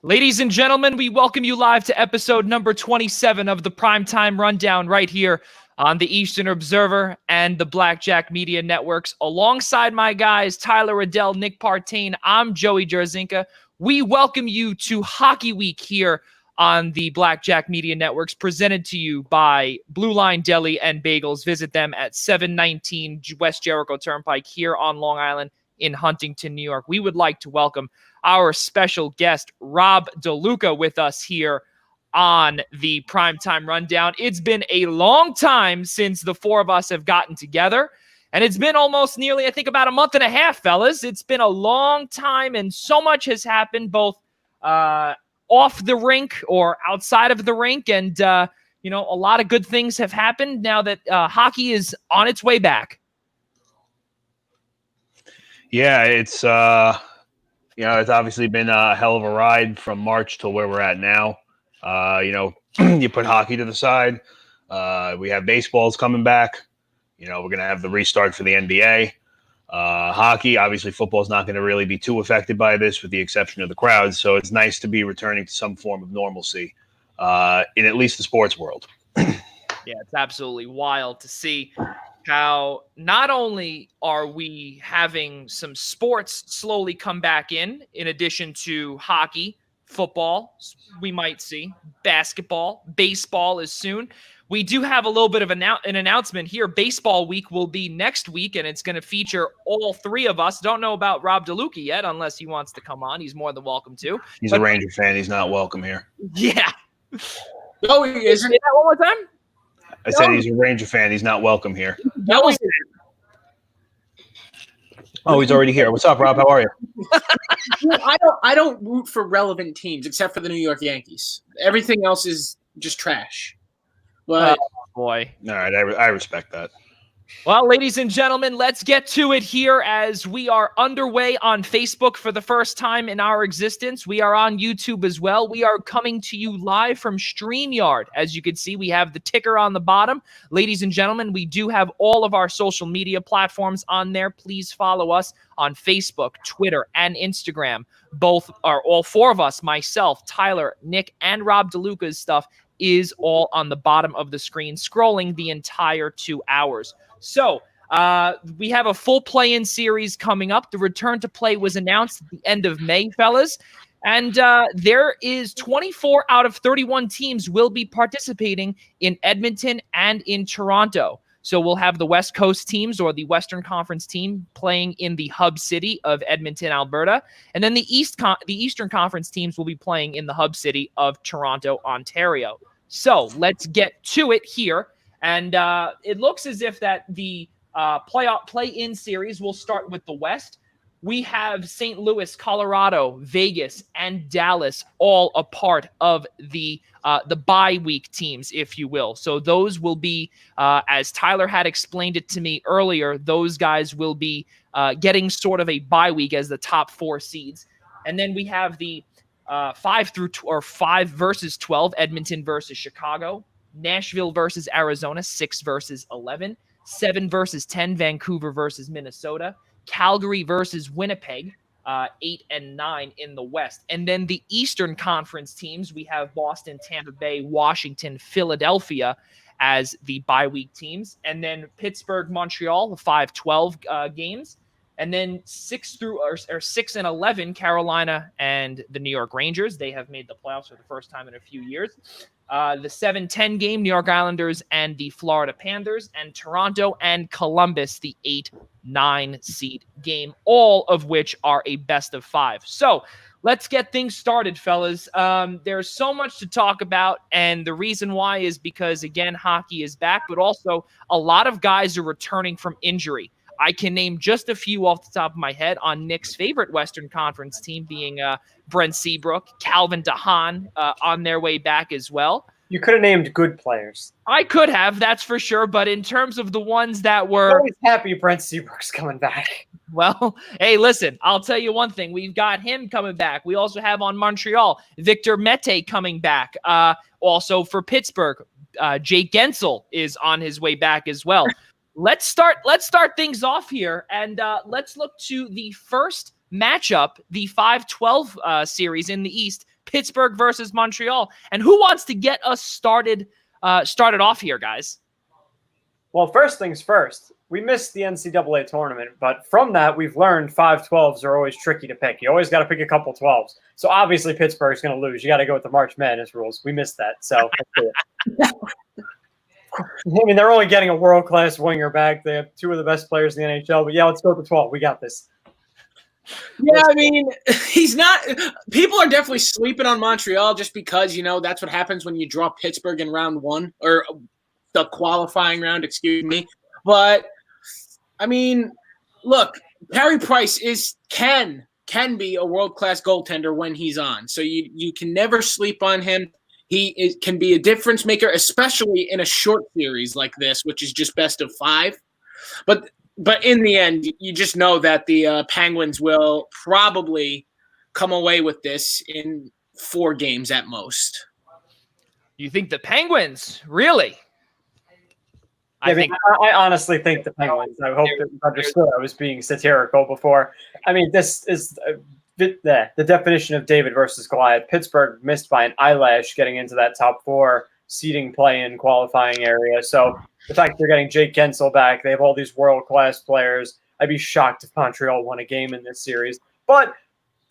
Ladies and gentlemen, we welcome you live to episode number 27 of the Primetime Rundown right here on the Eastern Observer and the Blackjack Media Networks. Alongside my guys, Tyler, Adelle, Nick Partain, I'm Joey Jarzynka. We welcome you to Hockey Week here on the Blackjack Media Networks, presented to you by Blue Line Deli and Bagels. Visit them at 719 West Jericho Turnpike here on Long Island in Huntington, New York. We would like to welcome our special guest, Rob DeLuca, with us here on the Primetime Rundown. It's been a long time since the four of us have gotten together, and it's been almost nearly, I think, about a month and a half, fellas. It's been a long time, and so much has happened, both off the rink or outside of the rink, and a lot of good things have happened now that hockey is on its way back. Yeah, it's it's obviously been a hell of a ride from March to where we're at now. You put hockey to the side. We have baseballs coming back. We're going to have the restart for the NBA. Hockey, obviously football is not going to really be too affected by this with the exception of the crowds. So it's nice to be returning to some form of normalcy in at least the sports world. Yeah, it's absolutely wild to see how not only are we having some sports slowly come back in addition to hockey, football, we might see basketball, baseball is soon. We do have a little bit of an announcement here. Baseball week will be next week, and it's going to feature all three of us. Don't know about Rob DeLuca yet, unless he wants to come on. He's more than welcome to. He's a Ranger fan. He's not welcome here. Yeah. No, he isn't. Say that one more time? I said he's a Ranger fan. He's not welcome here. That was Oh, he's already here. What's up, Rob? How are you? I don't root for relevant teams except for the New York Yankees. Everything else is just trash. But boy. All right, I respect that. Well, ladies and gentlemen, let's get to it here as we are underway on Facebook for the first time in our existence. We are on YouTube as well. We are coming to you live from StreamYard. As you can see, we have the ticker on the bottom. Ladies and gentlemen, we do have all of our social media platforms on there. Please follow us on Facebook, Twitter, and Instagram. All four of us, myself, Tyler, Nick, and Rob DeLuca's stuff is all on the bottom of the screen, scrolling the entire 2 hours. So we have a full play-in series coming up. The return to play was announced at the end of May, fellas. And there is 24 out of 31 teams will be participating in Edmonton and in Toronto. So we'll have the West Coast teams or the Western Conference team playing in the hub city of Edmonton, Alberta. And then the Eastern Conference teams will be playing in the hub city of Toronto, Ontario. So let's get to it here. And it looks as if that the play-in series will start with the West. We have St. Louis, Colorado, Vegas, and Dallas all a part of the bye week teams, if you will. So those will be, as Tyler had explained it to me earlier, those guys will be getting sort of a bye week as the top 4 seeds. And then we have the 5 versus 12, Edmonton versus Chicago, Nashville versus Arizona, 6 versus 11, 7 versus 10, Vancouver versus Minnesota, Calgary versus Winnipeg, 8 and 9 in the West. And then the Eastern Conference teams, we have Boston, Tampa Bay, Washington, Philadelphia as the bye week teams. And then Pittsburgh, Montreal, the 5-12 games. And then 6 and 11, Carolina and the New York Rangers. They have made the playoffs for the first time in a few years. The 7-10 game, New York Islanders and the Florida Panthers, and Toronto and Columbus, the 8-9 seed game, all of which are a best of 5. So let's get things started, fellas. There's so much to talk about, and the reason why is because, again, hockey is back, but also a lot of guys are returning from injury. I can name just a few off the top of my head on Nick's favorite Western Conference team being Brent Seabrook, Calvin DeHaan on their way back as well. You could have named good players. I could have, that's for sure. But in terms of the ones that were... I'm always happy Brent Seabrook's coming back. Well, hey, listen, I'll tell you one thing. We've got him coming back. We also have on Montreal, Victor Mete coming back. Also for Pittsburgh, Jake Gensel is on his way back as well. Let's start things off here, and let's look to the first matchup, the 5-12 series in the East. Pittsburgh versus Montreal. And who wants to get us started off here, guys? Well, first things first, we missed the NCAA tournament, but from that, we've learned 5-12s are always tricky to pick. You always got to pick a couple 12s. So obviously Pittsburgh's going to lose. You got to go with the March Madness rules. We missed that. So I mean, they're only getting a world-class winger back. They have two of the best players in the NHL. But yeah, let's go with the 12. We got this. Yeah, I mean, he's not – people are definitely sleeping on Montreal just because, that's what happens when you draw Pittsburgh in round one or the qualifying round, excuse me. But, I mean, look, Carey Price can be a world-class goaltender when he's on. So you can never sleep on him. He can be a difference maker, especially in a short series like this, which is just best of 5. But in the end, you just know that the Penguins will probably come away with this in 4 games at most. You think the Penguins? Really? I honestly think the Penguins. I hope that you understood I was being satirical before. I mean, this is the definition of David versus Goliath. Pittsburgh missed by an eyelash getting into that top 4 seeding play-in qualifying area. So the fact they're getting Jake Gensel back, they have all these world-class players. I'd be shocked if Montreal won a game in this series. But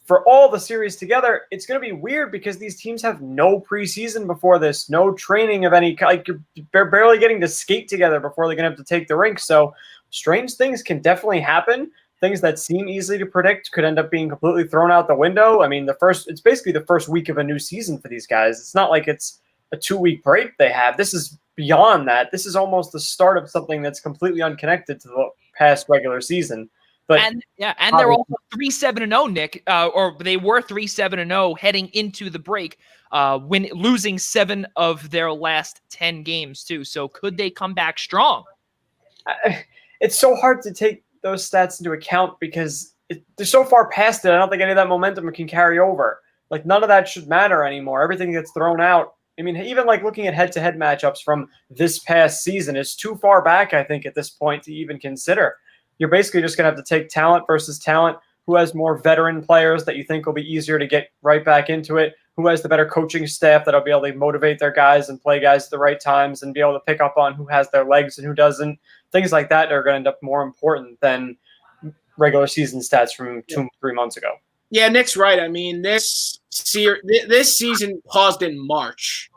for all the series together, it's going to be weird because these teams have no preseason before this, no training of any kind. Like, they're barely getting to skate together before they're going to have to take the rink. So strange things can definitely happen. Things that seem easy to predict could end up being completely thrown out the window. I mean, it's basically the first week of a new season for these guys. It's not like it's a 2-week break they have. This is beyond that. This is almost the start of something that's completely unconnected to the past regular season. But they're also 3-7-0, Nick, or they were 3-7-0 heading into the break, losing 7 of their last 10 games too. So could they come back strong? It's so hard to take those stats into account because they're so far past it. I don't think any of that momentum can carry over. Like, none of that should matter anymore. Everything gets thrown out. I mean, even like looking at head-to-head matchups from this past season is too far back, I think, at this point to even consider. You're basically just going to have to take talent versus talent. Who has more veteran players that you think will be easier to get right back into it? Who has the better coaching staff that'll be able to motivate their guys and play guys at the right times and be able to pick up on who has their legs and who doesn't? Things like that are going to end up more important than regular season stats from 2-3 months ago. Yeah, Nick's right. I mean, this season paused in March,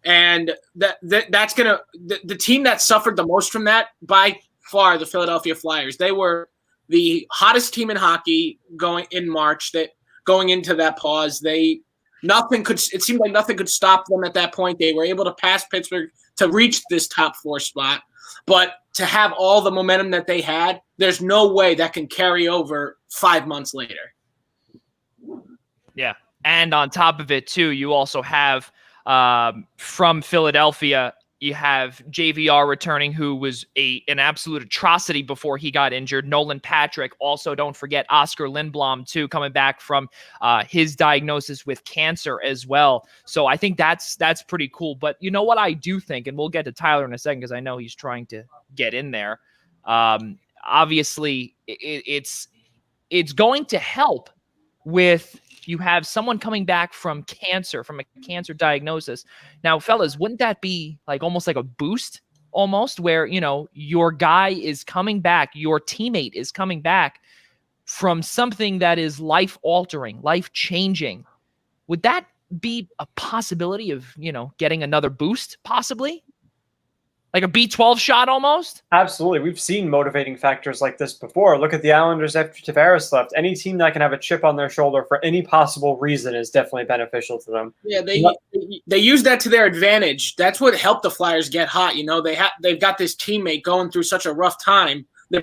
and that's going to the team that suffered the most from that by far, the Philadelphia Flyers. They were the hottest team in hockey going in March. That going into that pause, it seemed like nothing could stop them at that point. They were able to pass Pittsburgh to reach this top 4 spot, but to have all the momentum that they had, there's no way that can carry over 5 months later. Yeah, and on top of it too, you also have from Philadelphia. You have JVR returning, who was an absolute atrocity before he got injured. Nolan Patrick. Also, don't forget Oscar Lindblom, too, coming back from his diagnosis with cancer as well. So I think that's pretty cool. But you know what I do think, and we'll get to Tyler in a second because I know he's trying to get in there. Obviously, it's going to help with you have someone coming back from cancer, from a cancer diagnosis. Now, fellas, wouldn't that be like almost like a boost almost where, your guy is coming back, your teammate is coming back from something that is life-altering, life-changing? Would that be a possibility of, getting another boost possibly? Like a B12 shot almost? Absolutely. We've seen motivating factors like this before. Look at the Islanders after Tavares left. Any team that can have a chip on their shoulder for any possible reason is definitely beneficial to them. Yeah, they use that to their advantage. That's what helped the Flyers get hot. They've got this teammate going through such a rough time. They're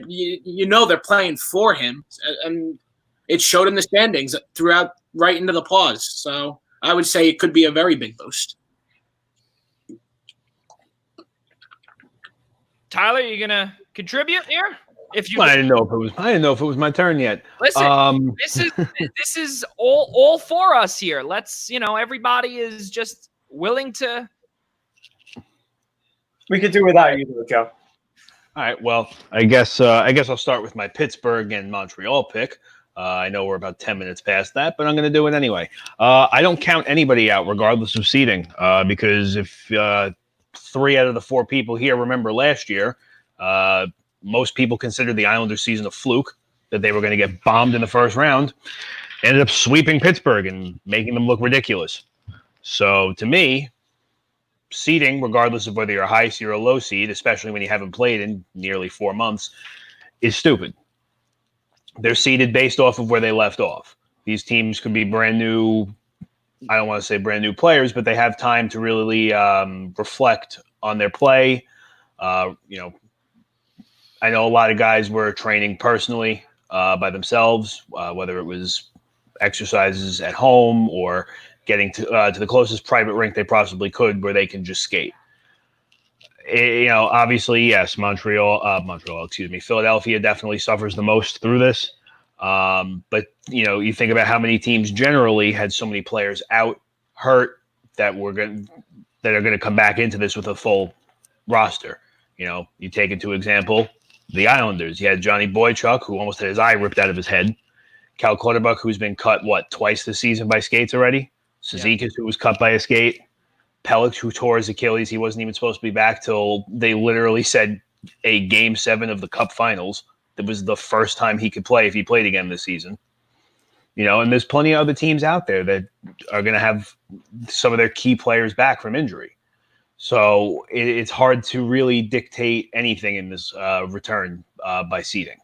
playing for him, and it showed in the standings throughout right into the pause. So I would say it could be a very big boost. Tyler, you gonna contribute here? I didn't know if it was my turn yet. Listen, this is all for us here. Let's, everybody is just willing to. We could do without you, though, Joe. All right. Well, I guess I'll start with my Pittsburgh and Montreal pick. I know we're about 10 minutes past that, but I'm going to do it anyway. I don't count anybody out regardless of seeding because if 3 out of the 4 people here remember last year, most people considered the Islanders season a fluke, that they were going to get bombed in the first round, ended up sweeping Pittsburgh and making them look ridiculous. So to me, seeding, regardless of whether you're a high seed or a low seed, especially when you haven't played in nearly 4 months, is stupid. They're seeded based off of where they left off. These teams could be brand new. I don't want to say brand new players, but they have time to really reflect on their play. I know a lot of guys were training personally by themselves, whether it was exercises at home or getting to the closest private rink they possibly could where they can just skate. Obviously, yes, Philadelphia definitely suffers the most through this. But you think about how many teams generally had so many players out, hurt, that are going to come back into this with a full roster. You take into example the Islanders. You had Johnny Boychuk, who almost had his eye ripped out of his head. Cal Clutterbuck, who's been cut, twice this season by skates already. Cizikas, who was cut by a skate. Pelech, who tore his Achilles. He wasn't even supposed to be back till they literally said a Game 7 of the Cup Finals. That was the first time he could play if he played again this season. And there's plenty of other teams out there that are going to have some of their key players back from injury. So it's hard to really dictate anything in this return by seeding.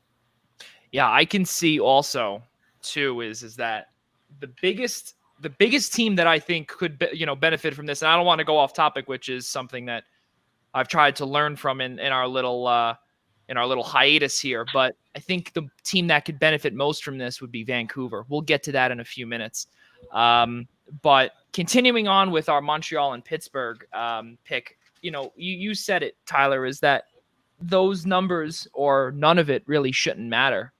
Yeah, I can see also too is that the biggest team that I think could benefit from this, and I don't want to go off topic, which is something that I've tried to learn from in our little hiatus here, but I think the team that could benefit most from this would be Vancouver. We'll get to that in a few minutes. But continuing on with our Montreal and Pittsburgh pick, you said it, Tyler, is that those numbers or none of it really shouldn't matter.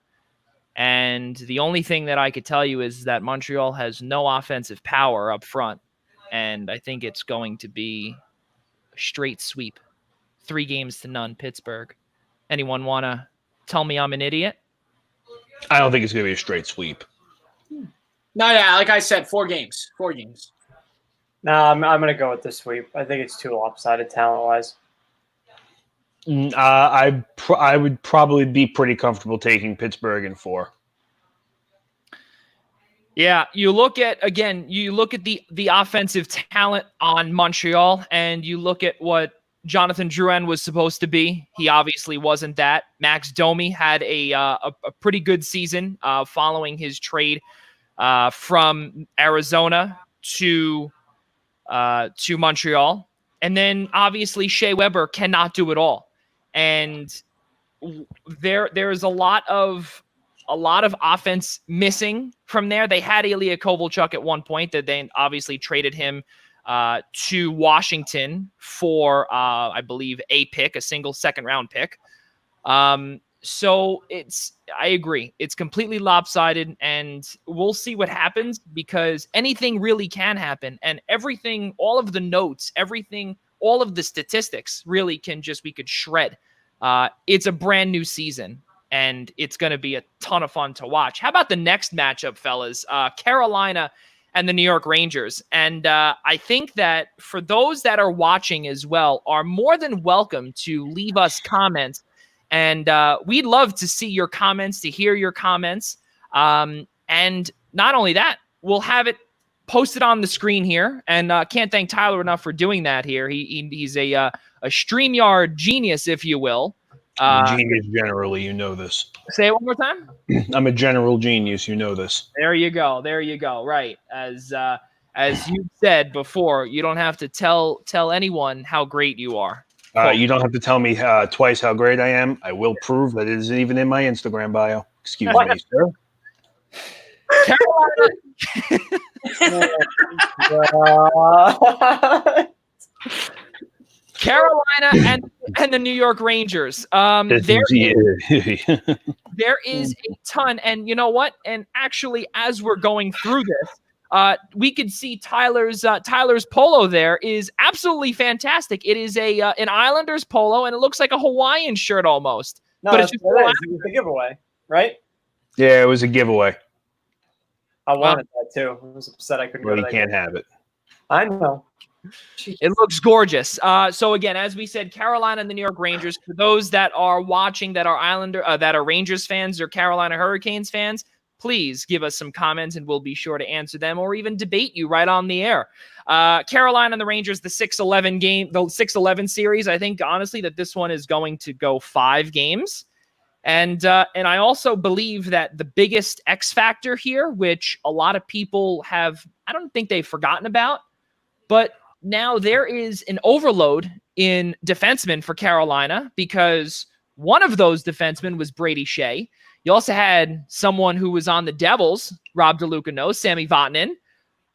And the only thing that I could tell you is that Montreal has no offensive power up front. And I think it's going to be a straight sweep. 3-0 Pittsburgh. Anyone want to tell me I'm an idiot? I don't think it's going to be a straight sweep. No, yeah, like I said, 4 games. 4 games. No, I'm going to go with the sweep. I think it's too lopsided talent-wise. I would probably be pretty comfortable taking Pittsburgh in 4. Yeah, you look at the offensive talent on Montreal, and you look at what Jonathan Drouin was supposed to be. He obviously wasn't that. Max Domi had a pretty good season following his trade from Arizona to Montreal. And then obviously Shea Weber cannot do it all. And there's a lot of offense missing from there. They had Ilya Kovalchuk at one point that they obviously traded him to Washington for, I believe, a single second-round pick. So I agree. It's completely lopsided, and we'll see what happens because anything really can happen. And everything, all of the notes, everything, all of the statistics really we could shred. It's a brand new season, and it's going to be a ton of fun to watch. How about the next matchup, fellas? Carolina and the New York Rangers. And I think that for those that are watching as well are more than welcome to leave us comments. And we'd love to see your comments, to hear your comments. And not only that, we'll have it posted on the screen here. And can't thank Tyler enough for doing that here. He's a StreamYard genius, if you will. Genius generally, you know this. Say it one more time. I'm a general genius, you know this. There you go. Right. As you said before, you don't have to tell anyone how great you are. You don't have to tell me twice how great I am. I will prove that it isn't even in my Instagram bio. Excuse me, sir. Carolina and the New York Rangers. There is a ton. And you know what? And actually, as we're going through this, we could see Tyler's polo there is absolutely fantastic. It is an Islanders polo, and it looks like a Hawaiian shirt almost. No, but it's just it was a giveaway, right? Yeah, it was a giveaway. I wanted that too. I was upset I couldn't Well, go you to that can't game. have it. I know. It looks gorgeous. So again, as we said, Carolina and the New York Rangers. For those that are watching that are that are Rangers fans or Carolina Hurricanes fans, please give us some comments and we'll be sure to answer them or even debate you right on the air. Carolina and the Rangers, the 6-11 game, the 6-11 series. I think honestly that this one is going to go 5 games. And I also believe that the biggest X factor here, which a lot of people have, I don't think they've forgotten about, but now there is an overload in defensemen for Carolina because one of those defensemen was Brady Shea. You also had someone who was on the Devils, Rob DeLuca knows, Sami Vatanen.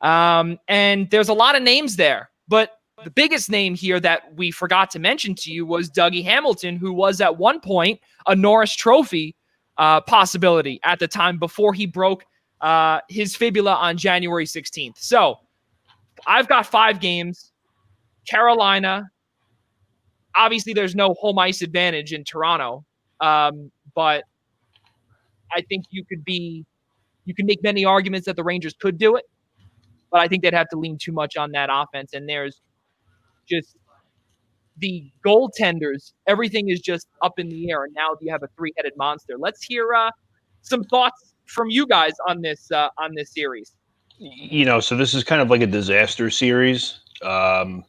And there's a lot of names there. But the biggest name here that we forgot to mention to you was Dougie Hamilton, who was at one point a Norris Trophy possibility at the time before he broke his fibula on January 16th. So I've got 5 games. Carolina. Obviously, there's no home ice advantage in Toronto, but I think you can make many arguments that the Rangers could do it, but I think they'd have to lean too much on that offense. And there's just the goaltenders. Everything is just up in the air, and now you have a 3-headed monster. Let's hear some thoughts from you guys on this series. You know, so this is kind of like a disaster series. I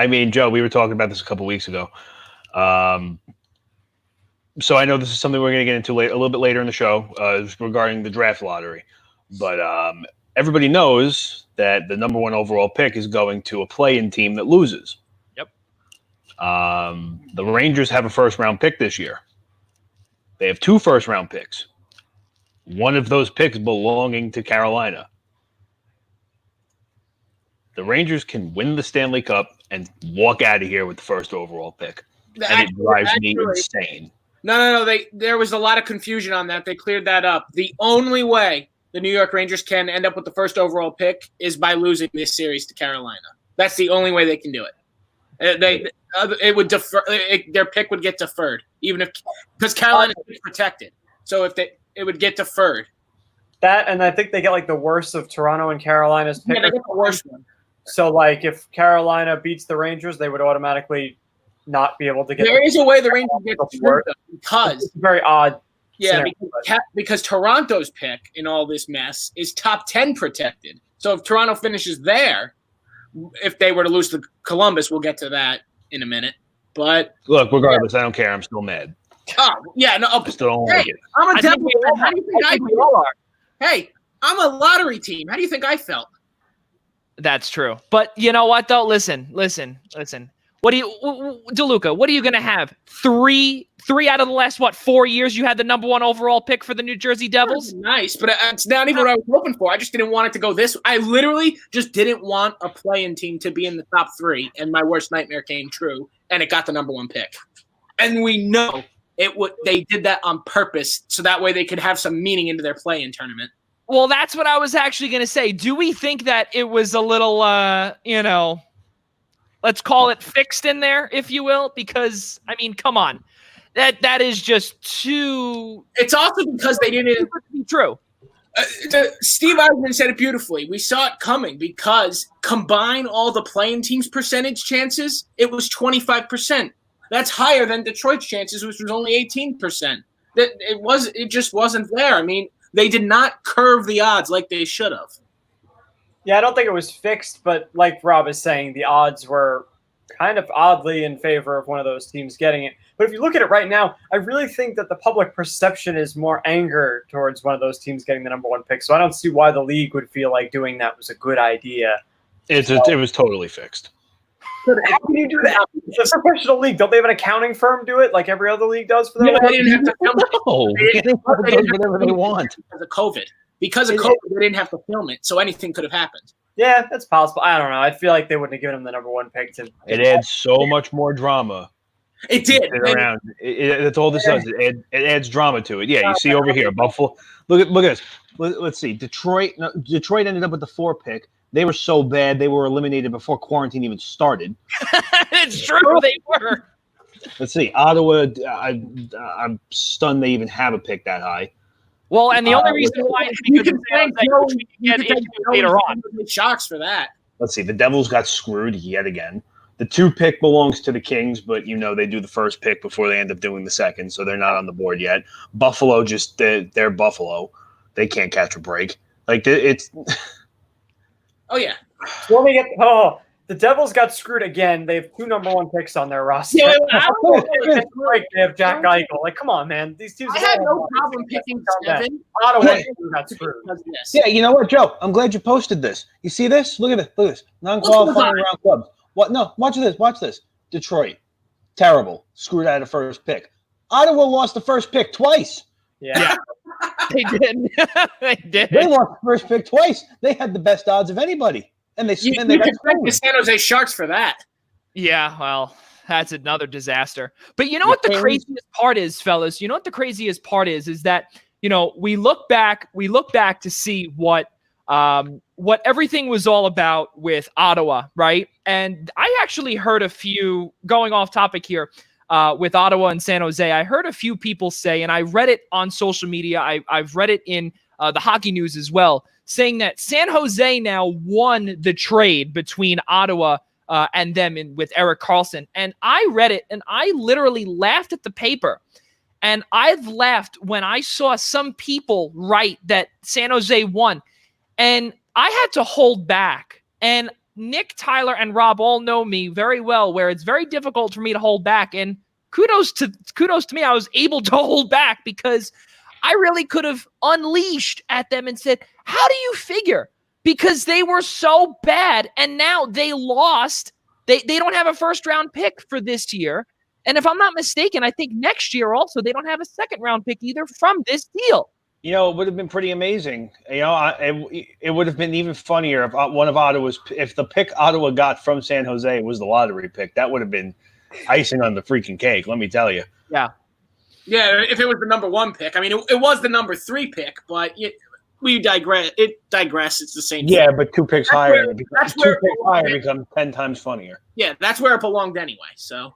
mean, Joe, we were talking about this a couple weeks ago. So I know this is something we're going to get into a little bit later in the show regarding the draft lottery. But everybody knows that the number 1 overall pick is going to a play-in team that loses. Yep. The Rangers have a first-round pick this year. They have 2 first-round picks. One of those picks belonging to Carolina. The Rangers can win the Stanley Cup and walk out of here with the first overall pick. And it drives me insane. No. There was a lot of confusion on that. They cleared that up. The only way the New York Rangers can end up with the first overall pick is by losing this series to Carolina. That's the only way they can do it. It would defer. Their pick would get deferred, even if because Carolina is protected. So if it would get deferred. That, and I think they get like the worst of Toronto and Carolina's pick. Yeah, they get the worst one. So like if Carolina beats the Rangers, they would automatically not be able to get. There is a way the Rangers get deferred because it's very odd. Yeah, because Toronto's pick in all this mess is top 10 protected. So if Toronto finishes there, if they were to lose to Columbus, we'll get to that in a minute. But look, regardless, I don't care. I'm still mad. Oh yeah, no, I still don't like it. I'm a devil. How do you think I feel? Hey, I'm a lottery team. How do you think I felt? That's true. But you know what, though? Listen. What do you, DeLuca, what are you going to have? Three out of the last, 4 years you had the number 1 overall pick for the New Jersey Devils? Nice, but it's not even what I was hoping for. I just didn't want it to go this. I literally just didn't want a play-in team to be in the top 3, and my worst nightmare came true, and it got the number 1 pick. And we know they did that on purpose, so that way they could have some meaning into their play-in tournament. Well, that's what I was actually going to say. Do we think that it was a little, let's call it fixed in there, if you will? Because, I mean, come on. That is just too... It's also because they didn't... be true. Steve Eisman said it beautifully. We saw it coming because combine all the playing teams' percentage chances, it was 25%. That's higher than Detroit's chances, which was only 18%. It just wasn't there. I mean, they did not curve the odds like they should have. Yeah, I don't think it was fixed, but like Rob is saying, the odds were kind of oddly in favor of one of those teams getting it. But if you look at it right now, I really think that the public perception is more anger towards one of those teams getting the number 1 pick. So I don't see why the league would feel like doing that was a good idea. It was totally fixed. How can you do that? It's a professional league. Don't they have an accounting firm do it like every other league does for them? Yeah, they didn't have to film it. No, they do whatever they want. Because of COVID. Because of COVID, they didn't have to film it, so anything could have happened. Yeah, that's possible. I don't know. I feel like they wouldn't have given him the number 1 pick. It adds so much more drama. It did. Around. That's all this does. It adds drama to it. Yeah, you see over here, Buffalo. Look at this. Let's see. Detroit ended up with the 4 pick. They were so bad they were eliminated before quarantine even started. It's true, they were. Let's see. Ottawa. I'm stunned they even have a pick that high. Well, and the only reason why is because of San Jose, which we can get into later on. Shocks for that. Let's see. The Devils got screwed yet again. The 2 pick belongs to the Kings, but they do the first pick before they end up doing the second, so they're not on the board yet. Buffalo they're Buffalo. They can't catch a break. Like it's. Oh yeah. Well, the Devils got screwed again. They have 2 number 1 picks on their roster. Yeah, they have Jack Eichel. Like, come on, man. These teams. I had no problem picking 7. Ottawa got screwed. Yeah, you know what, Joe? I'm glad you posted this. You see this? Look at this. Look at this. Non-qualifying round clubs. What? No, watch this. Watch this. Detroit, terrible. Screwed out of first pick. Ottawa lost the first pick twice. Yeah. They did. They did. They lost the first pick twice. They had the best odds of anybody. And they you got can thank the San Jose Sharks for that. Yeah, well, that's another disaster. But you know what the craziest part is, fellas? You know what the craziest part is that, we look back to see what everything was all about with Ottawa, right? And I actually heard a few, going off topic here, with Ottawa and San Jose, I heard a few people say, and I read it on social media, I've read it in the hockey news as well, saying that San Jose now won the trade between Ottawa and them with Erik Karlsson. And I read it, and I literally laughed at the paper. And I've laughed when I saw some people write that San Jose won. And I had to hold back. And Nick, Tyler, and Rob all know me very well, where it's very difficult for me to hold back. And kudos to me, I was able to hold back because I really could have unleashed at them and said, how do you figure? Because they were so bad, and now they lost. They don't have a first-round pick for this year. And if I'm not mistaken, I think next year also they don't have a second-round pick either from this deal. It would have been pretty amazing. It would have been even funnier if the pick Ottawa got from San Jose was the lottery pick. That would have been icing on the freaking cake, let me tell you. Yeah. Yeah, if it was the number 1 pick. I mean, it was the number 3 pick, but we digress. It's the same thing. Yeah, but 2 picks higher. Two picks higher becomes 10 times funnier. Yeah, that's where it belonged anyway. So.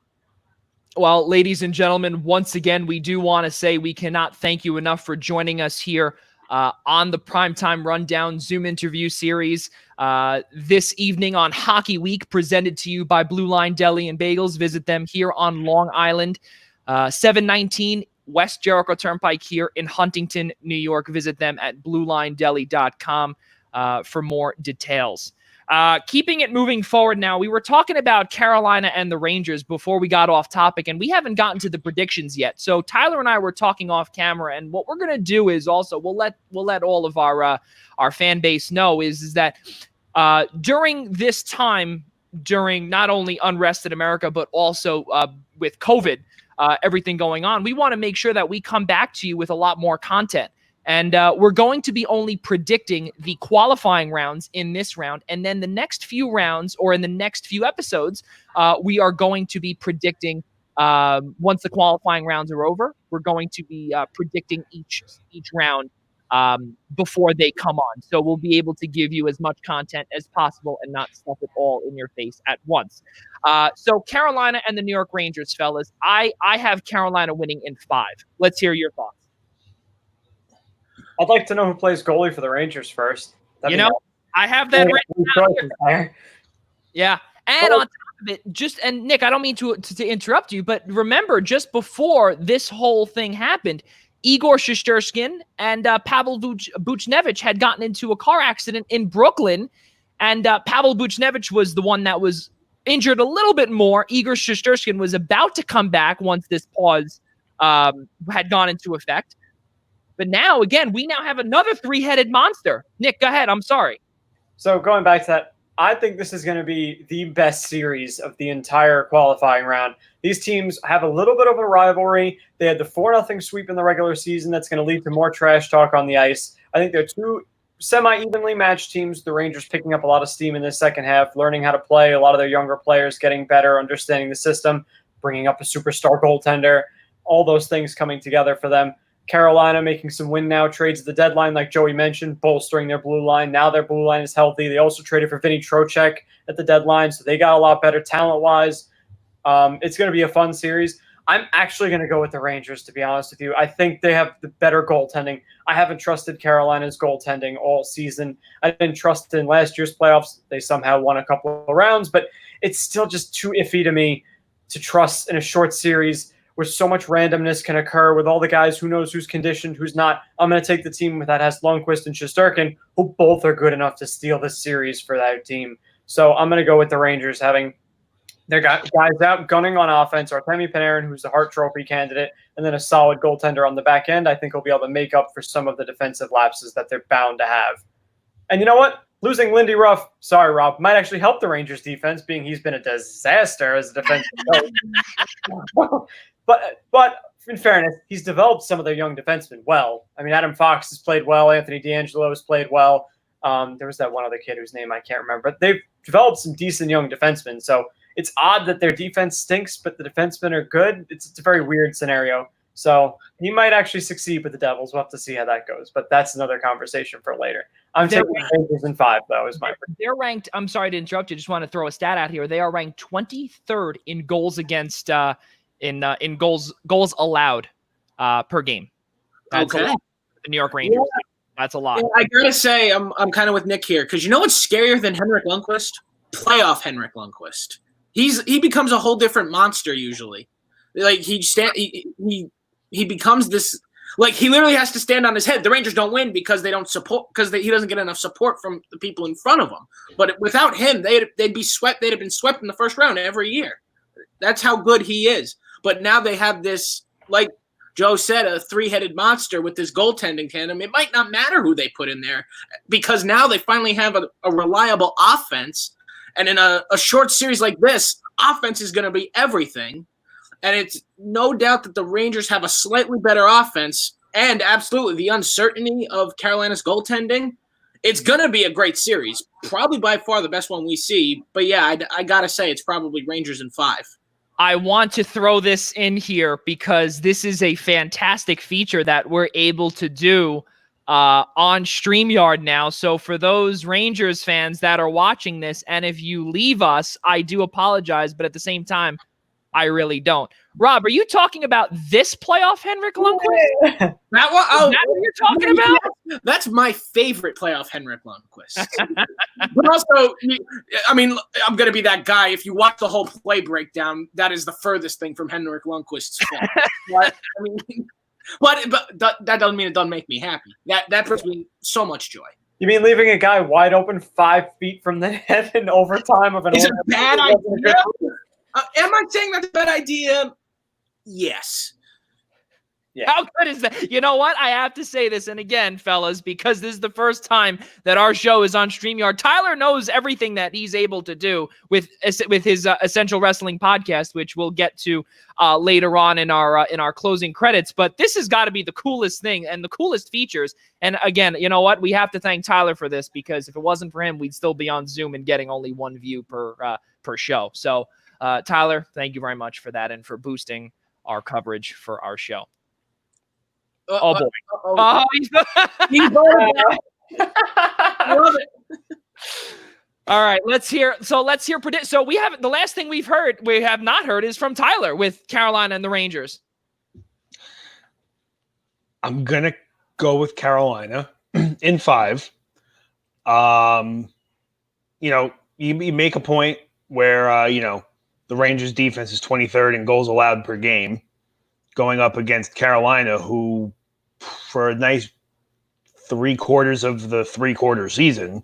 Well, ladies and gentlemen, once again, we do want to say we cannot thank you enough for joining us here on the Primetime Rundown Zoom interview series this evening on Hockey Week, presented to you by Blue Line Deli and Bagels. Visit them here on Long Island, 719 West Jericho Turnpike here in Huntington, New York. Visit them at bluelinedeli.com for more details. Keeping it moving forward now, we were talking about Carolina and the Rangers before we got off topic, and we haven't gotten to the predictions yet. So Tyler and I were talking off camera, and what we're going to do is also we'll let all of our fan base know is that during this time, during not only unrest in America, but also with COVID, everything going on, we want to make sure that we come back to you with a lot more content. And we're going to be only predicting the qualifying rounds in this round. And then the next few rounds, or in the next few episodes, we are going to be predicting, once the qualifying rounds are over, we're going to be predicting each round before they come on. So we'll be able to give you as much content as possible and not stuff it all in your face at once. So Carolina and the New York Rangers, fellas, I have Carolina winning in 5. Let's hear your thoughts. I'd like to know who plays goalie for the Rangers first. I have that written down. Yeah. And on top of it, and Nick, I don't mean to interrupt you, but remember, just before this whole thing happened, Igor Shesterkin and Pavel Buchnevich had gotten into a car accident in Brooklyn, and Pavel Buchnevich was the one that was injured a little bit more. Igor Shesterkin was about to come back once this pause had gone into effect. But now, again, we now have another 3-headed monster. Nick, go ahead. I'm sorry. So going back to that, I think this is going to be the best series of the entire qualifying round. These teams have a little bit of a rivalry. They had the 4-0 sweep in the regular season. That's going to lead to more trash talk on the ice. I think they're 2 semi-evenly matched teams. The Rangers picking up a lot of steam in this second half, learning how to play. A lot of their younger players getting better, understanding the system, bringing up a superstar goaltender. All those things coming together for them. Carolina making some win-now trades at the deadline, like Joey mentioned, bolstering their blue line. Now their blue line is healthy. They also traded for Vinny Trocheck at the deadline, so they got a lot better talent-wise. It's going to be a fun series. I'm actually going to go with the Rangers, to be honest with you. I think they have the better goaltending. I haven't trusted Carolina's goaltending all season. I didn't trust in last year's playoffs. They somehow won a couple of rounds, but it's still just too iffy to me to trust in a short series where so much randomness can occur with all the guys who knows who's conditioned, who's not. I'm going to take the team that has Lundqvist and Shesterkin, who both are good enough to steal this series for that team. So I'm going to go with the Rangers having their guys out gunning on offense, Artemi Panarin, who's the Hart Trophy candidate, and then a solid goaltender on the back end. I think he'll be able to make up for some of the defensive lapses that they're bound to have. And you know what? Losing Lindy Ruff, sorry, Rob, might actually help the Rangers defense, being he's been a disaster as a defensive coach. But in fairness, he's developed some of their young defensemen well. I mean, Adam Fox has played well. Anthony DeAngelo has played well. There was that one other kid whose name I can't remember. But they've developed some decent young defensemen. So it's odd that their defense stinks, but the defensemen are good. It's a very weird scenario. So he might actually succeed with the Devils. We'll have to see how that goes. But that's another conversation for later. I'm taking the Rangers in 5, though, is my prediction. They're ranked, I'm sorry to interrupt you, just want to throw a stat out here. They are ranked 23rd in goals against in goals allowed per game. That's a lot. The New York Rangers. Yeah. That's a lot. Yeah, I gotta say, I'm kind of with Nick here, because you know what's scarier than Henrik Lundqvist? Playoff Henrik Lundqvist. He becomes a whole different monster usually. Like he becomes this. Like he literally has to stand on his head. The Rangers don't win because they don't support, because he doesn't get enough support from the people in front of him. But without him, they'd be swept. They'd have been swept in the first round every year. That's how good he is. But now they have this, like Joe said, a three-headed monster with this goaltending tandem. It might not matter who they put in there, because now they finally have a reliable offense. And in a short series like this, offense is going to be everything. And it's no doubt that the Rangers have a slightly better offense, and absolutely the uncertainty of Carolina's goaltending. It's going to be a great series, probably by far the best one we see. But yeah, I got to say it's probably Rangers in 5. I want to throw this in here because this is a fantastic feature that we're able to do on StreamYard now. So for those Rangers fans that are watching this, and if you leave us, I do apologize, but at the same time, I really don't. Rob, are you talking about this playoff Henrik Lundqvist? That one? Oh, is that what you're talking about? That's my favorite playoff Henrik Lundqvist. But also, I mean, I'm going to be that guy. If you watch the whole play breakdown, that is the furthest thing from Henrik Lundqvist's fault. But, I mean, but that doesn't mean it doesn't make me happy. That brings me so much joy. You mean leaving a guy wide open 5 feet from the net in overtime of an Is it a bad idea? Am I saying that's a bad idea? Yes. Yeah. How good is that? You know what? I have to say this, and again, fellas, because this is the first time that our show is on StreamYard. Tyler knows everything that he's able to do with his Essential Wrestling podcast, which we'll get to later on in our closing credits. But this has got to be the coolest thing and the coolest features. And again, you know what? We have to thank Tyler for this, because if it wasn't for him, we'd still be on Zoom and getting only 1 view per show. So, Tyler, thank you very much for that and for boosting our coverage for our show. Oh boy! He's love it. All right, let's hear. So predict. So we have the last thing we have not heard is from Tyler with Carolina and the Rangers. I'm gonna go with Carolina in 5. You know, you make a point where the Rangers defense is 23rd in goals allowed per game, going up against Carolina, who for a nice 3/4 of the 3/4 season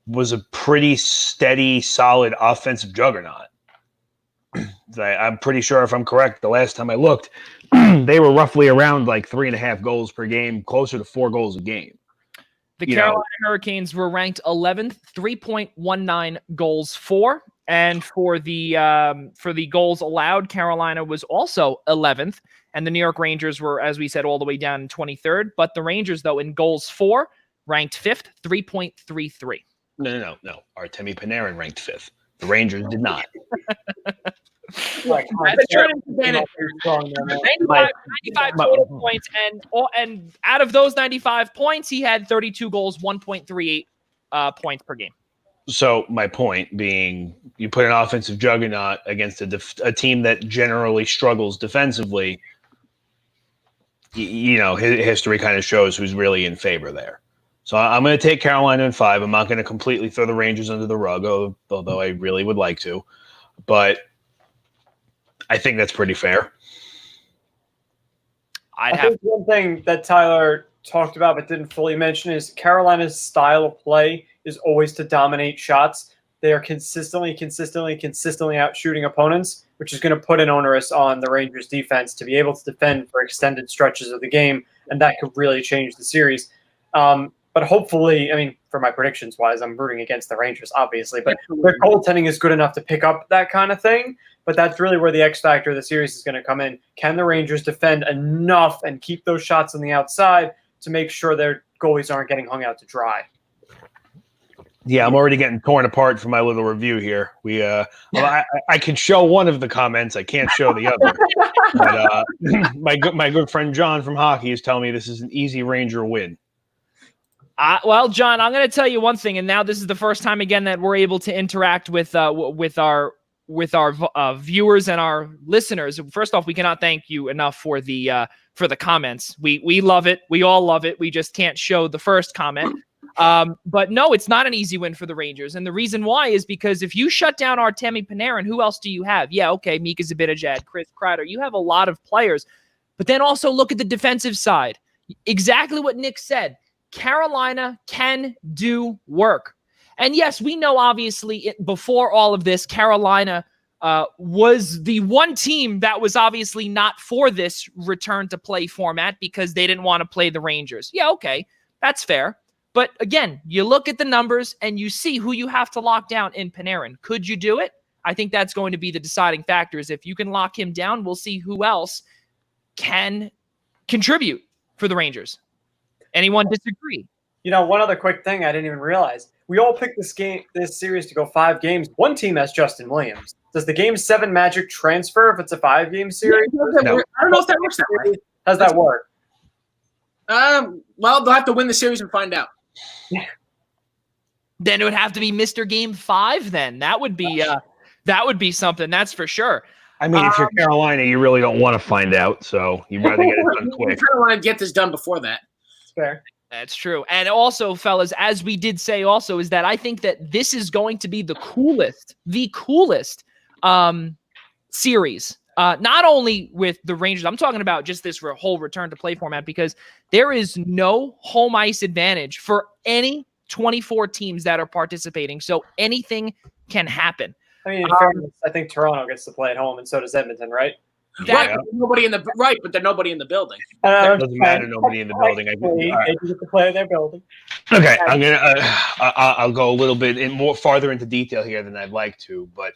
was a pretty steady, solid offensive juggernaut. I'm pretty sure, if I'm correct, the last time I looked, they were roughly around like 3.5 goals per game, closer to 4 goals a game. The Carolina Hurricanes were ranked 11th, 3.19 goals for. And for the goals allowed, Carolina was also 11th. And the New York Rangers were, as we said, all the way down in 23rd. But the Rangers, though, in goals for, ranked 5th, 3.33. No. Artemi Panarin ranked 5th. The Rangers did not. 95 total points, and out of those 95 points, he had 32 goals, 1.38 points per game. So my point being, you put an offensive juggernaut against a team that generally struggles defensively. History kind of shows who's really in favor there. So I'm going to take Carolina in 5. I'm not going to completely throw the Rangers under the rug, although I really would like to. But I think that's pretty fair. I think one thing that Tyler talked about but didn't fully mention is Carolina's style of play is always to dominate shots. They are consistently out shooting opponents, which is going to put an onus on the Rangers defense to be able to defend for extended stretches of the game, and that could really change the series. But hopefully, I mean, for my predictions wise, I'm rooting against the Rangers, obviously, but their goaltending is good enough to pick up that kind of thing. But that's really where the X factor of the series is going to come in. Can the Rangers defend enough and keep those shots on the outside to make sure their goalies aren't getting hung out to dry? Yeah, I'm already getting torn apart for my little review here. I can show one of the comments. I can't show the other. But my good friend John from hockey is telling me this is an easy Ranger win. Well, John, I'm going to tell you one thing, and now this is the first time again that we're able to interact with our viewers and our listeners. First off, we cannot thank you enough for the comments. We love it. We all love it. We just can't show the first comment. But no, it's not an easy win for the Rangers. And the reason why is because if you shut down Artemi Panarin, who else do you have? Yeah, okay, Mika Zibanejad, Chris Kreider. You have a lot of players. But then also look at the defensive side. Exactly what Nick said. Carolina can do work. And yes, we know obviously before all of this, Carolina was the one team that was obviously not for this return to play format because they didn't want to play the Rangers. Yeah, okay, that's fair. But again, you look at the numbers and you see who you have to lock down in Panarin. Could you do it? I think that's going to be the deciding factors. If you can lock him down, we'll see who else can contribute for the Rangers. Anyone disagree? One other quick thing I didn't even realize. We all picked this series to go 5 games. One team has Justin Williams. Does the Game 7 magic transfer if it's a 5-game series? No. I don't know if that works that way. How's that work? Well, they'll have to win the series and find out. Yeah. Then it would have to be Mr. Game 5 then. That would be something, that's for sure. I mean, if you're Carolina, you really don't want to find out, so you'd rather get it done quick. You want to get this done before that. Fair. That's true. And also, fellas, as we did say also, is that I think that this is going to be the coolest series. Not only with the Rangers, I'm talking about just this whole return to play format, because there is no home ice advantage for any 24 teams that are participating. So anything can happen. I mean, in fairness, I think Toronto gets to play at home, and so does Edmonton, right? But nobody in the building. It doesn't matter. Nobody in the building. They get to play in their building. Okay, I'll go a little bit farther into detail here than I'd like to, but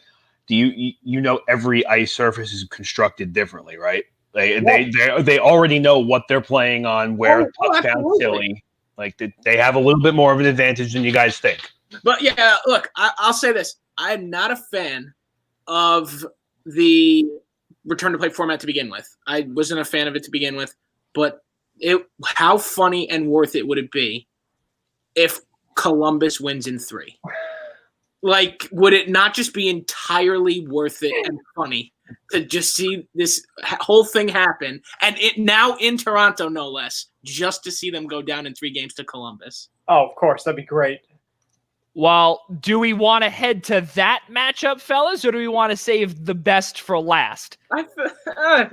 do you know every ice surface is constructed differently, right? They already know what they're playing on, where touchdown silly. Like they have a little bit more of an advantage than you guys think. But yeah, look, I'll say this: I'm not a fan of the return to play format to begin with. I wasn't a fan of it to begin with, but how funny and worth it would it be if Columbus wins in 3? Like, would it not just be entirely worth it and funny to just see this whole thing happen, and it now in Toronto, no less, just to see them go down in 3 games to Columbus? Oh, of course, that'd be great. Well, do we want to head to that matchup, fellas, or do we want to save the best for last?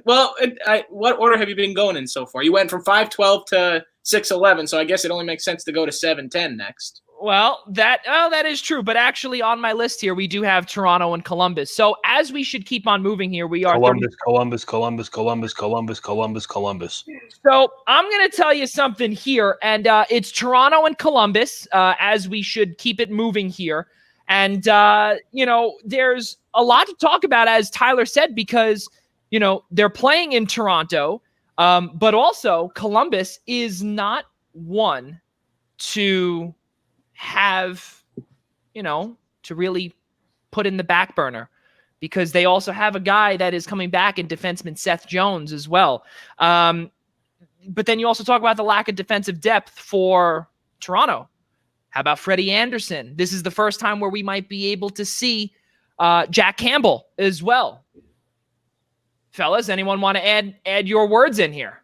What order have you been going in so far? You went from 5-12 to 6-11, so I guess it only makes sense to go to 7-10 next. Well, that is true, but actually on my list here, we do have Toronto and Columbus. So as we should keep on moving here, we are Columbus. So I'm going to tell you something here, and it's Toronto and Columbus, as we should keep it moving here. And, there's a lot to talk about, as Tyler said, because, they're playing in Toronto, but also Columbus is not one to have, to really put in the back burner, because they also have a guy that is coming back in defenseman Seth Jones as well. But then you also talk about the lack of defensive depth for Toronto. How about Freddie Anderson? This is the first time where we might be able to see Jack Campbell as well. Fellas, anyone want to add your words in here?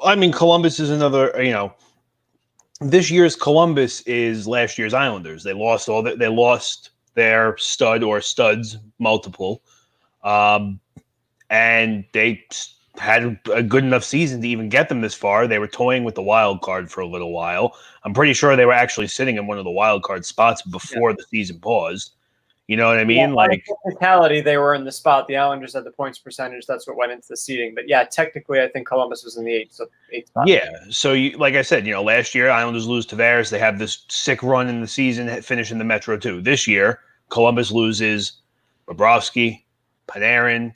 I mean, Columbus is another, this year's Columbus is last year's Islanders. They lost their stud or studs, multiple. And they had a good enough season to even get them this far. They were toying with the wild card for a little while. I'm pretty sure they were actually sitting in one of the wild card spots before the season paused. You know what I mean? Yeah, like technicality, they were in the spot. The Islanders had the points percentage. That's what went into the seeding. But yeah, technically, I think Columbus was in the eighth spot. Yeah. So, like I said, last year Islanders lose to Tavares. They have this sick run in the season, finishing the Metro 2. This year, Columbus loses Bobrovsky, Panarin.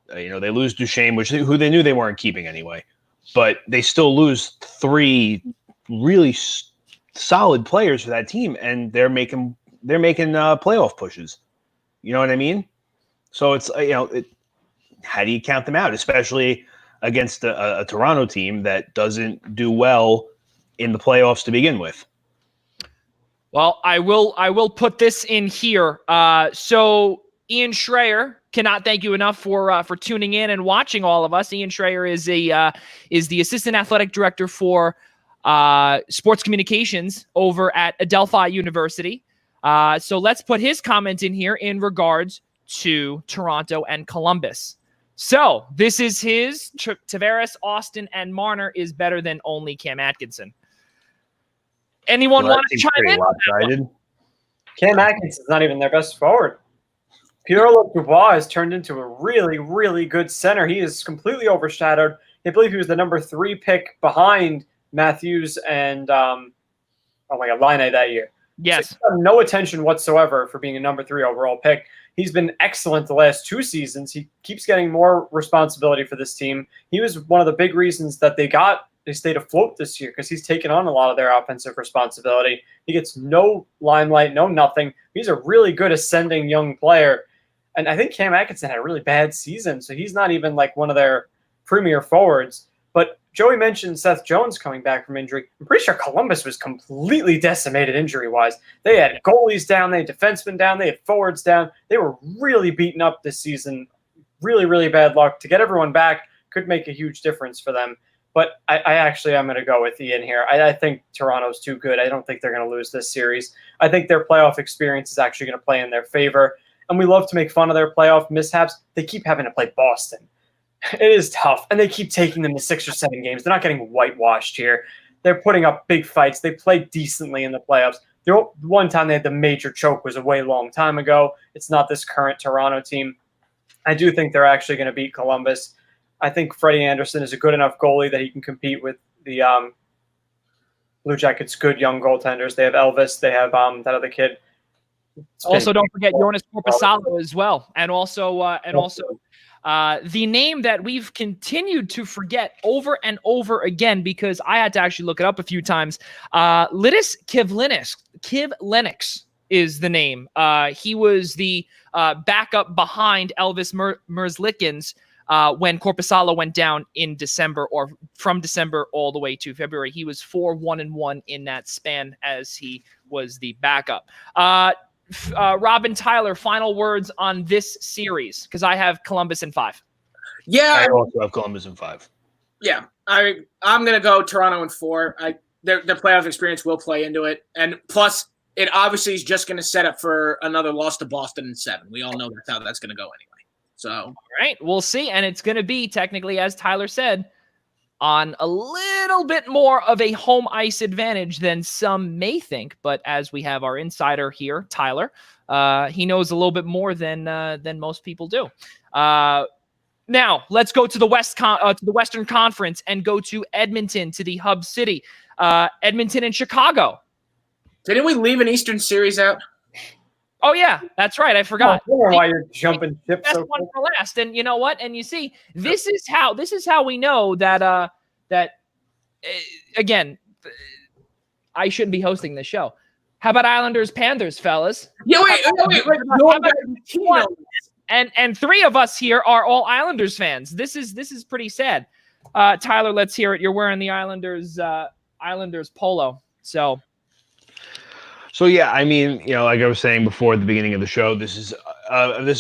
They lose Duchesne, who they knew they weren't keeping anyway. But they still lose 3 really solid players for that team, and they're making playoff pushes. You know what I mean? So it's how do you count them out, especially against a Toronto team that doesn't do well in the playoffs to begin with? Well, I will put this in here. So Ian Schreier, cannot thank you enough for tuning in and watching all of us. Ian Schreier is the assistant athletic director for sports communications over at Adelphi University. So let's put his comment in here in regards to Toronto and Columbus. So this is his Tavares, Austin, and Marner is better than only Cam Atkinson. Anyone want to chime in? Cam Atkinson's not even their best forward. Pierre-Luc Dubois has turned into a really, really good center. He is completely overshadowed. I believe he was the number 3 pick behind Matthews and Laine that year. Yes. So no attention whatsoever for being a number 3 overall pick. He's been excellent the last 2 seasons. He keeps getting more responsibility for this team. He was one of the big reasons that they stayed afloat this year, because he's taken on a lot of their offensive responsibility. He gets no limelight, no nothing. He's a really good ascending young player. And I think Cam Atkinson had a really bad season, so he's not even like one of their premier forwards. But Joey mentioned Seth Jones coming back from injury. I'm pretty sure Columbus was completely decimated injury-wise. They had goalies down, they had defensemen down, they had forwards down. They were really beaten up this season. Really, really bad luck. To get everyone back could make a huge difference for them. But I actually am going to go with Ian here. I think Toronto's too good. I don't think they're going to lose this series. I think their playoff experience is actually going to play in their favor. And we love to make fun of their playoff mishaps. They keep having to play Boston. It is tough. And they keep taking them to 6 or 7 games. They're not getting whitewashed here. They're putting up big fights. They play decently in the playoffs. The one time they had the major choke was a way long time ago. It's not this current Toronto team. I do think they're actually going to beat Columbus. I think Freddie Anderson is a good enough goalie that he can compete with the Blue Jackets' good young goaltenders. They have Elvis. They have that other kid. Also, don't forget Jonas Korpisalo as well, and also the name that we've continued to forget over and over again, because I had to actually look it up a few times. Lidis Kivlenieks is the name. He was the backup behind Elvis Merzlikins when Korpisalo went down in December, or from December all the way to February. He was 4-1-1 in that span as he was the backup. Rob and Tyler, final words on this series, because I have Columbus in 5. Yeah, I also have Columbus in 5. Yeah, I'm gonna go Toronto in 4. Their playoff experience will play into it, and plus, it obviously is just going to set up for another loss to Boston in 7. We all know that's how that's going to go anyway. So, all right, we'll see, and it's going to be technically, as Tyler said, on a little bit more of a home ice advantage than some may think. But as we have our insider here, Tyler, he knows a little bit more than most people do. Now let's go to the Western Conference and go to Edmonton, to the hub city. Edmonton and Chicago. Didn't we leave an Eastern series out? Oh yeah, that's right. I forgot. Why you're jumping ship best so one quick. for last. And you know what? And you see, this is how we know that again, I shouldn't be hosting this show. How about Islanders Panthers, fellas? Yeah, wait. And 3 of us here are all Islanders fans. This is pretty sad. Tyler, let's hear it. You're wearing the Islanders polo. So So yeah, I mean, like I was saying before at the beginning of the show, this is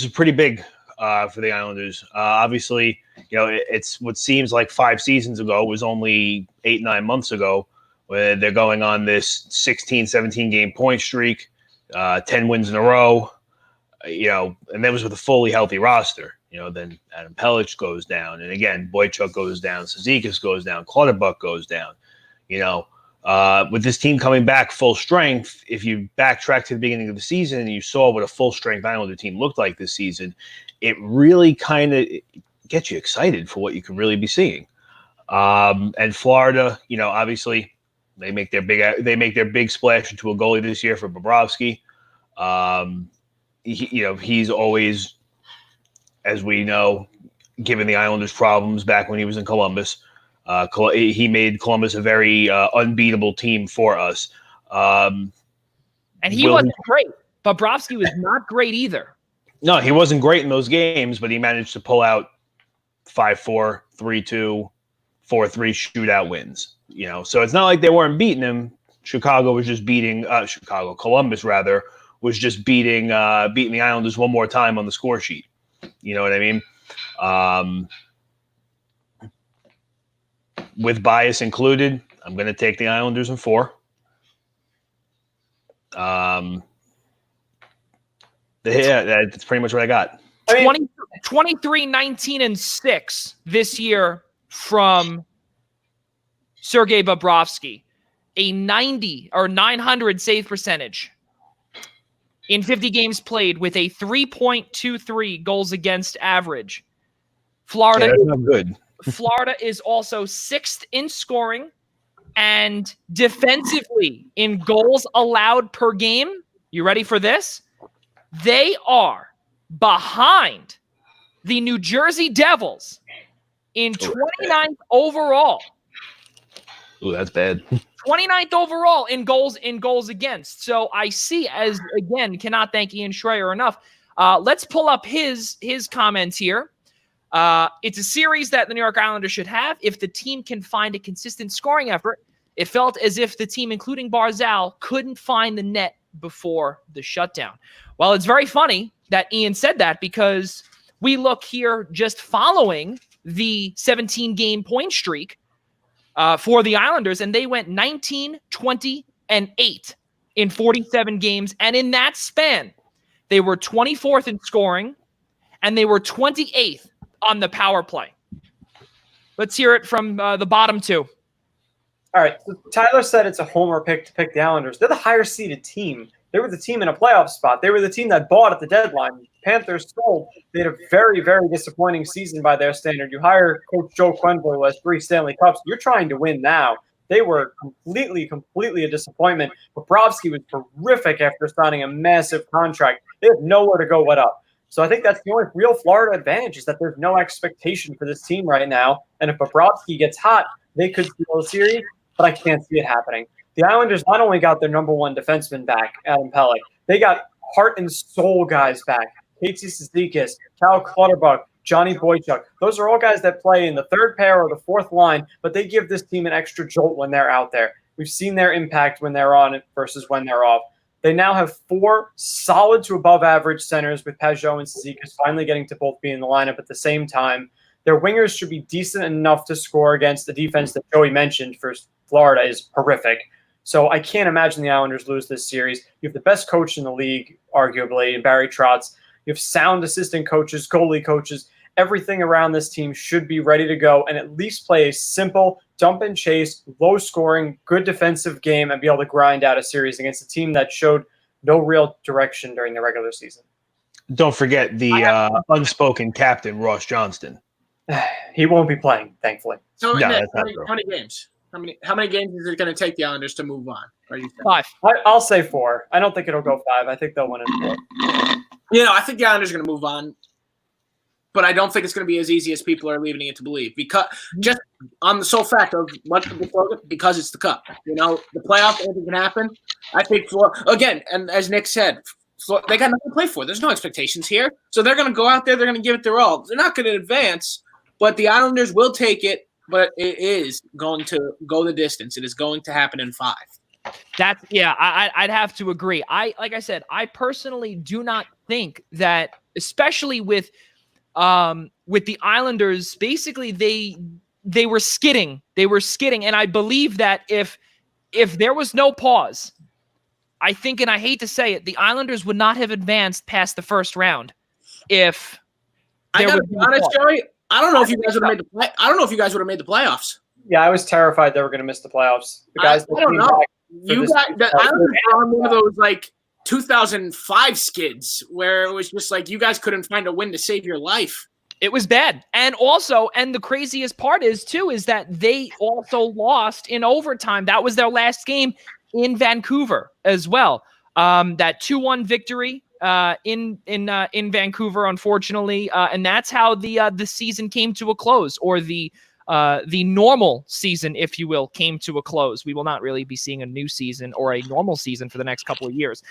pretty big for the Islanders. Obviously, it's what seems like 5 seasons ago. It was only 8-9 months ago where they're going on this 16, 17 game point streak, 10 wins in a row. And that was with a fully healthy roster. Then Adam Pelech goes down, and again, Boychuk goes down, Cizikas goes down, Clutterbuck goes down. With this team coming back full strength, if you backtrack to the beginning of the season and you saw what a full strength Islander team looked like this season, it really kind of gets you excited for what you can really be seeing. And Florida, obviously they make their big splash into a goalie this year for Bobrovsky. He's always, as we know, given the Islanders problems back when he was in Columbus. He made Columbus a very unbeatable team for us. And he wasn't great. Bobrovsky was not great either. No, he wasn't great in those games, but he managed to pull out 5-4, 3-2, 4-3 shootout wins. So it's not like they weren't beating him. Columbus rather, was just beating the Islanders one more time on the score sheet. You know what I mean? With bias included, I'm going to take the Islanders in 4. That's pretty much what I got. 23-19-6 this year from Sergei Bobrovsky, a 90 or 900 save percentage in 50 games played with a 3.23 goals against average. Florida that's not good. Florida is also 6th in scoring and defensively in goals allowed per game. You ready for this? They are behind the New Jersey Devils in 29th overall. Ooh, that's bad. 29th overall in goals against. So I see, as again, cannot thank Ian Schreier enough. Let's pull up his comments here. It's a series that the New York Islanders should have if the team can find a consistent scoring effort. It felt as if the team, including Barzal, couldn't find the net before the shutdown. Well, it's very funny that Ian said that because we look here just following the 17-game point streak for the Islanders, and they went 19, 20, and 8 in 47 games. And in that span, they were 24th in scoring, and they were 28th on the power play. Let's hear it from the bottom two. All right. So Tyler said it's a homer pick to pick the Islanders. They're the higher seeded team. They were the team in a playoff spot. They were the team that bought at the deadline. Panthers sold. They had a very, very disappointing season by their standard. You hire Coach Joe Quenneville, who has 3 Stanley Cups. You're trying to win now. They were completely a disappointment. Bobrovsky was terrific after signing a massive contract. They have nowhere to go but up. So I think that's the only real Florida advantage is that there's no expectation for this team right now. And if Bobrovsky gets hot, they could steal a series, but I can't see it happening. The Islanders not only got their number 1 defenseman back, Adam Pelech, they got heart and soul guys back. Casey Cizikas, Cal Clutterbuck, Johnny Boychuk. Those are all guys that play in the 3rd pair or the 4th line, but they give this team an extra jolt when they're out there. We've seen their impact when they're on versus when they're off. They now have 4 solid to above average centers with Pajot and Cizikas finally getting to both be in the lineup at the same time. Their wingers should be decent enough to score against the defense that Joey mentioned for Florida is horrific. So I can't imagine the Islanders lose this series. You have the best coach in the league, arguably, in Barry Trotz. You have sound assistant coaches, goalie coaches. Everything around this team should be ready to go and at least play a simple dump and chase, low scoring, good defensive game and be able to grind out a series against a team that showed no real direction during the regular season. Don't forget the unspoken captain, Ross Johnston. He won't be playing, thankfully. So, No, Nick, that's not true. how many games? How many games is it going to take the Islanders to move on? 5. I'll say 4. I don't think it'll go 5. I think they'll win in 4. I think the Islanders are going to move on, but I don't think it's going to be as easy as people are leaving it to believe. Because just on the sole fact of because it's the Cup, the playoff, anything can happen. I think again, and as Nick said, they got nothing to play for. There's no expectations here, so they're going to go out there. They're going to give it their all. They're not going to advance, but the Islanders will take it. But it is going to go the distance. It is going to happen in 5. I'd have to agree. Like I said, I personally do not think that, especially with the Islanders, basically they were skidding. And I believe that if there was no pause, I think, and I hate to say it, the Islanders would not have advanced past the first round. If I gotta be honest, Joey, I don't know if you guys would have made the playoffs. Yeah, I was terrified they were going to miss the playoffs. The guys I don't know. You got the Islanders were on one of those like 2005 skids where it was just like you guys couldn't find a win to save your life. It was bad. And the craziest part is that they also lost in overtime. That was their last game in Vancouver as well. That 2-1 victory in Vancouver, unfortunately. And that's how the season came to a close, or the normal season, if you will, came to a close. We will not really be seeing a new season or a normal season for the next couple of years.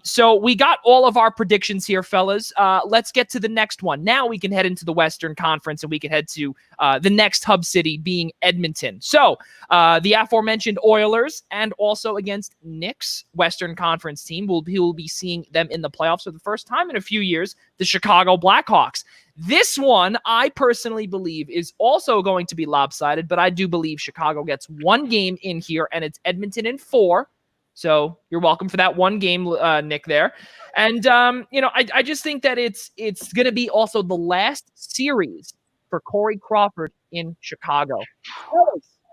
So we got all of our predictions here, fellas. Let's get to the next one. Now we can head into the Western Conference, and we can head to the next hub city, being Edmonton. So the aforementioned Oilers, and also against Nick's Western Conference team, he will be seeing them in the playoffs for the first time in a few years, the Chicago Blackhawks. This one, I personally believe, is also going to be lopsided, but I do believe Chicago gets one game in here, and it's Edmonton in 4. So you're welcome for that one game, Nick, there. And, I just think that it's going to be also the last series for Corey Crawford in Chicago.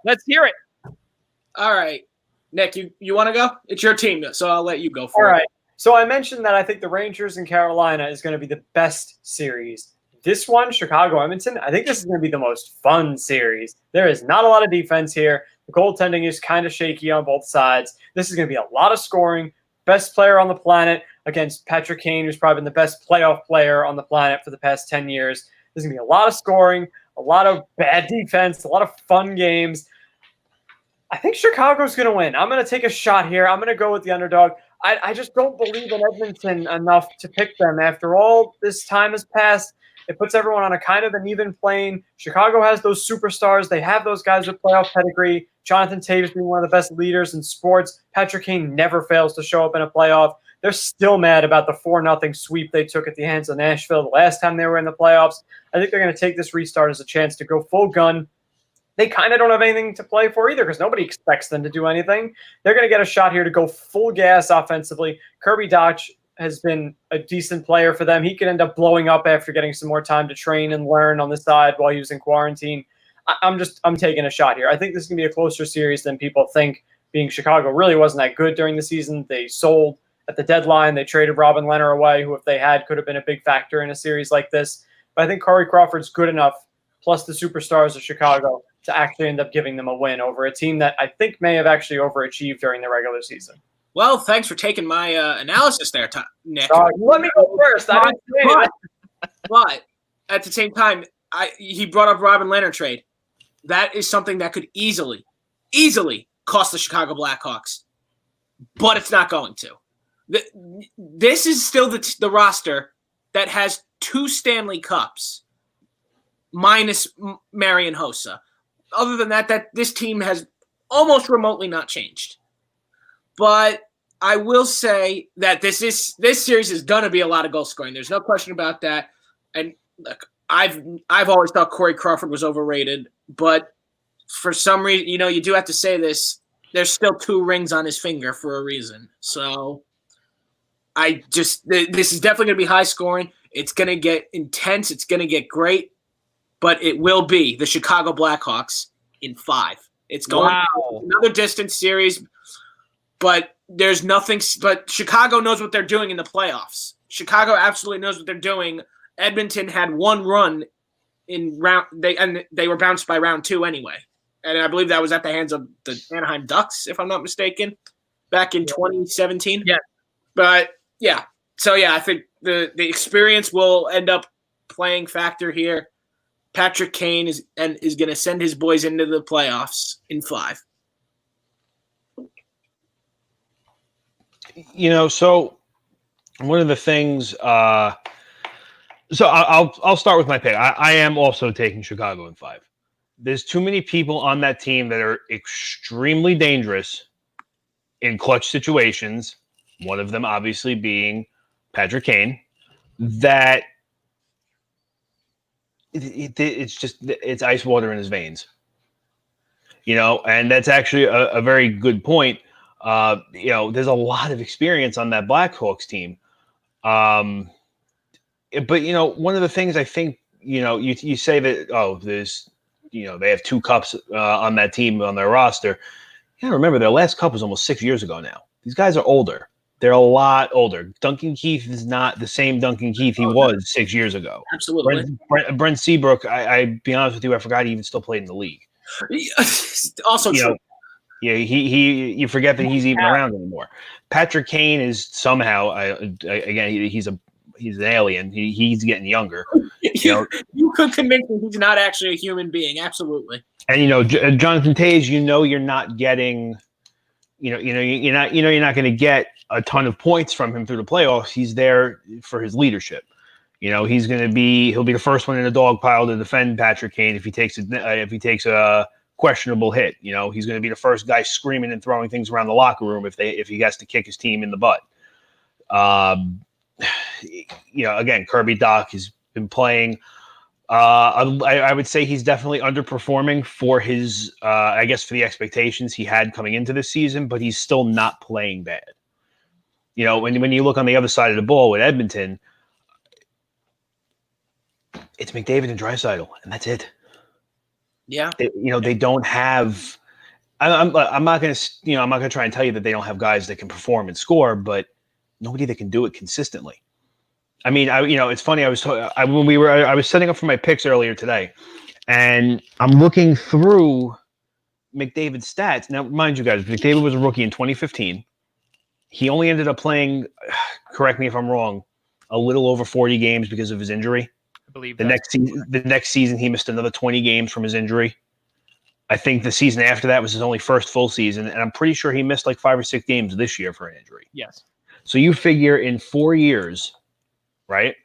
Let's hear it. All right. Nick, you want to go? It's your team, so I'll let you go for it. All right. So I mentioned that I think the Rangers and Carolina is going to be the best series. This one, Chicago-Edmonton, I think this is going to be the most fun series. There is not a lot of defense here. The goaltending is kind of shaky on both sides. This is going to be a lot of scoring. Best player on the planet against Patrick Kane, who's probably been the best playoff player on the planet for the past 10 years. There's going to be a lot of scoring, a lot of bad defense, a lot of fun games. I think Chicago's going to win. I'm going to take a shot here. I'm going to go with the underdog. I just don't believe in Edmonton enough to pick them. After all this time has passed, it puts everyone on a kind of an even plane. Chicago has those superstars. They have those guys with playoff pedigree. Jonathan Taves being one of the best leaders in sports. Patrick Kane never fails to show up in a playoff. They're still mad about the 4-0 sweep they took at the hands of Nashville the last time they were in the playoffs. I think they're going to take this restart as a chance to go full gun. They kind of don't have anything to play for either because nobody expects them to do anything. They're going to get a shot here to go full gas offensively. Kirby Dach has been a decent player for them. He could end up blowing up after getting some more time to train and learn on the side while he was in quarantine. I'm taking a shot here. I think this is going to be a closer series than people think, being Chicago really wasn't that good during the season. They sold at the deadline. They traded Robin Lehner away, who if they had could have been a big factor in a series like this. But I think Corey Crawford's good enough, plus the superstars of Chicago, to actually end up giving them a win over a team that I think may have actually overachieved during the regular season. Well, thanks for taking my analysis there, Nick. Let me go first. But at the same time, he brought up Robin Lehner trade. That is something that could easily cost the Chicago Blackhawks, but it's not going to. This is still the roster that has 2 Stanley Cups, minus Marian Hossa. Other than that, this team has almost remotely not changed. But I will say that this series is going to be a lot of goal scoring. There's no question about that. And look, I've always thought Corey Crawford was overrated, but for some reason, you do have to say this. There's still 2 rings on his finger for a reason. So this is definitely going to be high scoring. It's going to get intense. It's going to get great, but it will be the Chicago Blackhawks in 5. It's going to be another distance series. But there's nothing. But Chicago knows what they're doing in the playoffs. Chicago absolutely knows what they're doing. Edmonton had one run in round. They were bounced by round 2 anyway, and I believe that was at the hands of the Anaheim Ducks, if I'm not mistaken, back in 2017. Yeah. But yeah, so yeah, I think the experience will end up playing factor here. Patrick Kane is going to send his boys into the playoffs in 5. So one of the things, so I'll start with my pick. I am also taking Chicago in 5. There's too many people on that team that are extremely dangerous in clutch situations, one of them obviously being Patrick Kane, that it's ice water in his veins. And that's actually a very good point. There's a lot of experience on that Blackhawks team. But one of the things I think, you say that, there's, they have 2 cups on that team on their roster. Remember, their last cup was almost 6 years ago now. These guys are older. They're a lot older. Duncan Keith is not the same Duncan Keith he was 6 years ago. Absolutely. Brent Seabrook, I be honest with you, I forgot he even still played in the league. Also true. Yeah, you forget that he's even around anymore. Patrick Kane is somehow, again, he's an alien. He's getting younger. You could convince me he's not actually a human being. Absolutely. And Jonathan Toews, you're not getting, you're not going to get a ton of points from him through the playoffs. He's there for his leadership. He'll be the first one in the dog pile to defend Patrick Kane if he takes a questionable hit. He's going to be the first guy screaming and throwing things around the locker room if he has to kick his team in the butt. Again, Kirby Dach has been playing. I would say he's definitely underperforming for his, for the expectations he had coming into this season, but he's still not playing bad. When you look on the other side of the ball with Edmonton, it's McDavid and Draisaitl, and that's it. Yeah. They don't have. I'm not going to try and tell you that they don't have guys that can perform and score, but nobody that can do it consistently. I mean, it's funny. I was setting up for my picks earlier today, and I'm looking through McDavid's stats. Now, mind you guys, McDavid was a rookie in 2015. He only ended up playing, correct me if I'm wrong, a little over 40 games because of his injury. I believe the next season he missed another 20 games from his injury. I think the season after that was his only first full season, and I'm pretty sure he missed like 5 or 6 games this year for an injury. Yes. So you figure in 4 years, right?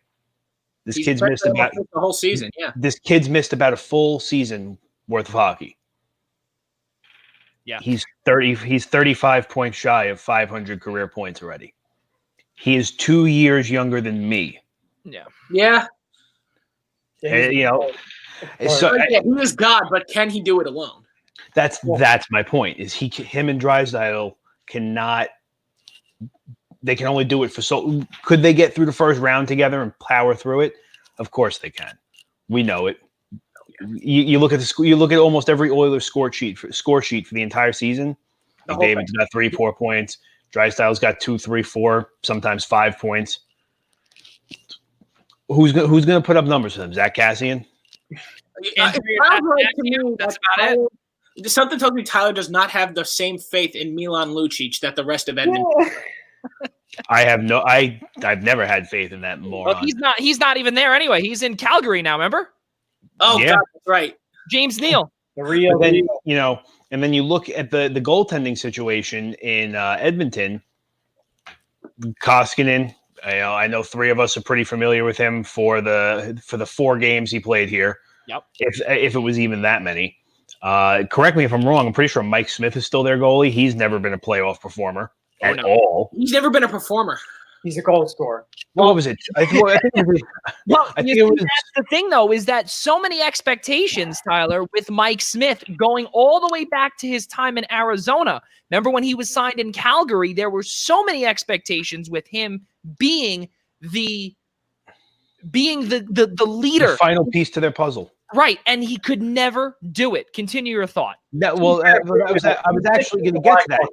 He's kid's missed about the whole season. Yeah. This kid's missed about a full season worth of hockey. Yeah. He's 35 points shy of 500 career points already. He is 2 years younger than me. Yeah. Yeah. And, he is God, but can he do it alone? That's my point. Is him and Draisaitl cannot. They can only do it for so. Could they get through the first round together and power through it? Of course they can. We know it. You look at you look at almost every Oilers score sheet for the entire season. McDavid's got 3-4 points. Draisaitl's got 2, 3, 4, sometimes 5 points. Who's going to put up numbers for them? Zach Cassian? That's about it. Something tells me Tyler does not have the same faith in Milan Lucic that the rest of Edmonton. I've never had faith in that moron. Well, he's not even there anyway. He's in Calgary now, remember? Oh, yeah. God, that's right. James Neal. And then you look at the goaltending situation in Edmonton. Koskinen, I know 3 of us are pretty familiar with him for the 4 games he played here. Yep. If it was even that many. Correct me if I'm wrong. I'm pretty sure Mike Smith is still their goalie. He's never been a playoff performer at all. He's never been a performer. He's a goal scorer. What was it? I think it was. That's the thing, though, is that so many expectations, Tyler, with Mike Smith going all the way back to his time in Arizona. Remember when he was signed in Calgary? There were so many expectations with him being the leader, the final piece to their puzzle. Right, and he could never do it. Continue your thought. I was actually going to get to that.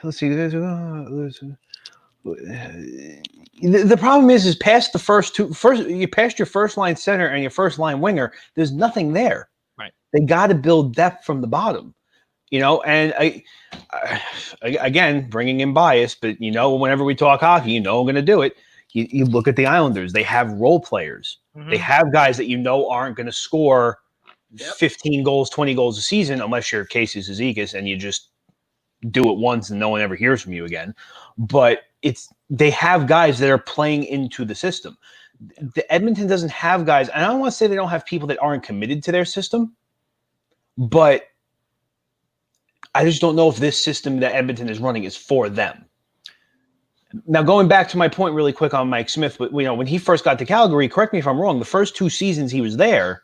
Let's see. The problem is past the first you passed your first line center and your first line winger. There's nothing there. Right. They got to build depth from the bottom. And again, bringing in bias, but whenever we talk hockey, I'm going to do it. You look at the Islanders; they have role players. Mm-hmm. They have guys that aren't going to score 15 goals, 20 goals a season, unless you're Casey Cizikas and you just do it once and no one ever hears from you again. But they have guys that are playing into the system. The Edmonton doesn't have guys, and I don't want to say they don't have people that aren't committed to their system, but I just don't know if this system that Edmonton is running is for them. Now, going back to my point really quick on Mike Smith, but when he first got to Calgary, correct me if I'm wrong, the first 2 seasons he was there,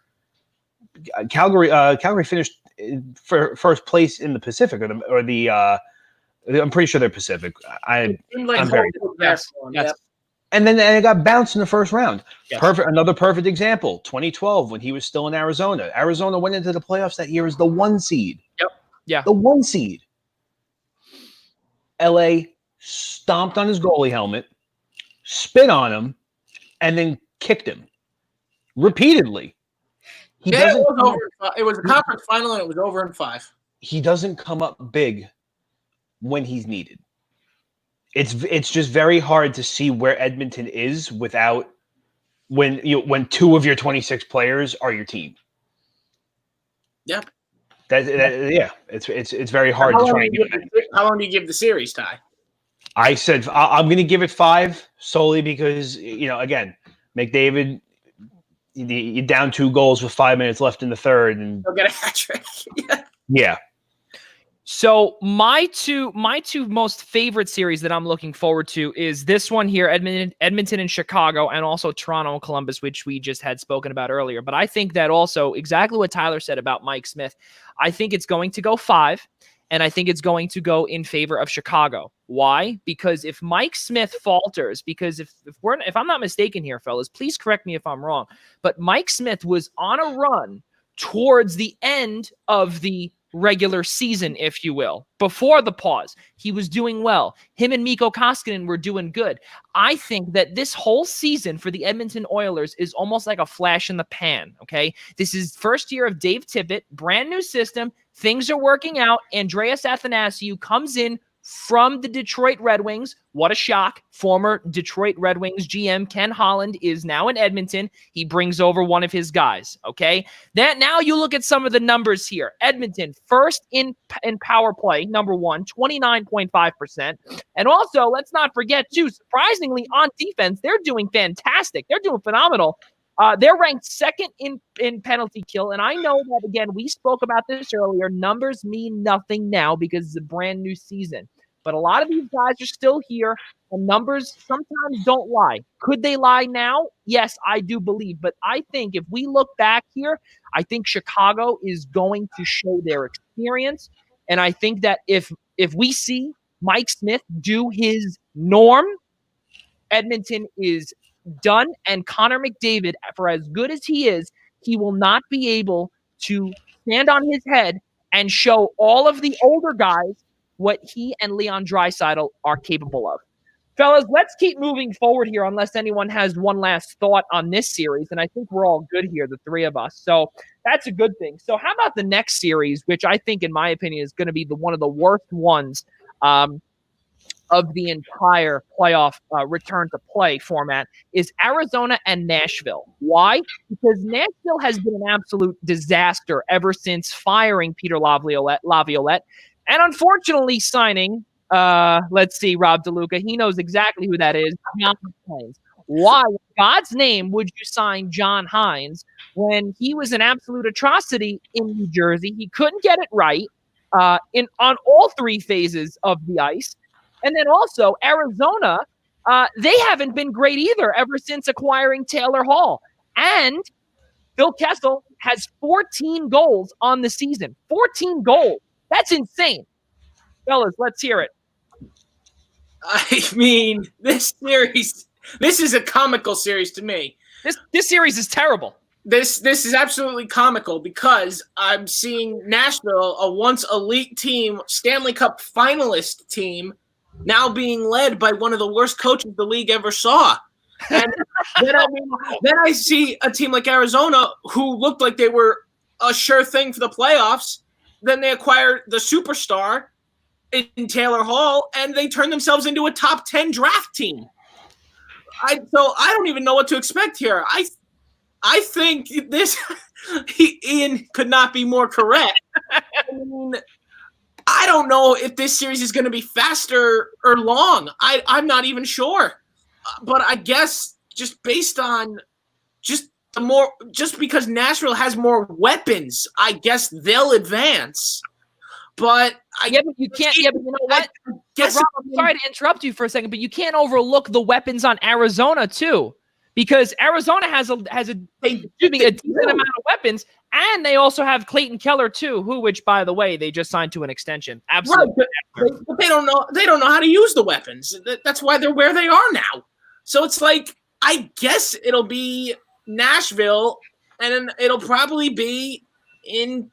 Calgary finished for first place in the Pacific, I'm pretty sure they're Pacific. I'm very yes. And then it got bounced in the first round. Yes. Another perfect example, 2012, when he was still in Arizona. Arizona went into the playoffs that year as the 1 seed. Yep. Yeah. The 1 seed. LA stomped on his goalie helmet, spit on him, and then kicked him repeatedly. It was a conference final, and it was over in 5. He doesn't come up big when he's needed. It's just very hard to see where Edmonton is without when 2 of your 26 players are your team. Yeah. It's very hard to try and give them. How long do you give the series, Ty? I said I'm going to give it 5 solely because again, McDavid, you're down 2 goals with 5 minutes left in the third, and He'll get a hat trick. Yeah. So my two most favorite series that I'm looking forward to is this one here, Edmonton and Chicago, and also Toronto and Columbus, which we just had spoken about earlier. But I think that also exactly what Tyler said about Mike Smith, I think it's going to go 5, and I think it's going to go in favor of Chicago. Why? Because if Mike Smith falters, because if I'm not mistaken here, fellas, please correct me if I'm wrong, but Mike Smith was on a run towards the end of the regular season, if you will, before the pause. He was doing well. Him and Mikko Koskinen were doing good. I think that this whole season for the Edmonton Oilers is almost like a flash in the pan, okay? This is first year of Dave Tippett, brand new system. Things are working out. Andreas Athanasiou comes in from the Detroit Red Wings. What a shock. Former Detroit Red Wings GM Ken Holland is now in Edmonton. He brings over one of his guys, okay? Now you look at some of the numbers here. Edmonton, first in power play, number 1, 29.5%. And also, let's not forget, too, surprisingly, on defense, they're doing fantastic. They're doing phenomenal. They're ranked second in penalty kill. And I know that, again, we spoke about this earlier. Numbers mean nothing now because it's a brand new season. But a lot of these guys are still here, and numbers sometimes don't lie. Could they lie now? Yes, I do believe. But I think if we look back here, I think Chicago is going to show their experience. And I think that if we see Mike Smith do his norm, Edmonton is done, and Connor McDavid, for as good as he is, he will not be able to stand on his head and show all of the older guys what he and Leon Draisaitl are capable of. Fellas, let's keep moving forward here unless anyone has one last thought on this series, and I think we're all good here, the 3 of us. So that's a good thing. So how about the next series, which I think, in my opinion, is going to be one of the worst ones of the entire playoff return to play format, is Arizona and Nashville. Why? Because Nashville has been an absolute disaster ever since firing Peter Laviolette, and unfortunately signing, let's see, Rob DeLuca. He knows exactly who that is, John Hines. Why, in God's name, would you sign John Hines when he was an absolute atrocity in New Jersey? He couldn't get it right on all 3 phases of the ice. And then also Arizona, they haven't been great either ever since acquiring Taylor Hall. And Phil Kessel has 14 goals on the season. 14 goals. That's insane. Fellas, let's hear it. I mean, this is a comical series to me. This series is terrible. This is absolutely comical because I'm seeing Nashville, a once elite team, Stanley Cup finalist team, now being led by one of the worst coaches the league ever saw. And then I see a team like Arizona who looked like they were a sure thing for the playoffs. Then they acquired the superstar in Taylor Hall, and they turned themselves into a top 10 draft team. So I don't even know what to expect here. I think this Ian could not be more correct. I mean, I don't know if this series is going to be faster or long. I'm not even sure. But I guess just based on just because Nashville has more weapons, I guess they'll advance. But but you can't. Yeah, but you know what? Rob, I'm sorry to interrupt you for a second, but you can't overlook the weapons on Arizona too, because Arizona has a decent amount of weapons, and they also have Clayton Keller too, which by the way they just signed to an extension. Absolutely, right, but they don't know. They don't know how to use the weapons. That's why they're where they are now. So it's like, I guess it'll be Nashville, and then it'll probably be in.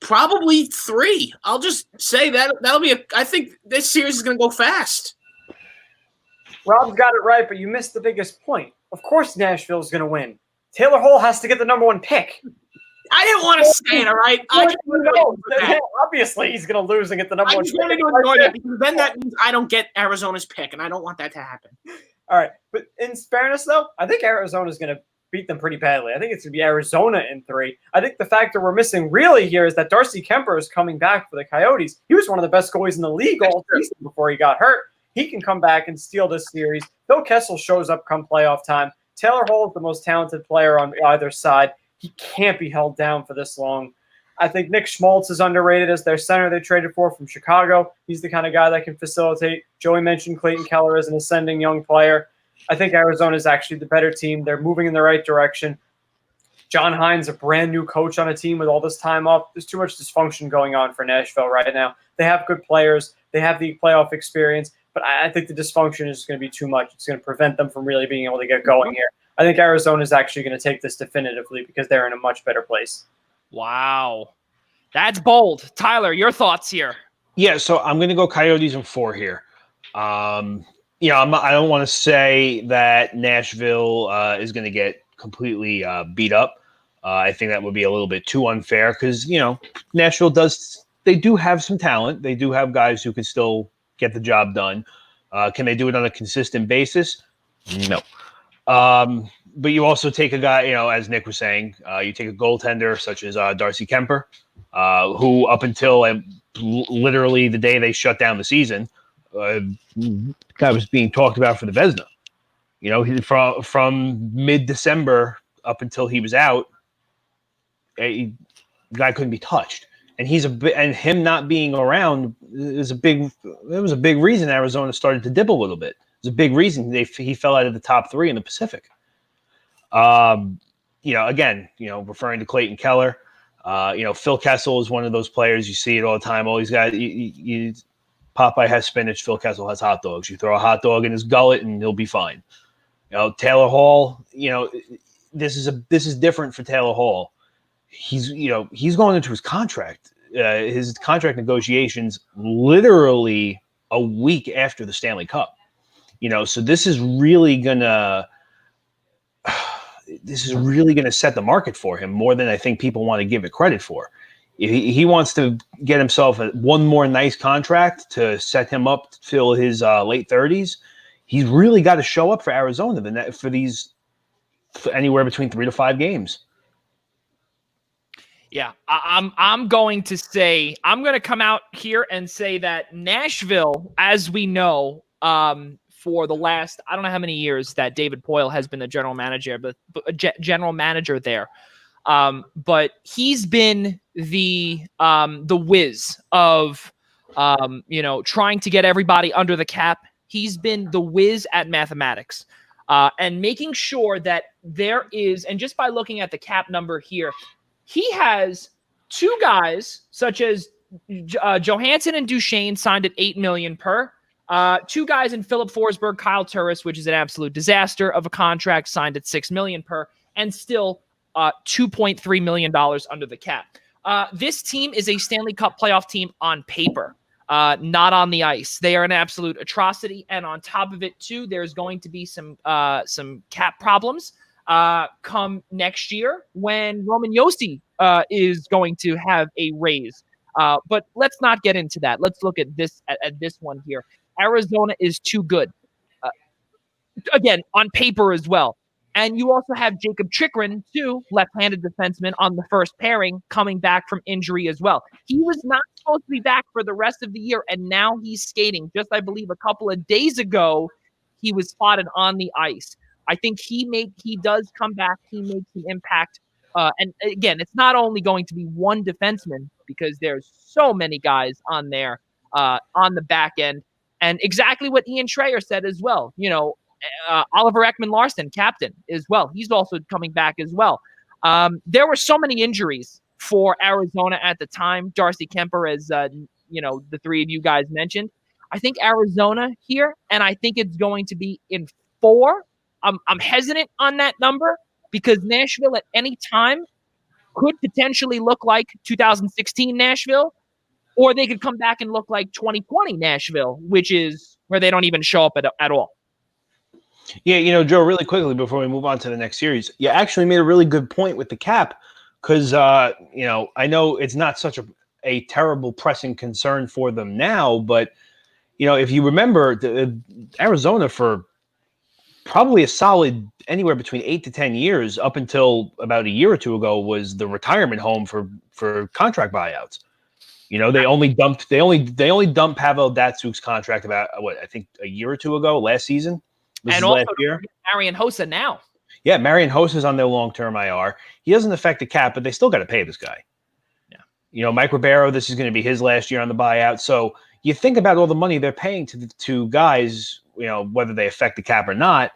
Probably 3. I'll just say that'll be I think this series is going to go fast. Rob's got it right, but you missed the biggest point. Of course Nashville's going to win. Taylor Hall has to get the number 1 pick. I didn't want to say it, all right? Obviously, he's going to lose and get the number 1 pick. I just wanted to ignore that, because then that means I don't get Arizona's pick, and I don't want that to happen. All right. But in fairness, though, I think Arizona's going to beat them pretty badly. I think it's going to be Arizona in 3. I think the factor we're missing really here is that Darcy Kemper is coming back for the Coyotes. He was one of the best goalies in the league all season before he got hurt. He can come back and steal this series. Phil Kessel shows up come playoff time. Taylor Hall is the most talented player on either side. He can't be held down for this long. I think Nick Schmaltz is underrated as their center they traded for from Chicago. He's the kind of guy that can facilitate. Joey mentioned Clayton Keller as an ascending young player. I think Arizona is actually the better team. They're moving in the right direction. John Hines, a brand new coach on a team with all this time off. There's too much dysfunction going on for Nashville right now. They have good players. They have the playoff experience, but I think the dysfunction is going to be too much. It's going to prevent them from really being able to get going here. I think Arizona is actually going to take this definitively because they're in a much better place. Wow. That's bold. Tyler, your thoughts here? Yeah, so I'm going to go Coyotes in 4 here. I don't want to say that Nashville is going to get completely beat up. I think that would be a little bit too unfair because, Nashville they do have some talent. They do have guys who can still get the job done. Can they do it on a consistent basis? No. But you also take a guy, as Nick was saying, you take a goaltender such as Darcy Kemper, who up until literally the day they shut down the season, guy was being talked about for the Vezina. From mid-December up until he was out, the guy couldn't be touched. And him not being around was a big reason Arizona started to dip a little bit. It was a big reason he fell out of the top 3 in the Pacific. Referring to Clayton Keller, Phil Kessel is one of those players. You see it all the time. All these guys, Popeye has spinach, Phil Kessel has hot dogs. You throw a hot dog in his gullet and he'll be fine. Taylor Hall, this is different for Taylor Hall. He's going into his contract. His contract negotiations literally a week after the Stanley Cup. So this is really gonna set the market for him more than I think people want to give it credit for. He wants to get himself one more nice contract to set him up till his late 30s. He's really got to show up for Arizona for anywhere between 3 to 5 games. Yeah, I'm going to come out here and say that Nashville, as we know, for the last, I don't know how many years that David Poile has been the general manager, but general manager there. But he's been the whiz of, trying to get everybody under the cap. He's been the whiz at mathematics, and making sure that there is, and just by looking at the cap number here, he has 2 guys such as Johansson and Duchesne signed at $8 million per. 2 guys in Philip Forsberg, Kyle Turris, which is an absolute disaster of a contract, signed at $6 million per, and still $2.3 million under the cap. This team is a Stanley Cup playoff team on paper, not on the ice. They are an absolute atrocity, and on top of it, too, there's going to be some cap problems come next year when Roman Josi is going to have a raise. But let's not get into that. Let's look at this one here. Arizona is too good. Again, on paper as well. And you also have Jacob Chikrin, too, left-handed defenseman on the first pairing, coming back from injury as well. He was not supposed to be back for the rest of the year, and now he's skating. Just, I believe, a couple of days ago, he was spotted on the ice. I think he does come back. He makes an impact. And again, it's not only going to be one defenseman because there's so many guys on there on the back end. And exactly what Ian Schreier said as well. Oliver Ekman-Larsson, captain, as well. He's also coming back as well. There were so many injuries for Arizona at the time. Darcy Kemper, as the three of you guys mentioned. I think Arizona here, and I think it's going to be in 4. I'm hesitant on that number because Nashville at any time could potentially look like 2016 Nashville, or they could come back and look like 2020 Nashville, which is where they don't even show up at all. Yeah, Joe, really quickly before we move on to the next series, you actually made a really good point with the cap because, I know it's not such a terrible pressing concern for them now, but, if you remember, Arizona for probably a solid anywhere between 8 to 10 years up until about a year or two ago was the retirement home for contract buyouts. They only dumped Pavel Datsyuk's contract about I think a year or two ago, last season. And also Marian Hossa now. Yeah, Marian Hossa's on their long-term IR. He doesn't affect the cap, but they still got to pay this guy. Yeah. Mike Ribeiro, this is going to be his last year on the buyout. So you think about all the money they're paying to guys, whether they affect the cap or not,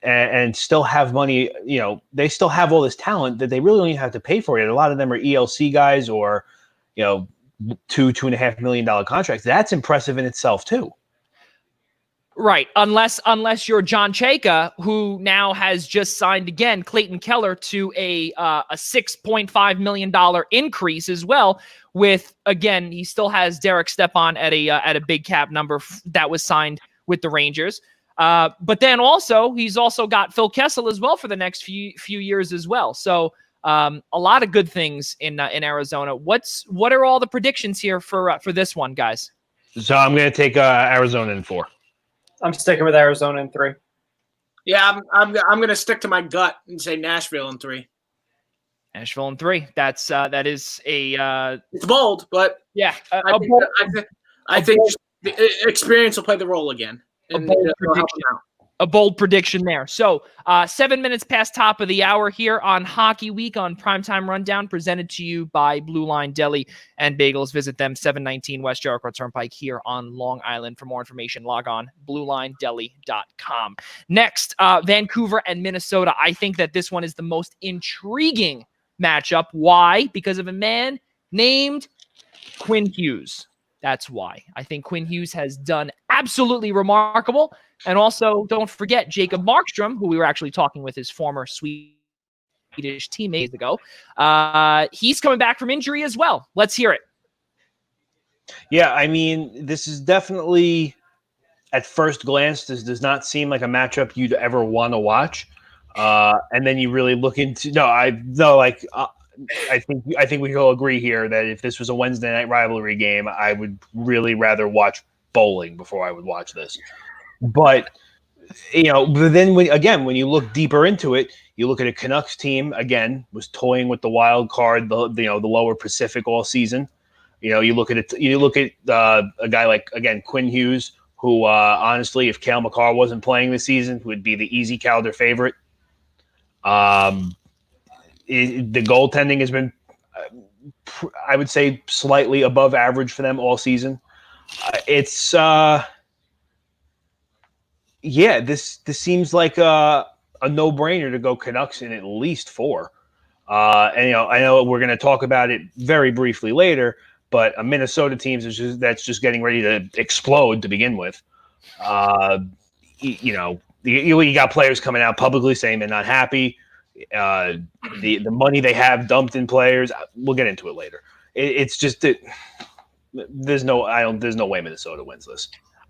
and still have money, they still have all this talent that they really don't even have to pay for it. A lot of them are ELC guys or, $2.5 million contracts. That's impressive in itself too. Right, unless you're John Chayka, who now has just signed again Clayton Keller to a $6.5 million increase as well. With again, he still has Derek Stepan at a big cap number that was signed with the Rangers. But then also he's also got Phil Kessel as well for the next few years as well. So a lot of good things in Arizona. What are all the predictions here for this one, guys? So I'm going to take Arizona in 4. I'm sticking with Arizona in 3. Yeah, I'm going to stick to my gut and say Nashville in 3. Nashville in 3. That's it's bold, but yeah, I think experience will play the role again. A bold prediction there. So 7 minutes past top of the hour here on Hockey Week on Primetime Rundown, presented to you by Blue Line Deli and Bagels. Visit them, 719 West Jericho Turnpike here on Long Island. For more information, log on bluelinedeli.com. Next, Vancouver and Minnesota. I think that this one is the most intriguing matchup. Why? Because of a man named Quinn Hughes. That's why. I think Quinn Hughes has done absolutely remarkable. And also, don't forget Jacob Markstrom, who we were actually talking with, his former Swedish teammate ago. He's coming back from injury as well. Let's hear it. Yeah, I mean, this is definitely, at first glance, this does not seem like a matchup you'd ever want to watch. And then you really look into I think we all agree here that if this was a Wednesday night rivalry game, I would really rather watch bowling before I would watch this. But then when you look deeper into it, you look at a Canucks team again was toying with the wild card, the lower Pacific all season. You look at a guy like again Quinn Hughes, who honestly, if Cale Makar wasn't playing this season, would be the easy Calder favorite. The goaltending has been, I would say, slightly above average for them all season. This seems like a no-brainer to go Canucks in at least 4. I know we're going to talk about it very briefly later, but a Minnesota team that's just getting ready to explode to begin with. You got players coming out publicly saying they're not happy. The money they have dumped in players. We'll get into it later. It's just that there's no way Minnesota wins this.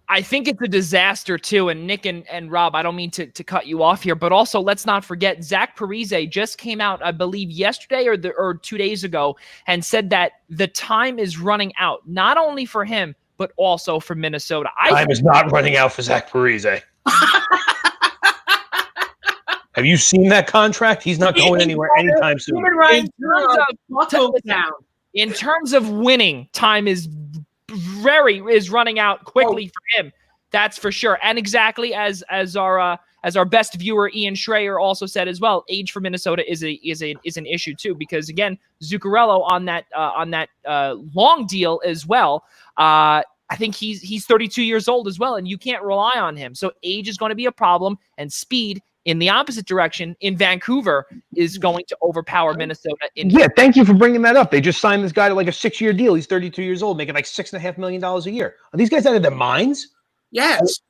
I think it's a disaster too. And Nick and Rob, I don't mean to cut you off here, but also let's not forget Zach Parise just came out, I believe yesterday or 2 days ago, and said that the time is running out, not only for him, but also for Minnesota. Time is not running out for Zach Parise. Have you seen that contract? He's not going anywhere anytime soon. In terms of winning, time is running out quickly for him. That's for sure. And exactly as our as our best viewer Ian Schreier also said as well, age for Minnesota is an issue too, because again, Zuccarello on that long deal as well. I think he's 32 years old as well, and you can't rely on him. So age is going to be a problem, and speed in the opposite direction in Vancouver is going to overpower Minnesota. Yeah, thank you for bringing that up. They just signed this guy to like a 6-year deal. He's 32 years old, making like $6.5 million a year. Are these guys out of their minds? Yes.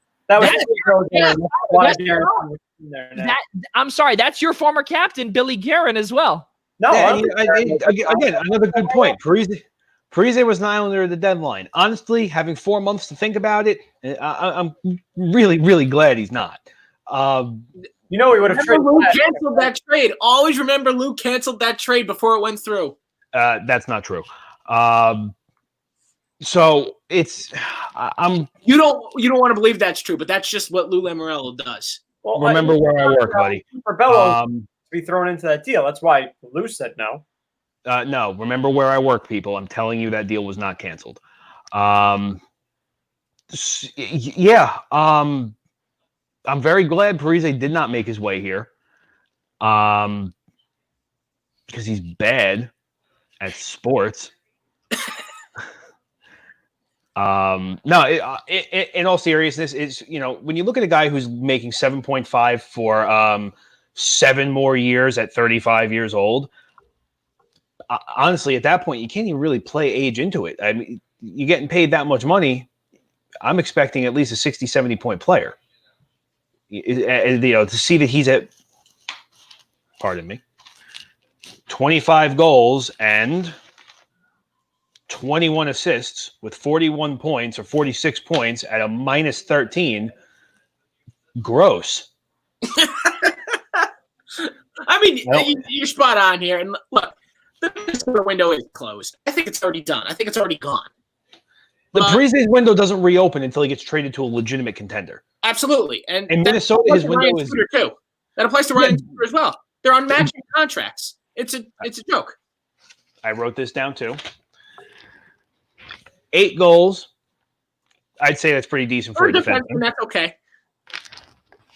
I'm sorry, that's your former captain, Billy Guerin, as well. No, again, another good point. Parise was an islander at the deadline. Honestly, having 4 months to think about it, I'm really, really glad he's not. We would have traded. Lou canceled that trade. Always remember Lou canceled that trade before it went through. That's not true. So it's you don't want to believe that's true, but that's just what Lou Lamoriello does. Well, remember where I work, buddy. For Bello to be thrown into that deal. That's why Lou said no. No, remember where I work, people. I'm telling you that deal was not canceled. Yeah. I'm very glad Parise did not make his way here. Because he's bad at sports. No, in all seriousness, it's, when you look at a guy who's making 7.5 for 7 more years at 35 years old, honestly, at that point, you can't even really play age into it. I mean, you're getting paid that much money. I'm expecting at least a 60, 70-point player. To see that he's at, 25 goals and 21 assists with 41 points or 46 points at a minus 13. Gross. I mean, you're spot on here. And look, the Minnesota window is closed. I think it's already done. I think it's already gone. The Parise's window doesn't reopen until he gets traded to a legitimate contender. Absolutely. And Minnesota, his window is too. That applies to Ryan Suter as well. They're on matching contracts. It's a joke. I wrote this down too. 8 goals. I'd say that's pretty decent for a defenseman. That's okay.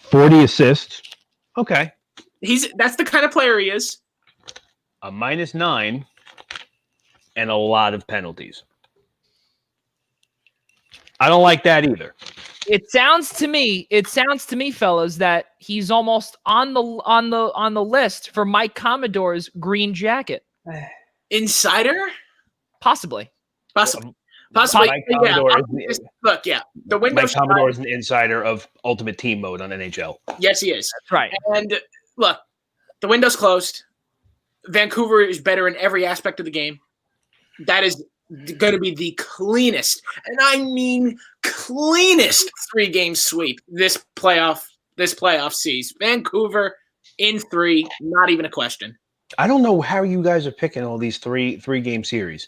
40 assists. Okay. That's the kind of player he is. A minus 9 and a lot of penalties. I don't like that either. It sounds to me, fellas, that he's almost on the list for Mike Commodore's green jacket. Insider? Possibly. Possibly. Mike Commodore the window. Mike Commodore is an insider of Ultimate Team mode on NHL. Yes, he is. That's right. And look, the window's closed. Vancouver is better in every aspect of the game. That is going to be the cleanest, and I mean cleanest, 3-game sweep this playoff sees. Vancouver in 3, not even a question. I don't know how you guys are picking all these three-game series.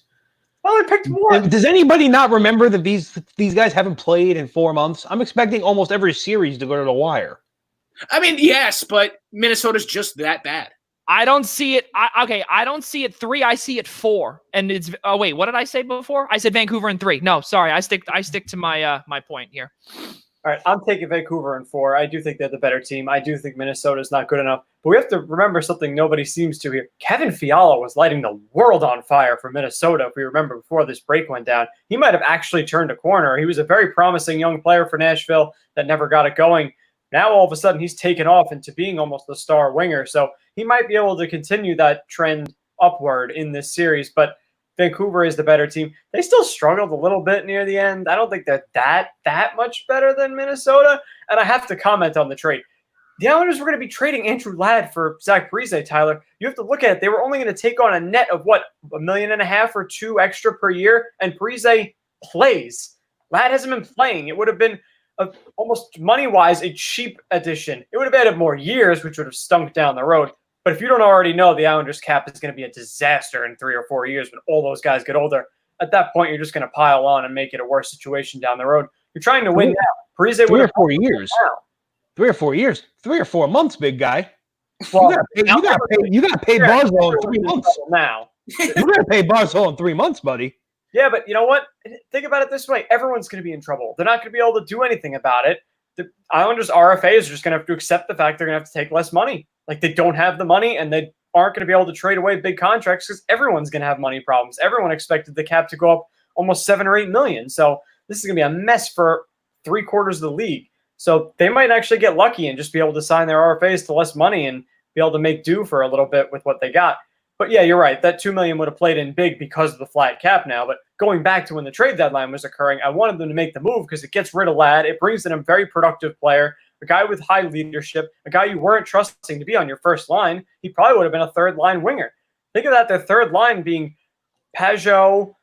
Well, I picked one. Does anybody not remember that these guys haven't played in 4 months? I'm expecting almost every series to go to the wire. I mean, yes, but Minnesota's just that bad. I don't see it. I don't see it 3. I see it 4. And it's wait, what did I say before? I said Vancouver in 3. No, sorry. I stick to my my point here. All right, I'm taking Vancouver in 4. I do think they're the better team. I do think Minnesota's not good enough. But we have to remember something nobody seems to here. Kevin Fiala was lighting the world on fire for Minnesota, if we remember, before this break went down. He might have actually turned a corner. He was a very promising young player for Nashville that never got it going. Now, all of a sudden, he's taken off into being almost the star winger. So he might be able to continue that trend upward in this series. But Vancouver is the better team. They still struggled a little bit near the end. I don't think they're that much better than Minnesota. And I have to comment on the trade. The Islanders were going to be trading Andrew Ladd for Zach Parise, Tyler. You have to look at it. They were only going to take on a net of, $1.5 million or $2 million extra per year. And Parise plays. Ladd hasn't been playing. It would have been almost money-wise a cheap addition. It would have added more years, which would have stunk down the road. But if you don't already know, the Islanders cap is going to be a disaster in 3 or 4 years when all those guys get older. At that point, you're just going to pile on and make it a worse situation down the road. You're trying to win now. Parise 3 or 4 years. 3 or 4 years. 3 or 4 months, big guy. Well, you got to pay Barzal in 3 months. Now. You got to pay Barzal in 3 months, buddy. Yeah, but you know what? Think about it this way. Everyone's going to be in trouble. They're not going to be able to do anything about it. the Islanders RFAs are just going to have to accept the fact they're going to have to take less money. Like, they don't have the money, and they aren't going to be able to trade away big contracts because everyone's going to have money problems. Everyone expected the cap to go up almost 7 or 8 million. So this is going to be a mess for 3/4 of the league. So they might actually get lucky and just be able to sign their RFAs to less money and be able to make do for a little bit with what they got. But yeah, you're right. That $2 million would have played in big because of the flat cap now. But going back to when the trade deadline was occurring, I wanted them to make the move because it gets rid of Ladd. It brings in a very productive player, a guy with high leadership, a guy you weren't trusting to be on your first line. He probably would have been a third-line winger. Think of that, their third line being Pajot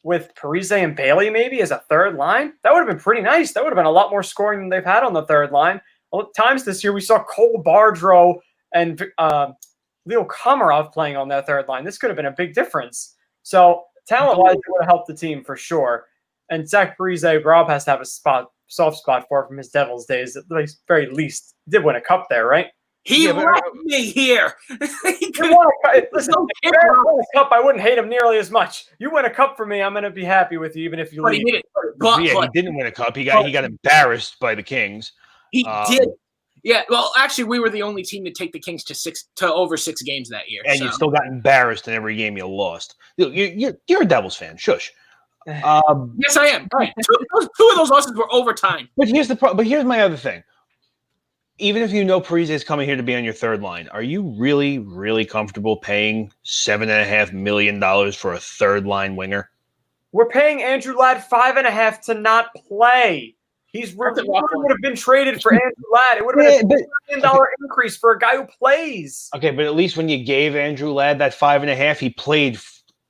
with Parise and Bailey maybe as a third line. That would have been pretty nice. That would have been a lot more scoring than they've had on the third line. Times this year we saw Cole Bardreau and Leo Komarov playing on that third line. This could have been a big difference. So talent-wise, it would have helped the team for sure. And Zach Parise, Rob has to have a soft spot for from his Devils days. At the very least, he did win a cup there, right? He left me here. You won a cup. Listen, if Barrett won a cup, I wouldn't hate him nearly as much. You win a cup for me, I'm going to be happy with you, even if you leave. He didn't win a cup. He got embarrassed by the Kings. He did. Yeah, well, actually, we were the only team to take the Kings to over 6 games that year. And you still got embarrassed in every game you lost. You're a Devils fan. Shush. Yes, I am. Right. Two of those losses were overtime. But here's my other thing. Even if you know Parise is coming here to be on your third line, are you really, really comfortable paying $7.5 million for a third line winger? We're paying Andrew Ladd $5.5 to not play. He would have been traded for Andrew Ladd. It would have been a $1 million increase for a guy who plays. Okay, but at least when you gave Andrew Ladd that $5.5, he played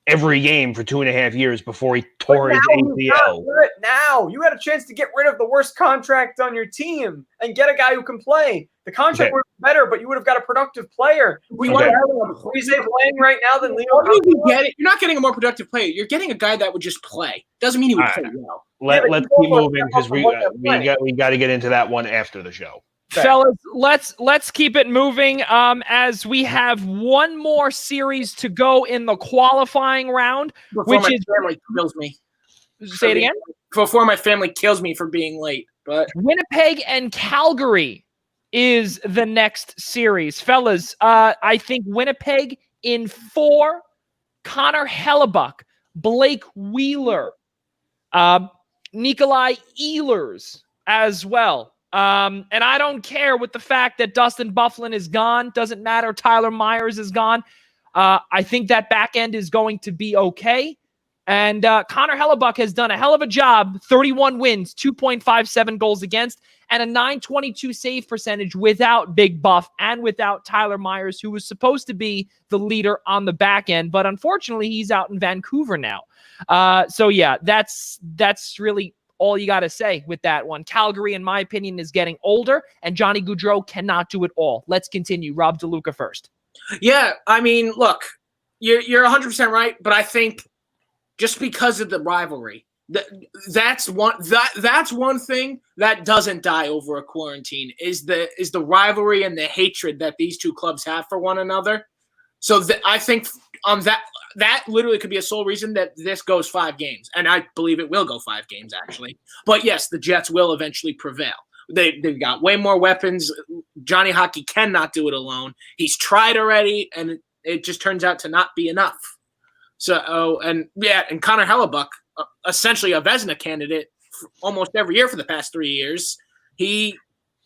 every game for 2.5 years before he tore his ACL. Now you had a chance to get rid of the worst contract on your team and get a guy who can play. The contract would be better, but you would have got a productive player. We want to have Parise playing right now than Leo. You're not getting a more productive player. You're getting a guy that would just play. Doesn't mean he would play well. Let's keep moving because we got to get into that one after the show. Fellas, let's keep it moving as we have one more series to go in the qualifying round, my family kills me. Say it again? Before my family kills me for being late. But Winnipeg and Calgary is the next series. Fellas, I think Winnipeg in 4, Connor Hellebuck, Blake Wheeler, Nikolai Ehlers as well. And I don't care with the fact that Dustin Byfuglien is gone. Doesn't matter. Tyler Myers is gone. I think that back end is going to be okay. And Connor Hellebuck has done a hell of a job. 31 wins, 2.57 goals against, and a .922 save percentage without Big Buff and without Tyler Myers, who was supposed to be the leader on the back end. But unfortunately, he's out in Vancouver now. So yeah, that's really all you got to say with that one. Calgary, in my opinion, is getting older, and Johnny Gaudreau cannot do it all. Let's continue. Rob DeLuca first. Yeah, I mean, look, you're 100% right, but I think just because of the rivalry, that's one thing that doesn't die over a quarantine is the rivalry and the hatred that these two clubs have for one another. So I think on that literally could be a sole reason that this goes 5 games. And I believe it will go 5 games, actually. But yes, the Jets will eventually prevail. They've got way more weapons. Johnny Hockey cannot do it alone. He's tried already, and it just turns out to not be enough. So, and Connor Hellebuck, essentially a Vezina candidate almost every year for the past 3 years. He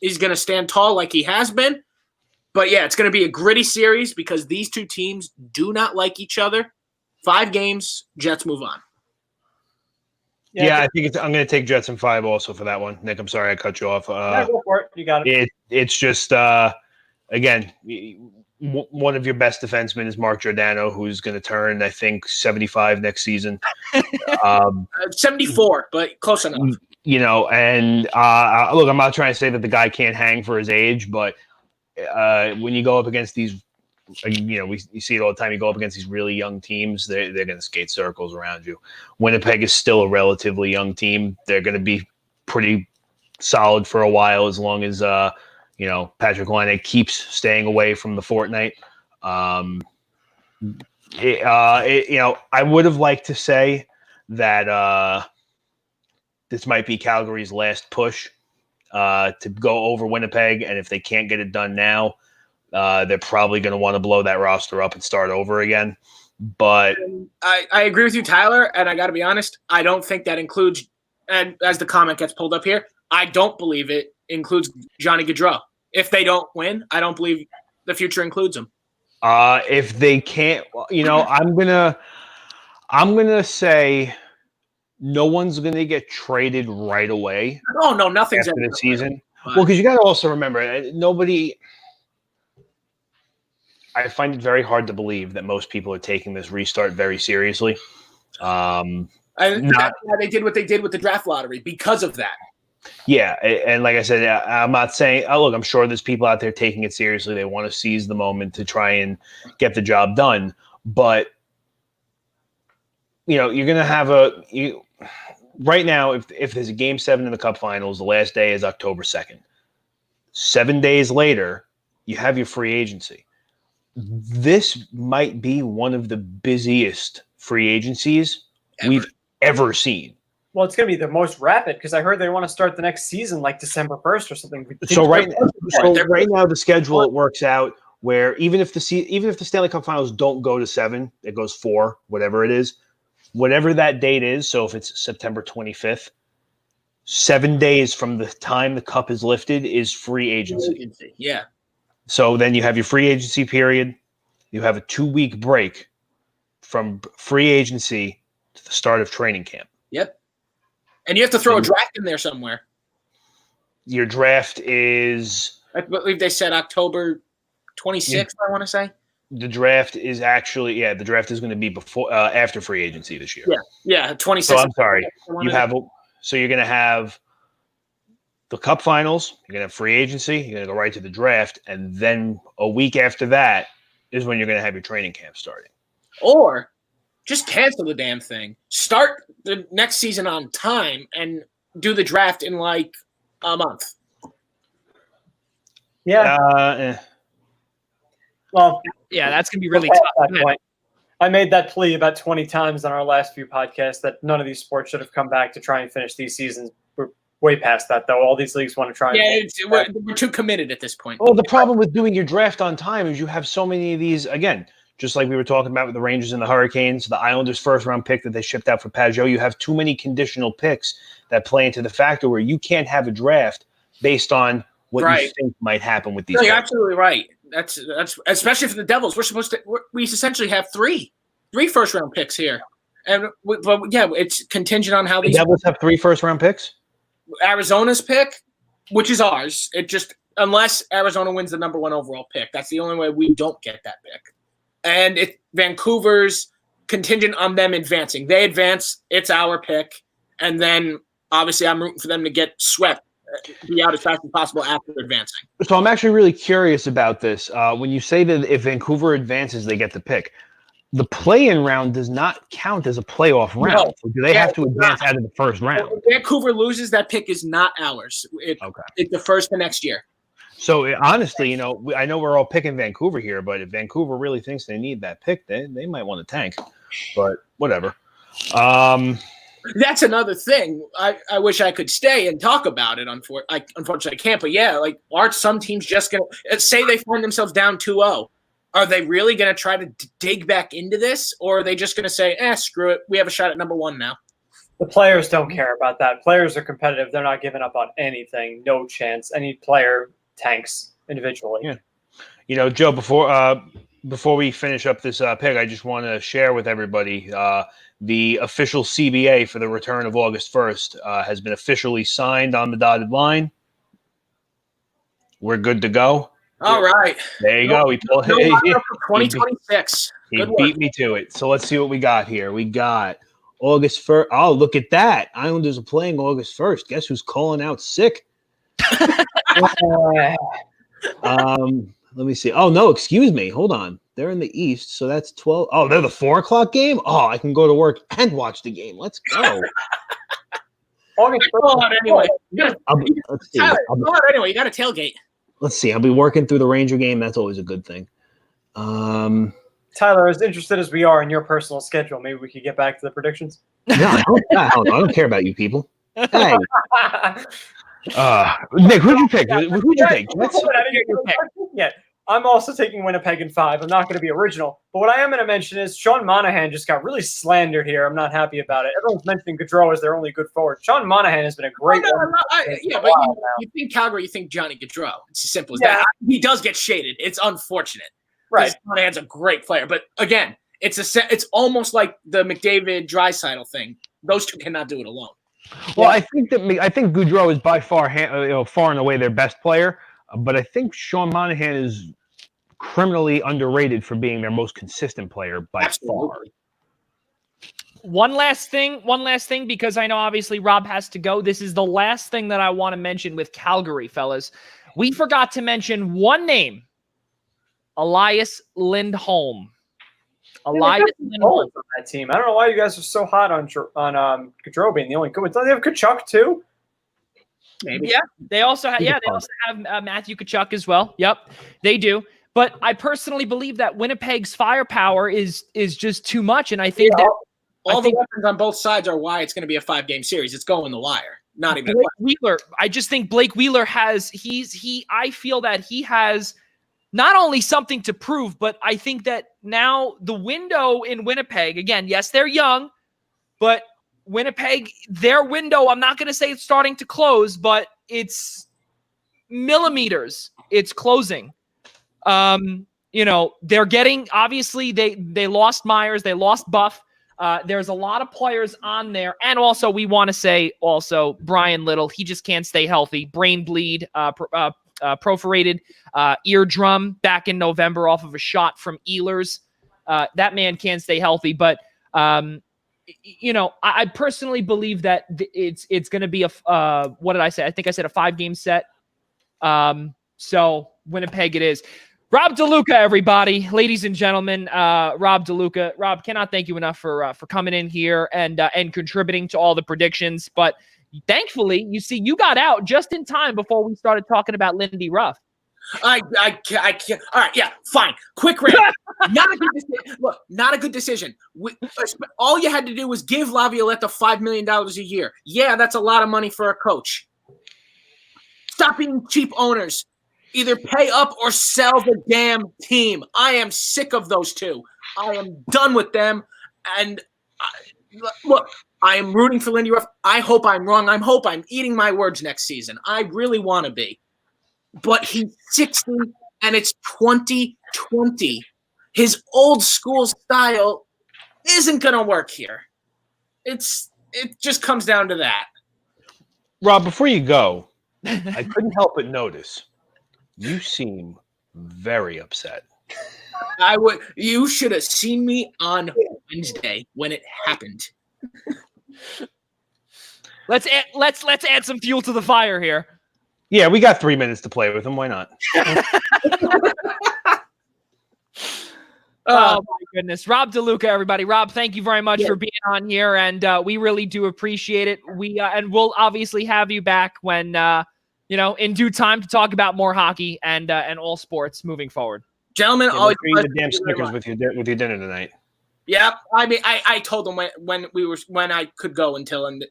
is going to stand tall like he has been. But yeah, it's going to be a gritty series because these two teams do not like each other. 5 games, Jets move on. Yeah, I think I'm going to take Jets in 5 also for that one. Nick, I'm sorry I cut you off. Go for it. You got it. It's just, again, one of your best defensemen is Mark Giordano, who's going to turn, I think, 75 next season. 74, but close enough. You know, and look, I'm not trying to say that the guy can't hang for his age, but when you go up against these, you know, you see it all the time. You go up against these really young teams, they're going to skate circles around you. Winnipeg is still a relatively young team. They're going to be pretty solid for a while as long as you know, Patrick Laine keeps staying away from the Fortnite. You know, I would have liked to say that this might be Calgary's last push to go over Winnipeg, and if they can't get it done now, they're probably going to want to blow that roster up and start over again. But I agree with you, Tyler, and I got to be honest, I don't think that includes, and as the comment gets pulled up here, I don't believe it includes Johnny Gaudreau. If they don't win, I don't believe the future includes him. If they can't, I'm gonna say no one's gonna get traded right away. Oh no, nothing's after the season. But, well, because you got to also remember, nobody. I find it very hard to believe that most people are taking this restart very seriously. They did what they did with the draft lottery because of that. Yeah, and like I said, I'm not saying. Look, I'm sure there's people out there taking it seriously. They want to seize the moment to try and get the job done. But you're going to have right now. If there's a Game 7 in the Cup Finals, the last day is October 2nd. 7 days later, you have your free agency. This might be one of the busiest free agencies we've ever seen. Well, it's going to be the most rapid because I heard they want to start the next season like December 1st or something. So right now the schedule it works out where even if the Stanley Cup Finals don't go to 7, it goes 4, whatever it is, whatever that date is. So if it's September 25th, 7 days from the time the cup is lifted is free agency. Yeah. So then you have your free agency period. You have a 2-week break from free agency to the start of training camp. Yep. And you have to throw a draft in there somewhere. Your draft is... I believe they said October 26th, I want to say. The draft is actually... Yeah, the draft is going to be after free agency this year. Yeah, 26th. So I'm sorry. So you're going to have the Cup Finals, you're going to have free agency, you're going to go right to the draft, and then a week after that is when you're going to have your training camp starting. Or... just cancel the damn thing. Start the next season on time and do the draft in like a month. Yeah. Well, yeah, that's going to be really tough. I made that plea about 20 times on our last few podcasts that none of these sports should have come back to try and finish these seasons. We're way past that, though. All these leagues want to try. Yeah, we're too committed at this point. Well, the problem with doing your draft on time is you have so many of these, again, just like we were talking about with the Rangers and the Hurricanes, the Islanders' first-round pick that they shipped out for Pajot, you have too many conditional picks that play into the factor where you can't have a draft based on what you think might happen with these. No, you're absolutely right. That's especially for the Devils. We essentially have three first-round picks here, and it's contingent on how the Devils have 3 first-round picks. Arizona's pick, which is ours, unless Arizona wins the number 1 overall pick, that's the only way we don't get that pick. And Vancouver's contingent on them advancing. They advance, it's our pick. And then, obviously, I'm rooting for them to get swept, be out as fast as possible after advancing. So I'm actually really curious about this. When you say that if Vancouver advances, they get the pick, the play-in round does not count as a playoff round. No. So do they have to advance out of the first round? If Vancouver loses, that pick is not ours. It's the first the next year. So honestly, I know we're all picking Vancouver here, but if Vancouver really thinks they need that pick, they might want to tank. But whatever. That's another thing. I wish I could stay and talk about it. Unfortunately, I can't. But yeah, aren't some teams just going to say they find themselves down 2-0? Are they really going to try to dig back into this, or are they just going to say, screw it, we have a shot at number 1 now? The players don't care about that. Players are competitive. They're not giving up on anything. No chance. Any player tanks individually. Yeah. Joe, before we finish up this pick, I just want to share with everybody the official CBA for the return of August 1st has been officially signed on the dotted line. We're good to go. All right. There you go. 2026. He beat me to it. So let's see what we got here. We got August 1st. Oh, look at that. Islanders are playing August 1st. Guess who's calling out sick? Let me see. Oh, no, excuse me. Hold on. They're in the East, so that's 12. Oh, they're the 4 o'clock game? Oh, I can go to work and watch the game. Let's go. August 1st. Anyway. Let's see. Anyway, you got a tailgate. Let's see. I'll be working through the Ranger game. That's always a good thing. Tyler, as interested as we are in your personal schedule, maybe we could get back to the predictions. No, I don't care about you people. Hey. Nick, who'd you pick? Who'd you take? I'm also taking Winnipeg in 5. I'm not going to be original. But what I am going to mention is Sean Monahan just got really slandered here. I'm not happy about it. Everyone's mentioning Gaudreau as their only good forward. Sean Monahan has been a great but you think Calgary, you think Johnny Gaudreau. It's as simple as that. He does get shaded. It's unfortunate. Right. Monahan's a great player. But again, it's almost like the McDavid-Draisaitl thing. Those two cannot do it alone. Well, I think Gaudreau is by far, far and away their best player. But I think Sean Monahan is criminally underrated for being their most consistent player by far. One last thing, because I know obviously Rob has to go. This is the last thing that I want to mention with Calgary, fellas. We forgot to mention one name, Elias Lindholm. Elias Lindholm on that team. I don't know why you guys are so hot on Gaudreau being the only good. Don't they have Tkachuk too? Maybe. Yeah, they also have Matthew Tkachuk as well. Yep, they do. But I personally believe that Winnipeg's firepower is just too much, and I think that all the weapons on both sides are why it's going to be a 5-game series. It's going the wire. Not even Blake Wheeler. I just think Blake Wheeler has I feel that he has not only something to prove, but I think that now the window in Winnipeg, again, yes, they're young, but Winnipeg, their window, I'm not going to say it's starting to close, but it's millimeters. It's closing. They're getting, obviously, they lost Myers, they lost Buff. There's a lot of players on there. And also, we want to say also, Brian Little, he just can't stay healthy. Brain bleed, perforated eardrum back in November off of a shot from Ehlers. That man can't stay healthy, but I personally believe that it's going to be what did I say? I think I said a 5-game set. So Winnipeg it is. Rob DeLuca, everybody, ladies and gentlemen, Rob DeLuca. Rob, cannot thank you enough for coming in here and contributing to all the predictions. But thankfully, you got out just in time before we started talking about Lindy Ruff. I can't. All right, yeah, fine. Quick rant. Not a good decision. Look, not a good decision. All you had to do was give Laviolette $5 million a year. Yeah, that's a lot of money for a coach. Stop being cheap owners. Either pay up or sell the damn team. I am sick of those two. I am done with them. And look, I am rooting for Lindy Ruff. I hope I'm wrong. I hope I'm eating my words next season. I really want to be. But he's 60 and it's 2020. His old school style isn't going to work here. It just comes down to that. Rob, before you go, I couldn't help but notice you seem very upset. You should have seen me on Wednesday when it happened. Let's add some fuel to the fire here. Yeah, we got 3 minutes to play with him. Why not? Oh, my goodness. Rob DeLuca, everybody. Rob, thank you very much for being on here, and we really do appreciate it. And we'll obviously have you back when, in due time to talk about more hockey and all sports moving forward. Gentlemen, always the damn Snickers with your dinner tonight. Yeah, I mean, I told them when I could go until, and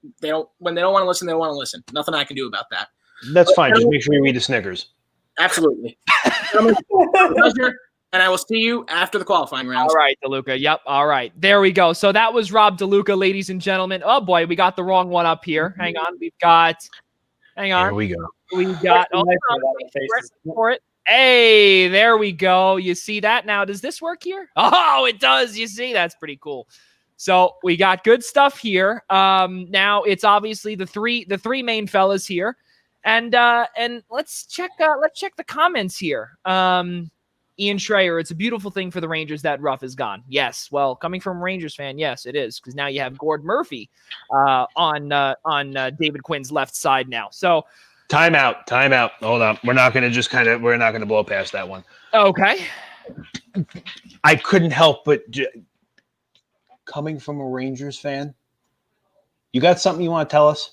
when they don't want to listen, they don't want to listen. Nothing I can do about that. That's fine. Just make sure you read the Snickers. Absolutely. Pleasure, and I will see you after the qualifying rounds. All right, DeLuca. Yep. All right. There we go. So that was Rob DeLuca, ladies and gentlemen. Oh, boy. We got the wrong one up here. Hang on. Hang on. Here we go. We got for it. Hey, there we go. You see that? Now, does this work here? Oh, it does. You see? That's pretty cool. So we got good stuff here. Now it's obviously the three main fellas here. And let's check the comments here. Ian Schreier, it's a beautiful thing for the Rangers that Ruff is gone. Yes, well, coming from a Rangers fan, yes, it is, because now you have Gord Murphy on David Quinn's left side now. So timeout. Hold on, we're not going to blow past that one. Okay. I couldn't help but coming from a Rangers fan. You got something you want to tell us?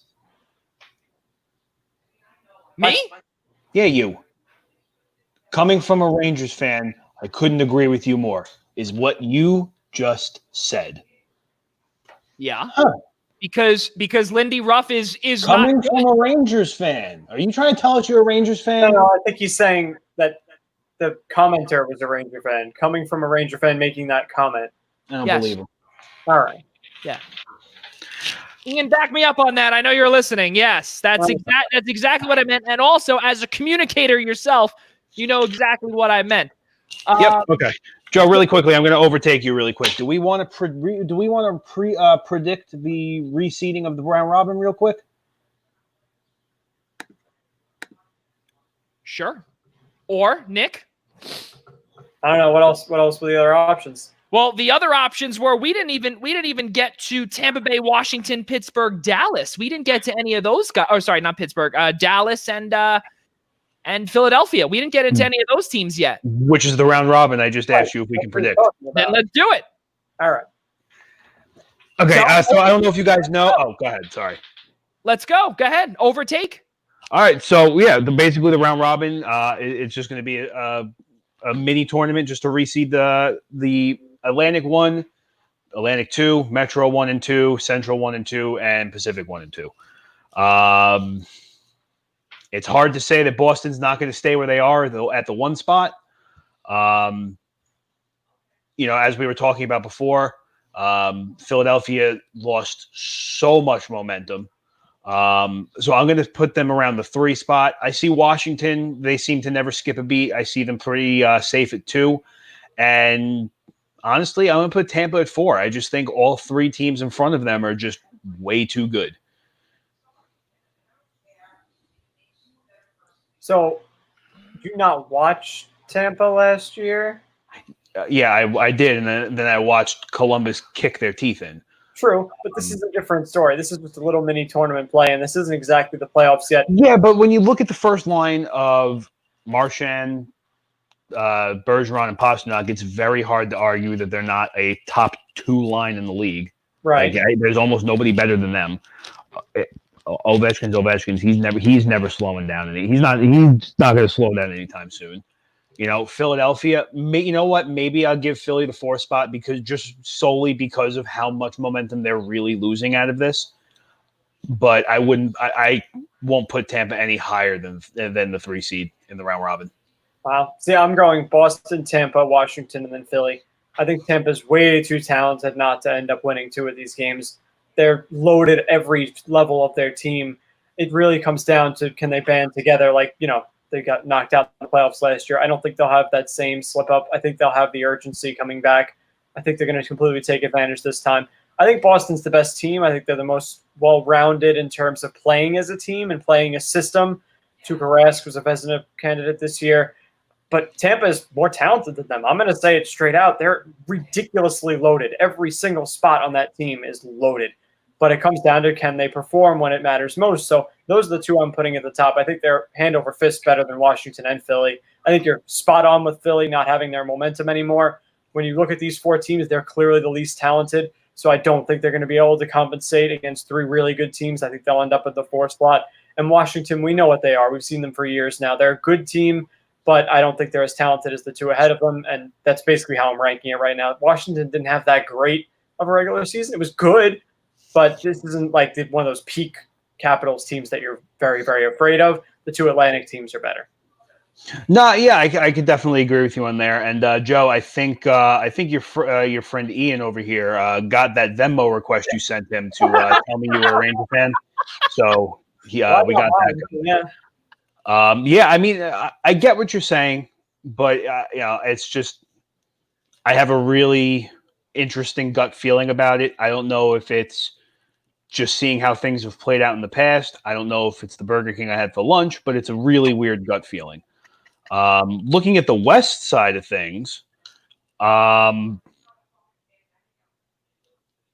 Me? Yeah, you. Coming from a Rangers fan, I couldn't agree with you more, is what you just said. Yeah. Huh. because Lindy Ruff is coming not from a Rangers fan. Are you trying to tell us you're a Rangers fan? No, I think he's saying that the commenter was a Ranger fan. Coming from a Ranger fan making that comment. I don't believe him. All right. Yeah. Ian, back me up on that. I know you're listening. Yes, that's exactly what I meant. And also, as a communicator yourself, you know exactly what I meant. Yep. Okay, Joe. Really quickly, I'm going to overtake you. Really quick. Do we want to predict the reseeding of the round robin real quick? Sure. Or Nick. I don't know what else were the other options. Well, the other options were we didn't even get to Tampa Bay, Washington, Pittsburgh, Dallas. We didn't get to any of those guys. Oh, sorry, not Pittsburgh. Dallas and Philadelphia. We didn't get into any of those teams yet. Which is the round robin? I just asked you if we can predict. Then let's do it. All right. Okay. So I don't know if you guys know. Oh, go ahead. Sorry. Let's go. Go ahead. Overtake. All right. So yeah, basically the round robin. It's just going to be a mini tournament just to reseed the Atlantic 1, Atlantic 2, Metro 1 and 2, Central 1 and 2, and Pacific 1 and 2. It's hard to say that Boston's not going to stay where they are though at the 1 spot. As we were talking about before, Philadelphia lost so much momentum. So I'm going to put them around the 3 spot. I see Washington. They seem to never skip a beat. I see them pretty safe at 2. And honestly, I'm going to put Tampa at 4. I just think all 3 teams in front of them are just way too good. So, did you not watch Tampa last year? Yeah, I did. And then I watched Columbus kick their teeth in. True, but this is a different story. This is just a little mini tournament play, and this isn't exactly the playoffs yet. Yeah, but when you look at the first line of Marchand, Bergeron, and Pastrnak, it's very hard to argue that they're not a top 2 line in the league. Right. Like, there's almost nobody better than them. Ovechkin's. He's never slowing down. He's not going to slow down anytime soon. Philadelphia. You know what? Maybe I'll give Philly the 4 spot solely because of how much momentum they're really losing out of this. But I won't put Tampa any higher than the 3 seed in the round robin. Wow. See, I'm going Boston, Tampa, Washington, and then Philly. I think Tampa's way too talented not to end up winning 2 of these games. They're loaded at every level of their team. It really comes down to, can they band together? They got knocked out in the playoffs last year. I don't think they'll have that same slip up. I think they'll have the urgency coming back. I think they're going to completely take advantage this time. I think Boston's the best team. I think they're the most well-rounded in terms of playing as a team and playing a system. Tuukka Rask was a Vezina candidate this year. But Tampa is more talented than them. I'm going to say it straight out. They're ridiculously loaded. Every single spot on that team is loaded. But it comes down to, can they perform when it matters most? So those are the 2 I'm putting at the top. I think they're hand over fist better than Washington and Philly. I think you're spot on with Philly not having their momentum anymore. When you look at these 4 teams, they're clearly the least talented. So I don't think they're going to be able to compensate against 3 really good teams. I think they'll end up at the 4 spot. And Washington, we know what they are. We've seen them for years now. They're a good team, but I don't think they're as talented as the 2 ahead of them. And that's basically how I'm ranking it right now. Washington didn't have that great of a regular season. It was good, but this isn't like one of those peak Capitals teams that you're very, very afraid of. The 2 Atlantic teams are better. No, yeah, I could definitely agree with you on there. And Joe, I think your friend Ian over here got that Venmo request you sent him to tell me you were a Ranger fan. So we got that. Yeah. I mean, I get what you're saying, but it's just I have a really interesting gut feeling about it. I don't know if it's just seeing how things have played out in the past. I don't know if it's the Burger King I had for lunch, but it's a really weird gut feeling. Looking at the West side of things,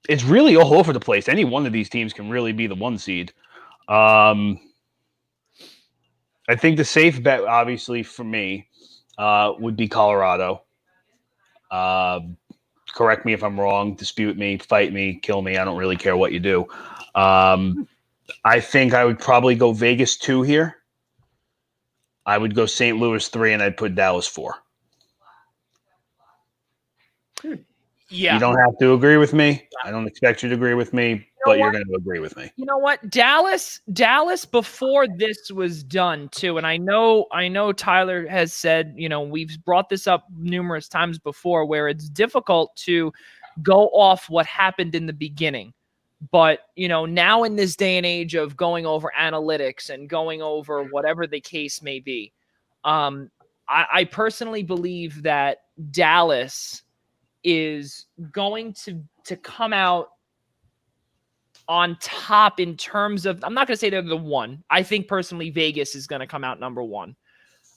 it's really all over the place. Any one of these teams can really be the 1 seed. I think the safe bet, obviously, for me, would be Colorado. Correct me if I'm wrong, dispute me, fight me, kill me. I don't really care what you do. I think I would probably go Vegas 2 here. I would go St. Louis 3, and I'd put Dallas 4. Yeah. You don't have to agree with me. I don't expect you to agree with me. but you're going to agree with me. You know what? Dallas before this was done too. And I know Tyler has said, we've brought this up numerous times before where it's difficult to go off what happened in the beginning. But, now in this day and age of going over analytics and going over whatever the case may be, I personally believe that Dallas is going to come out on top in terms of, I'm not going to say they're the one. I think personally Vegas is going to come out number one.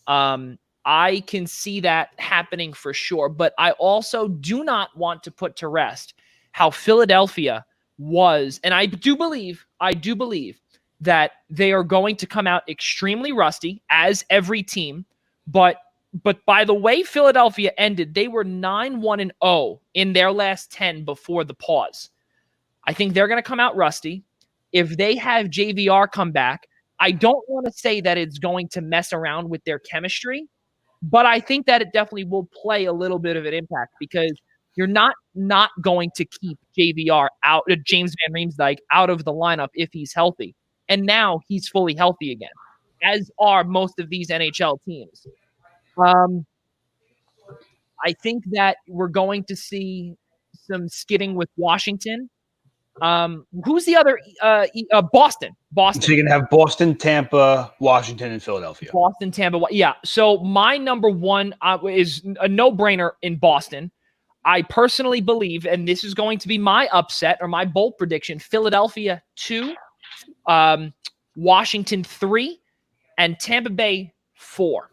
I can see that happening for sure, but I also do not want to put to rest how Philadelphia was, and I do believe that they are going to come out extremely rusty, as every team, but by the way Philadelphia ended, they were 9-1-0 in their last 10 before the pause. I think they're going to come out rusty. If they have JVR come back, I don't want to say that it's going to mess around with their chemistry, but I think that it definitely will play a little bit of an impact because you're not going to keep JVR out, James Van Riemsdyk out of the lineup if he's healthy. And now he's fully healthy again, as are most of these NHL teams. I think that we're going to see some skidding with Washington. Who's the other? Boston. So you can have Boston, Tampa, Washington, and Philadelphia. Boston, Tampa. Yeah. So my number one is a no-brainer in Boston. I personally believe, and this is going to be my upset or my bold prediction, Philadelphia 2, Washington 3, and Tampa Bay 4.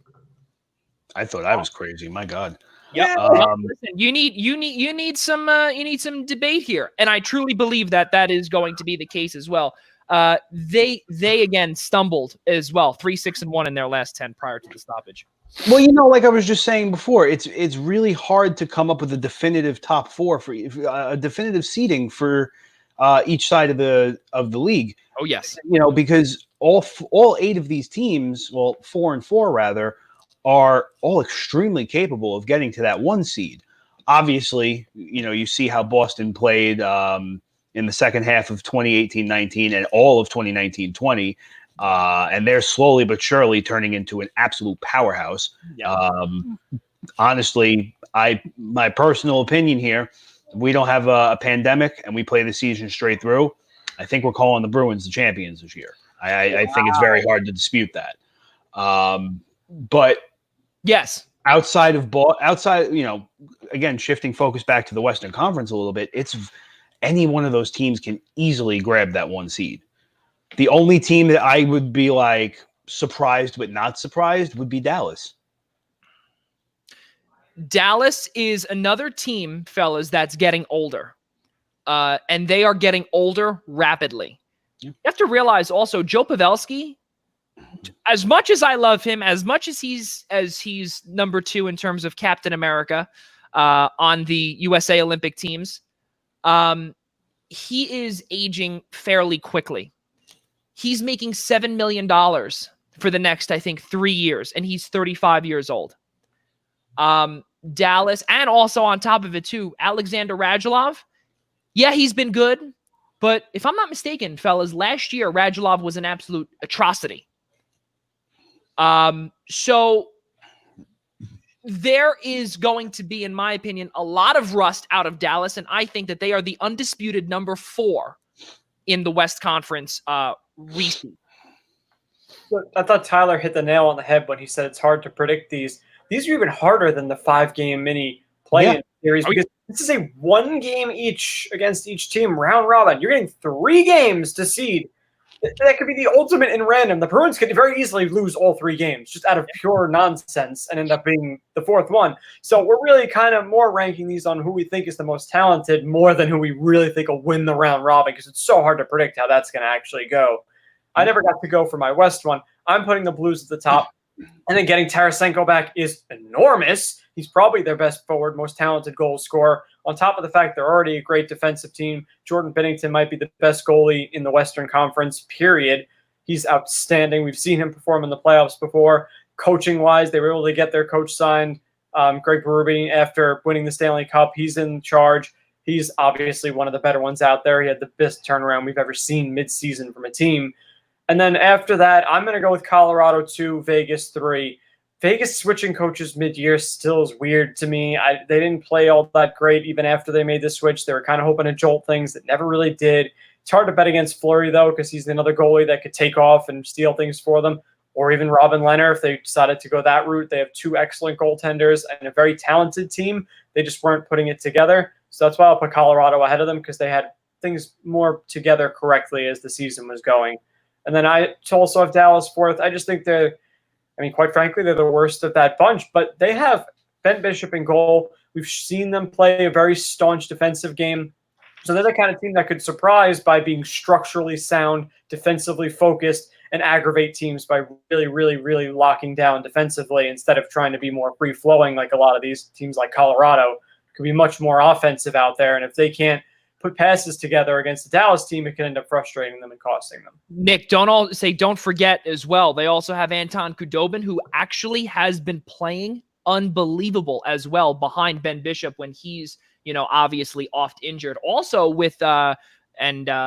I thought I was crazy. My God. Yeah. Listen, you need some debate here, and I truly believe that is going to be the case as well. They again stumbled as well, 3-6-1 in their last 10 prior to the stoppage. Well, like I was just saying before, it's really hard to come up with a definitive top four for a definitive seeding for each side of the league. Oh yes, because all 8 of these teams, well, 4 and 4 rather, are all extremely capable of getting to that 1 seed. Obviously, you see how Boston played in the second half of 2018-19 and all of 2019-20. And they're slowly but surely turning into an absolute powerhouse. Yeah. Honestly, my personal opinion here, if we don't have a pandemic and we play the season straight through, I think we're calling the Bruins the champions this year. I think it's very hard to dispute that. But yes, outside, again, shifting focus back to the Western Conference a little bit, it's any one of those teams can easily grab that 1 seed. The only team that I would be like surprised but not surprised would be Dallas. Dallas is another team, fellas, that's getting older. And they are getting older rapidly. Yeah. You have to realize also Joe Pavelski, as much as I love him, as much as he's number 2 in terms of Captain America on the USA Olympic teams, he is aging fairly quickly. He's making $7 million for the next, I think, 3 years, and he's 35 years old. Dallas, and also on top of it too, Alexander Radulov. Yeah, he's been good, but if I'm not mistaken, fellas, last year Radulov was an absolute atrocity. So there is going to be, in my opinion, a lot of rust out of Dallas, and I think that they are the undisputed number 4 in the West Conference reseed. I thought Tyler hit the nail on the head when he said it's hard to predict these. These are even harder than the 5-game mini play-in series because this is a 1 game each against each team, round robin. You're getting 3 games to seed. That could be the ultimate in random. The Bruins could very easily lose all 3 games just out of pure nonsense and end up being the 4th one. So we're really kind of more ranking these on who we think is the most talented more than who we really think will win the round robin because it's so hard to predict how that's going to actually go. I never got to go for my West one. I'm putting the Blues at the top. And then getting Tarasenko back is enormous. He's probably their best forward, most talented goal scorer. On top of the fact they're already a great defensive team, Jordan Binnington might be the best goalie in the Western Conference, period. He's outstanding. We've seen him perform in the playoffs before. Coaching-wise, they were able to get their coach signed, Greg Berube, after winning the Stanley Cup. He's in charge. He's obviously one of the better ones out there. He had the best turnaround we've ever seen midseason from a team. And then after that, I'm going to go with Colorado 2, Vegas 3. Vegas switching coaches mid-year still is weird to me. They didn't play all that great even after they made the switch. They were kind of hoping to jolt things that never really did. It's hard to bet against Fleury, though, because he's another goalie that could take off and steal things for them, or even Robin Lehner if they decided to go that route. They have 2 excellent goaltenders and a very talented team. They just weren't putting it together. So that's why I'll put Colorado ahead of them, because they had things more together correctly as the season was going. And then I also have Dallas 4th. I just think quite frankly, they're the worst of that bunch. But they have Ben Bishop in goal. We've seen them play a very staunch defensive game. So they're the kind of team that could surprise by being structurally sound, defensively focused, and aggravate teams by really, really, really locking down defensively instead of trying to be more free-flowing like a lot of these teams like Colorado. Could be much more offensive out there. And if they can't put passes together against the Dallas team, it can end up frustrating them and costing them. Nick, don't forget as well, they also have Anton Khudobin, who actually has been playing unbelievable as well behind Ben Bishop when he's, obviously oft injured. Also with Colorado, Mikko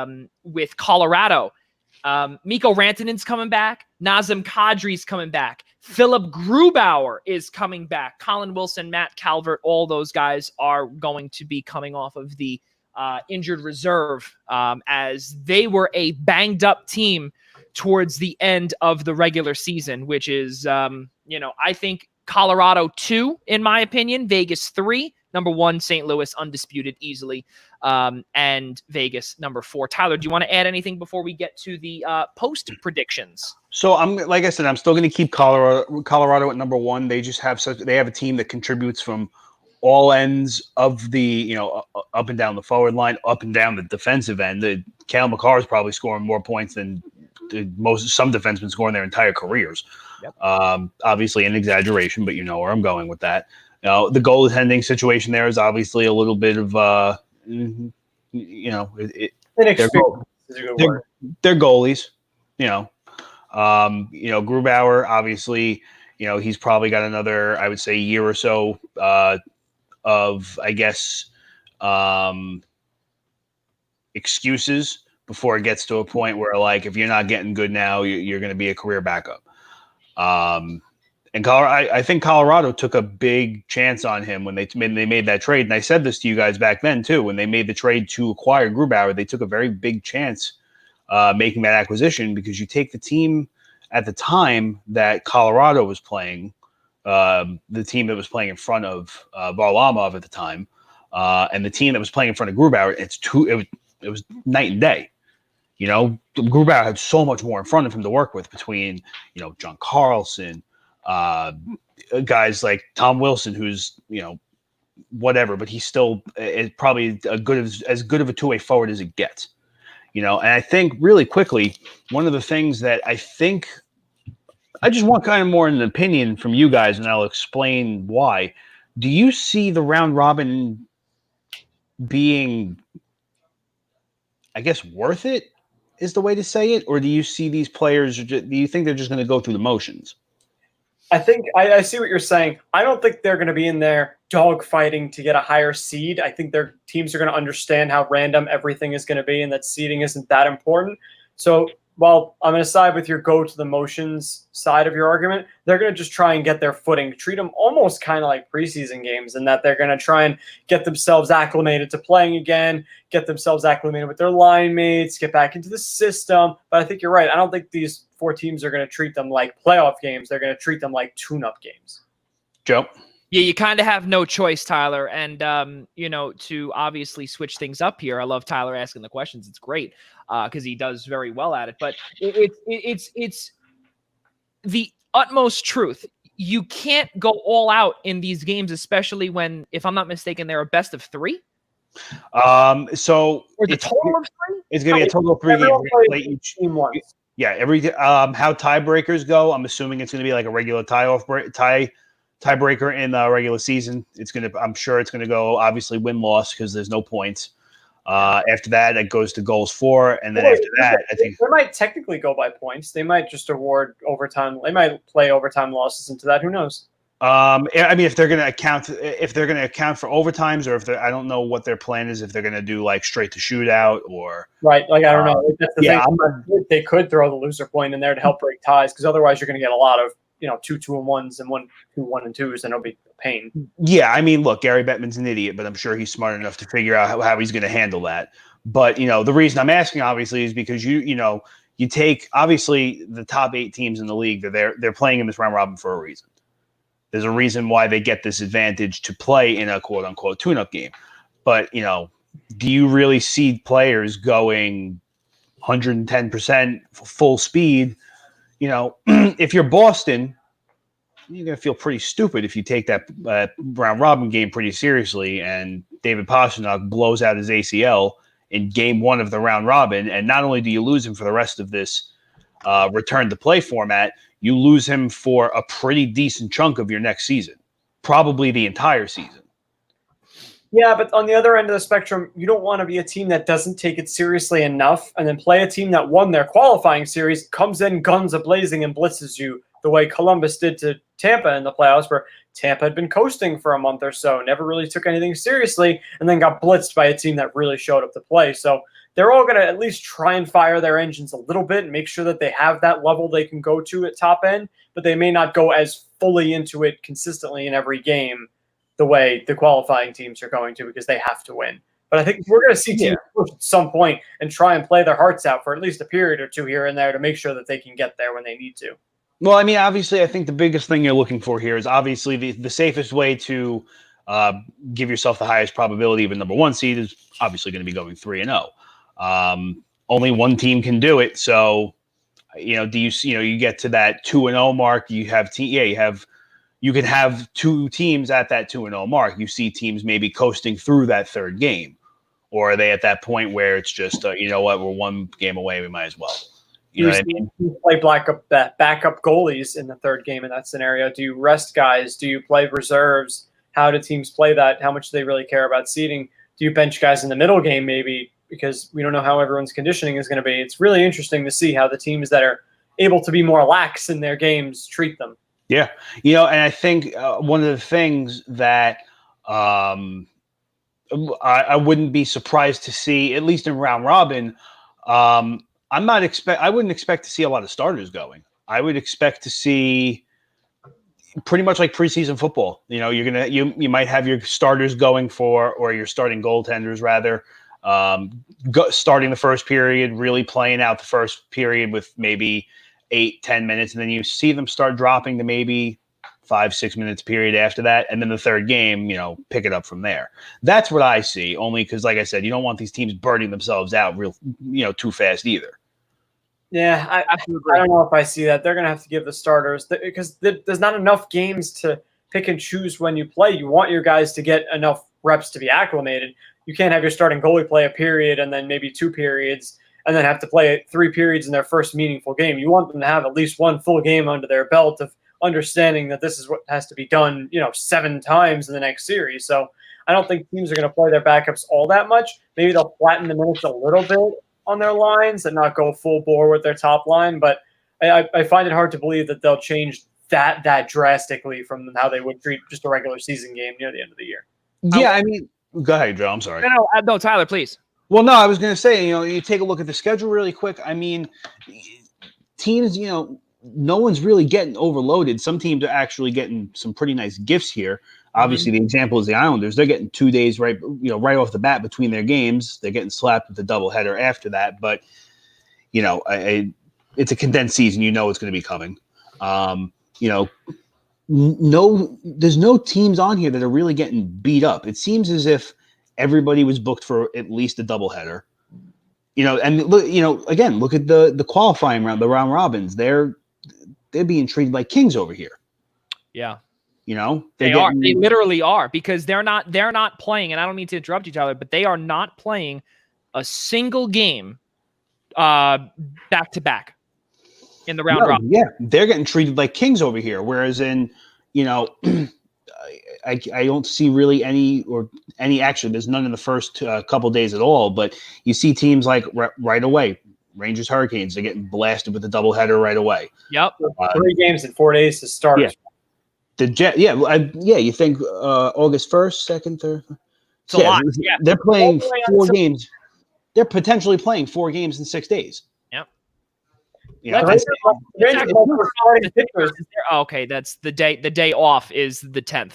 Rantanen's coming back, Nazem Kadri's coming back, Philip Grubauer is coming back, Colin Wilson, Matt Calvert, all those guys are going to be coming off of the injured reserve as they were a banged up team towards the end of the regular season, which is, I think Colorado 2, in my opinion, Vegas 3, number 1, St. Louis, undisputed easily, and Vegas number 4. Tyler, do you want to add anything before we get to the post predictions? So like I said, I'm still going to keep Colorado at number 1. They just have they have a team that contributes from all ends of the, up and down the forward line, up and down the defensive end. Cale Makar is probably scoring more points than some defensemen score in their entire careers. Yep. Obviously an exaggeration, but you know where I'm going with that. The goaltending situation there is obviously a little bit of, Inexperienced is a good word. They're goalies, Grubauer, obviously, he's probably got another, I would say, year or so of, I guess, excuses before it gets to a point where, like, if you're not getting good now, you're going to be a career backup. And I think Colorado took a big chance on him when they made that trade. And I said this to you guys back then, too. When they made the trade to acquire Grubauer, they took a very big chance making that acquisition, because you take the team at the time that Colorado was playing, the team that was playing in front of Varlamov at the time, and the team that was playing in front of Grubauer, it was night and day. Grubauer had so much more in front of him to work with between, John Carlson, guys like Tom Wilson, who's, whatever, but he's still probably as good of a two-way forward as it gets. And I think really quickly, one of the things that I think I just want kind of more an opinion from you guys, and I'll explain why. Do you see the round robin being, I guess, worth it is the way to say it? Or do you see these players, do you think they're just going to go through the motions? I think I see what you're saying. I don't think they're going to be in there dogfighting to get a higher seed. I think their teams are going to understand how random everything is going to be and that seeding isn't that important. So while I'm going to side with your go to the motions side of your argument, they're going to just try and get their footing, treat them almost kind of like preseason games, in that they're going to try and get themselves acclimated to playing again, get themselves acclimated with their line mates, get back into the system. But I think you're right. I don't think these 4 teams are going to treat them like playoff games. They're going to treat them like tune-up games. Joe? Yeah, you kind of have no choice, Tyler. And, to obviously switch things up here, I love Tyler asking the questions. It's great because he does very well at it. But it's the utmost truth. You can't go all out in these games, especially when, if I'm not mistaken, they're a best of 3. So or the total of 3? It's going to be a total of 3 games. Each team once. Yeah, how tiebreakers go, I'm assuming it's going to be like a regular tiebreaker in the regular season. I'm sure it's going to go obviously win-loss because there's no points. After that, it goes to goals for, and then after that, I think they might technically go by points. They might just award overtime. They might play overtime losses into that. Who knows? I mean, if they're going to account for overtimes, or if I don't know what their plan is, if they're going to do like straight to shootout or right. Like I don't know. That's the yeah, thing. They could throw the loser point in there to help break ties, because otherwise you're going to get a lot of 2-2-1s and 1-2-1-2s, and it'll be a pain. Yeah, I mean, look, Gary Bettman's an idiot, but I'm sure he's smart enough to figure out how he's going to handle that. But the reason I'm asking obviously is because you take obviously the top 8 teams in the league. They're playing in this round robin for a reason. There's a reason why they get this advantage to play in a quote unquote tune-up game. But, do you really see players going 110% full speed? If you're Boston, you're going to feel pretty stupid if you take that round robin game pretty seriously and David Pastrnak blows out his ACL in game 1 of the round robin. And not only do you lose him for the rest of this return to play format, you lose him for a pretty decent chunk of your next season, probably the entire season. Yeah, but on the other end of the spectrum, you don't want to be a team that doesn't take it seriously enough and then play a team that won their qualifying series, comes in guns a-blazing and blitzes you the way Columbus did to Tampa in the playoffs, where Tampa had been coasting for a month or so, never really took anything seriously, and then got blitzed by a team that really showed up to play. So they're all going to at least try and fire their engines a little bit and make sure that they have that level they can go to at top end, but they may not go as fully into it consistently in every game the way the qualifying teams are going to, because they have to win. But I think we're going to see teams push at some point and try and play their hearts out for at least a period or two here and there to make sure that they can get there when they need to. Well, I mean, obviously, I think the biggest thing you're looking for here is obviously the safest way to give yourself the highest probability of a number 1 seed is obviously going to be going 3-0. Only one team can do it. So, you get to that 2-0 mark, you can have 2 teams at that 2-0 mark. You see teams maybe coasting through that third game, or are they at that point where it's just, we're 1 game away, we might as well. You know what I mean? You play backup goalies in the third game in that scenario. Do you rest guys? Do you play reserves? How do teams play that? How much do they really care about seeding? Do you bench guys in the middle game maybe, because we don't know how everyone's conditioning is going to be? It's really interesting to see how the teams that are able to be more lax in their games treat them. Yeah. And I think one of the things that I wouldn't be surprised to see, at least in round robin, I wouldn't expect to see a lot of starters going. I would expect to see pretty much like preseason football. You might have your starters going or your starting goaltenders rather, starting the first period, really playing out the first period with maybe 8-10 minutes, and then you see them start dropping to maybe 5-6 minutes period after that, and then the third game, pick it up from there. That's what I see, only because, like I said, you don't want these teams burning themselves out too fast either. Yeah, I don't know if I see that. They're going to have to give the starters, because there's not enough games to pick and choose when you play. You want your guys to get enough reps to be acclimated. You can't have your starting goalie play a period and then maybe 2 periods and then have to play 3 periods in their first meaningful game. You want them to have at least 1 full game under their belt of understanding that this is what has to be done, 7 times in the next series. So I don't think teams are going to play their backups all that much. Maybe they'll flatten the minutes a little bit on their lines and not go full bore with their top line. But I find it hard to believe that they'll change that drastically from how they would treat just a regular season game near the end of the year. Yeah, I mean, go ahead, Joe. I'm sorry. No, Tyler, please. Well, no, I was going to say, you take a look at the schedule really quick. I mean, teams, no one's really getting overloaded. Some teams are actually getting some pretty nice gifts here. Obviously, the example is the Islanders. They're getting 2 days right off the bat between their games. They're getting slapped with a doubleheader after that. But, it's a condensed season. It's going to be coming. There's no teams on here that are really getting beat up. It seems as if everybody was booked for at least a doubleheader. And look, again, look at the qualifying round, the round robins. They're being treated like kings over here. Yeah. They literally are, because they're not playing, and I don't mean to interrupt you, Tyler, but they are not playing a single game back to back in the round robin. Yeah, they're getting treated like kings over here. Whereas in, I don't see really any action. There's none in the first couple days at all. But you see teams like right away, Rangers, Hurricanes, they're getting blasted with a doubleheader right away. Yep. 3 games in 4 days to start. Yeah. The Jet, yeah, yeah. You think August 1st, 2nd, 3rd? It's a lot. Yeah. They're playing 4 games. They're potentially playing 4 games in 6 days. Yep. Yeah. Okay, that's the day. The day off is the 10th.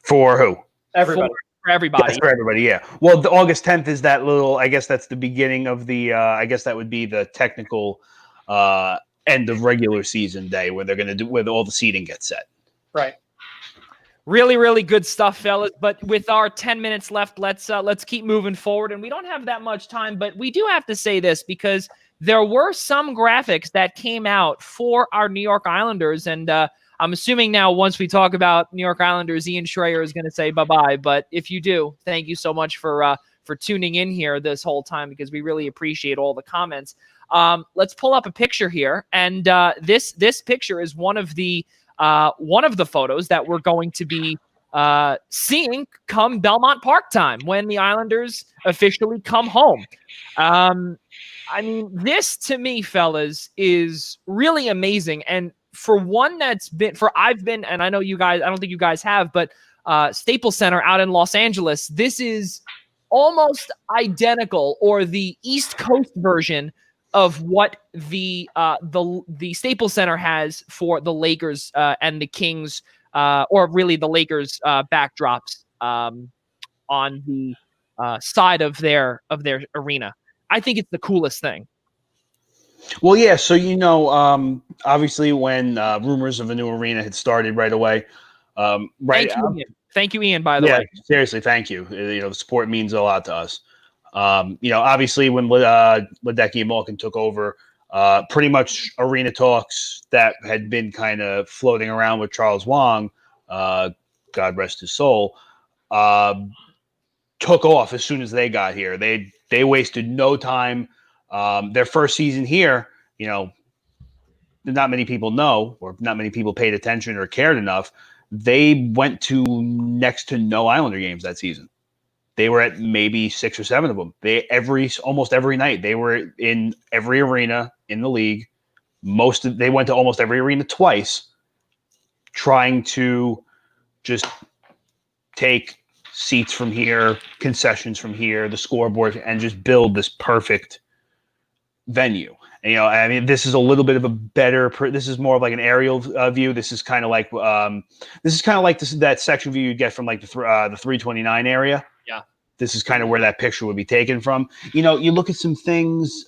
For who? Everybody. For everybody. That's for everybody, yeah. Well, the August 10th is that little. I guess that's the beginning of the. I guess that would be the technical end of regular season day where they're going to do where all the seating gets set. Right. Really, really good stuff, fellas. But with our 10 minutes left, let's keep moving forward. And we don't have that much time, but we do have to say this because there were some graphics that came out for our New York Islanders. And I'm assuming now once we talk about New York Islanders, Ian Schreier is going to say bye-bye. But if you do, thank you so much for tuning in here this whole time because we really appreciate all the comments. Let's pull up a picture here. And this picture is one of the photos that we're going to be seeing come Belmont Park time when the Islanders officially come home. I mean, this to me, fellas, is really amazing. And for one I've been, and I know you guys, I don't think you guys have, but Staples Center out in Los Angeles, this is almost identical or the East Coast version of what the Staples Center has for the Lakers and the Kings, or really the Lakers backdrops on the side of their arena. I think it's the coolest thing. Well, yeah. So obviously, when rumors of a new arena had started right away, right. Thank you, Ian. By the way, seriously, thank you. The support means a lot to us. Obviously, when Ledecky and Malkin took over, pretty much arena talks that had been kind of floating around with Charles Wang, God rest his soul, took off as soon as they got here. They wasted no time. Their first season here, not many people know, or not many people paid attention or cared enough. They went to next to no Islander games that season. They were at maybe 6 or 7 of them. Almost every night they were in every arena in the league. They went to almost every arena twice, trying to just take seats from here, concessions from here, the scoreboard, and just build this perfect venue. And, I mean, this is a little bit of a better. This is more of like an aerial view. This is kind of like that section view you get from like the 329 area. Yeah, this is kind of where that picture would be taken from. You look at some things.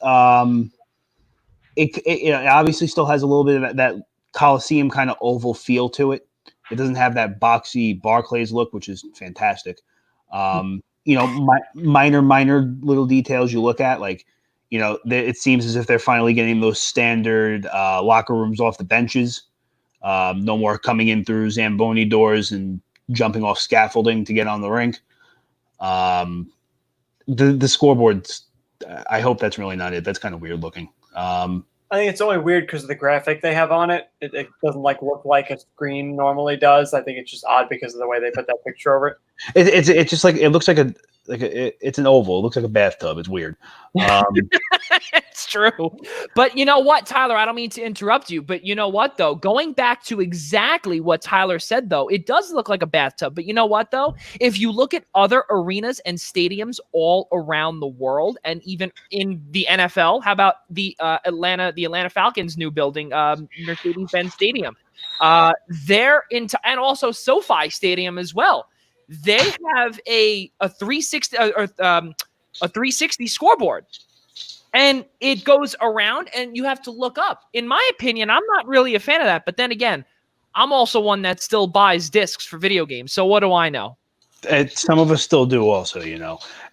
It obviously still has a little bit of that Coliseum kind of oval feel to it. It doesn't have that boxy Barclays look, which is fantastic. Minor little details you look at, like, it seems as if they're finally getting those standard locker rooms off the benches. No more coming in through Zamboni doors and jumping off scaffolding to get on the rink. The scoreboards, I hope that's really not it. That's kind of weird looking. I think it's only weird because of the graphic they have on it. It doesn't look like a screen normally does. I think it's just odd because of the way they put that picture over it. It's just like it looks like it's an oval. It looks like a bathtub. It's weird. It's true. But you know what, Tyler? I don't mean to interrupt you, but you know what, though? Going back to exactly what Tyler said, though, it does look like a bathtub. But you know what, though? If you look at other arenas and stadiums all around the world, and even in the NFL, how about the Atlanta Falcons' new building, Mercedes-Benz Stadium? And also SoFi Stadium as well. They have a 360 a 360 scoreboard, and it goes around, and you have to look up. In my opinion, I'm not really a fan of that. But then again, I'm also one that still buys discs for video games. So what do I know? Some of us still do, also. And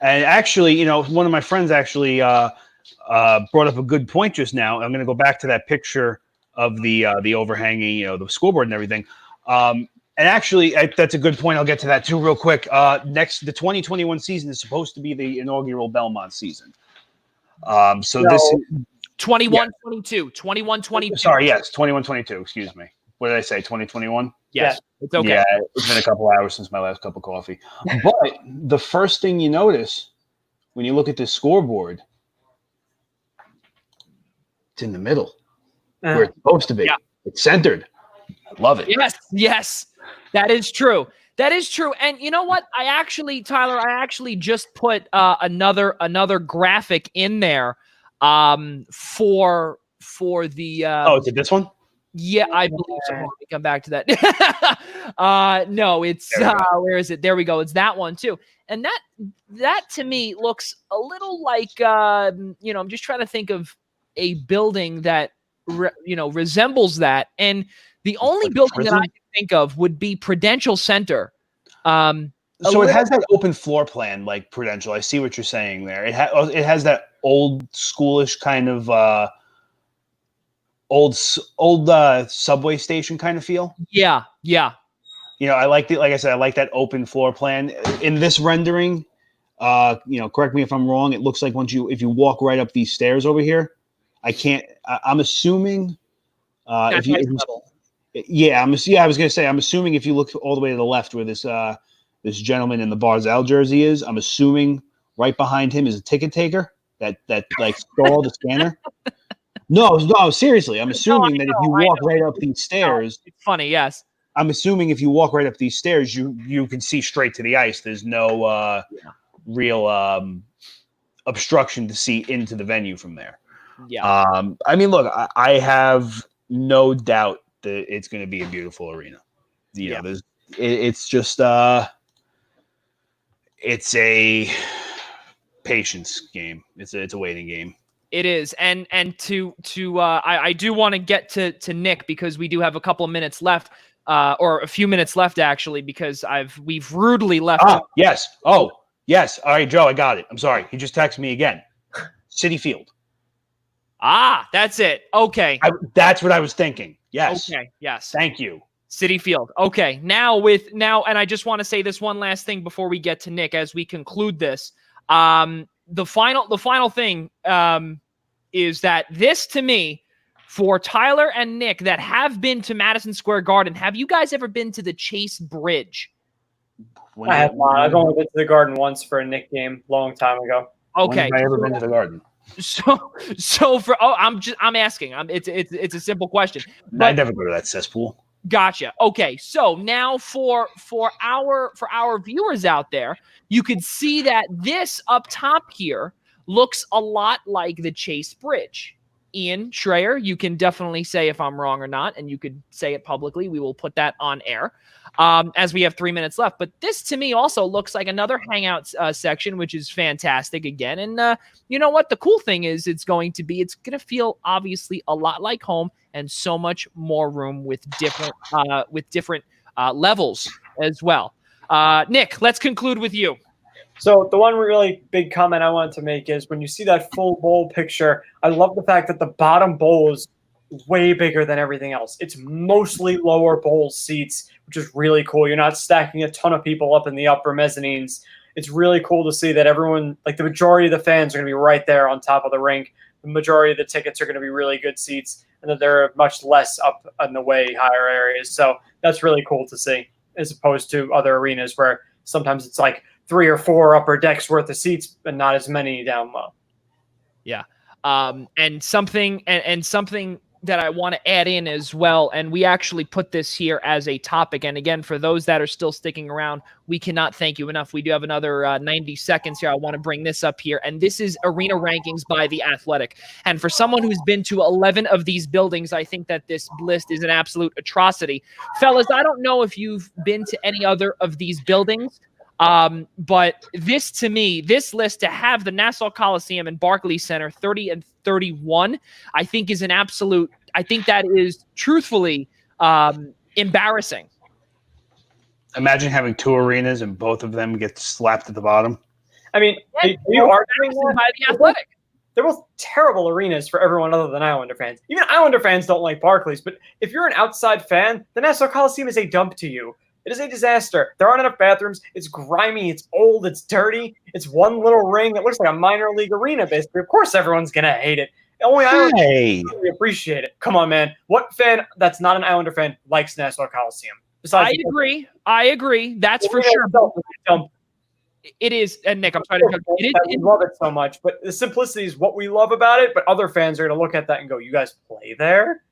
actually, one of my friends actually brought up a good point just now. I'm going to go back to that picture of the overhanging, the scoreboard and everything. And actually, that's a good point. I'll get to that too real quick. The 2021 season is supposed to be the inaugural Belmont season. This is 21-22, 21-22. Sorry, yes, 21-22. Excuse me. What did I say? 2021? Yes, it's okay. Yeah, it's been a couple hours since my last cup of coffee. But the first thing you notice when you look at this scoreboard, it's in the middle where it's supposed to be. Yeah. It's centered. Love it. Yes, that is true. That is true. And you know what? Tyler, I actually just put another graphic in there for the Is it this one? Yeah, I believe so. Let me come back to that. No, it's where is it? There we go. It's that one too. And that to me looks a little like I'm just trying to think of a building that resembles that. And the only building that I can think of would be Prudential Center. So it has that open floor plan like Prudential. I see what you're saying there. It has that old schoolish kind of old subway station kind of feel. Yeah. I like it. Like I said, I like that open floor plan in this rendering. Correct me if I'm wrong. It looks like if you walk right up these stairs over here, I'm assuming I was going to say, I'm assuming if you look all the way to the left where this gentleman in the Barzell jersey is, I'm assuming right behind him is a ticket taker that like stole the scanner. No, seriously. I'm assuming that if you walk right up these stairs, it's funny. Yes. I'm assuming if you walk right up these stairs, you can see straight to the ice. There's no real obstruction to see into the venue from there. Yeah. Look, I have no doubt that it's going to be a beautiful arena. It's just it's a patience game. It's a waiting game. It is, and I do want to get to Nick because we do have a couple of minutes left, or a few minutes left actually, because we've rudely left. Yes. Oh, yes. All right, Joe, I got it. I'm sorry. He just texted me again. Citi Field. That's it. Okay. That's what I was thinking. Yes. Okay. Yes. Thank you. Citi Field. Okay. Now, and I just want to say this one last thing before we get to Nick as we conclude this. The final thing is that this, to me, for Tyler and Nick that have been to Madison Square Garden, have you guys ever been to the Chase Bridge? I have not. I've only been to the Garden once for a Knick game, long time ago. Okay. When have I ever been to the Garden? So for I'm asking. It's a simple question. I never go to that cesspool. Gotcha. Okay, so now for our viewers out there, you could see that this up top here looks a lot like the Chase Bridge. Ian Schreier, you can definitely say if I'm wrong or not, and you could say it publicly. We will put that on air as we have 3 minutes left. But this, to me, also looks like another hangout section, which is fantastic again. And you know what? The cool thing is it's going to feel obviously a lot like home and so much more room with different levels as well. Nick, let's conclude with you. So the one really big comment I wanted to make is when you see that full bowl picture, I love the fact that the bottom bowl is way bigger than everything else. It's mostly lower bowl seats, which is really cool. You're not stacking a ton of people up in the upper mezzanines. It's really cool to see that everyone, like the majority of the fans are going to be right there on top of the rink. The majority of the tickets are going to be really good seats, and that they're much less up in the way higher areas. So that's really cool to see, as opposed to other arenas where sometimes it's like 3 or 4 upper decks worth of seats, but not as many down low. Yeah. And something that I want to add in as well, and we actually put this here as a topic. And again, for those that are still sticking around, we cannot thank you enough. We do have another 90 seconds here. I want to bring this up here. And this is arena rankings by The Athletic. And for someone who's been to 11 of these buildings, I think that this list is an absolute atrocity. Fellas, I don't know if you've been to any other of these buildings, but this, to me, this list to have the Nassau Coliseum and Barclays Center 30 and 31, I think is I think that is truthfully embarrassing. Imagine having 2 arenas and both of them get slapped at the bottom. I mean, you are by The Athletic. They're both terrible arenas for everyone other than Islander fans. Even Islander fans don't like Barclays, but if you're an outside fan, the Nassau Coliseum is a dump to you. It is a disaster. There aren't enough bathrooms. It's grimy. It's old. It's dirty. It's one little ring. It looks like a minor league arena, basically. Of course, everyone's going to hate it. Only Islanders really appreciate it. Come on, man. What fan that's not an Islander fan likes Nassau Coliseum? Besides, I agree. That's for sure. It is. And Nick, I'm trying to. We love it so much, but the simplicity is what we love about it. But other fans are going to look at that and go, "You guys play there?"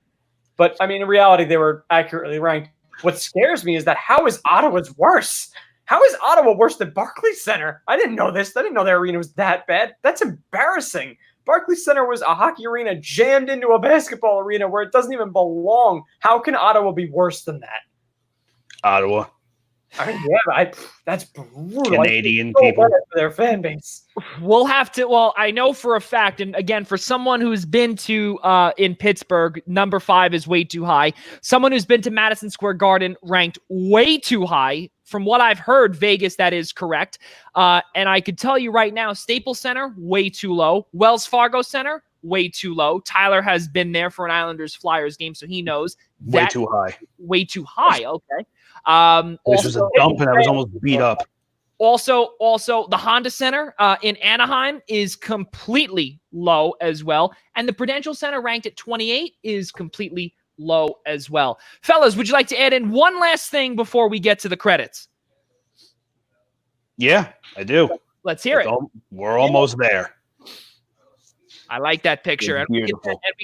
But I mean, in reality, they were accurately ranked. What scares me is that how is Ottawa's worse? How is Ottawa worse than Barclays Center? I didn't know this. I didn't know their arena was that bad. That's embarrassing. Barclays Center was a hockey arena jammed into a basketball arena where it doesn't even belong. How can Ottawa be worse than that? Ottawa. I mean, yeah, that's brutal. Canadian people. For their fan base. We'll have to. Well, I know for a fact, and again, for someone who's been to in Pittsburgh, number 5 is way too high. Someone who's been to Madison Square Garden ranked way too high. From what I've heard, Vegas, that is correct. And I could tell you right now, Staples Center, way too low. Wells Fargo Center, way too low. Tyler has been there for an Islanders Flyers game, so he knows. Way too high. Way too high. Okay. This was a dump, and I was almost beat up. Also, the Honda Center in Anaheim is completely low as well. And the Prudential Center, ranked at 28, is completely low as well. Fellas, would you like to add in one last thing before we get to the credits? Yeah, I do. Let's hear it. We're almost there. I like that picture. And we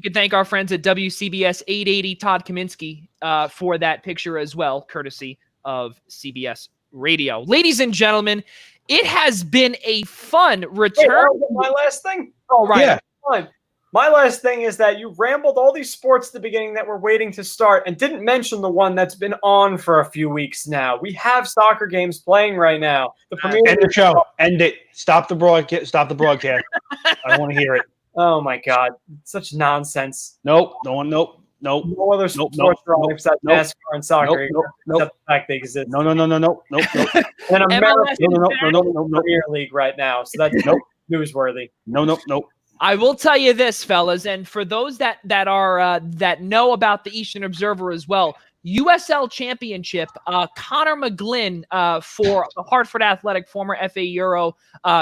can thank our friends at WCBS 880, Todd Kaminsky, for that picture as well, courtesy of CBS Radio. Ladies and gentlemen, it has been a fun return. Hey, my last thing? Oh, right. Yeah. Fine. My last thing is that you rambled all these sports at the beginning that we're waiting to start and didn't mention the one that's been on for a few weeks now. We have soccer games playing right now. End the show. End it. Stop the broadcast. Stop the broadcast. I don't want to hear it. Oh my God. Such nonsense. Nope. Nope. No other sports are on except NASCAR and soccer. Nope. Except the fact they exist. No. And American Premier League right now. So that's newsworthy. No. I will tell you this, fellas, and for those that know about the Eastern Observer as well, USL Championship, Connor McGlynn for the Hartford Athletic, former FA Euro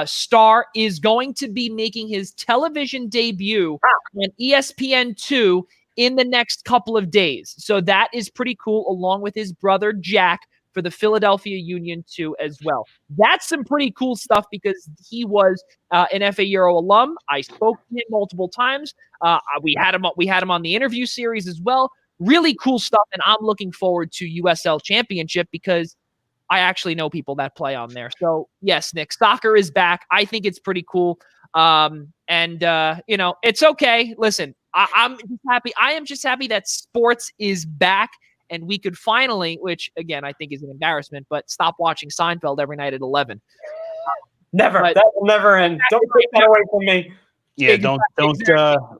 star, is going to be making his television debut on ESPN2 in the next couple of days. So that is pretty cool, along with his brother Jack for the Philadelphia Union too as well. That's some pretty cool stuff because he was an FA Euro alum. I spoke to him multiple times. We had him on the interview series as well. Really cool stuff, and I'm looking forward to USL Championship because I actually know people that play on there. So yes, Nick, soccer is back. I think it's pretty cool. It's okay. Listen, I'm just happy. I am just happy that sports is back. And we could finally, which again I think is an embarrassment, but stop watching Seinfeld every night at 11. Never. That will never end. Don't take that away from me. Yeah, don't.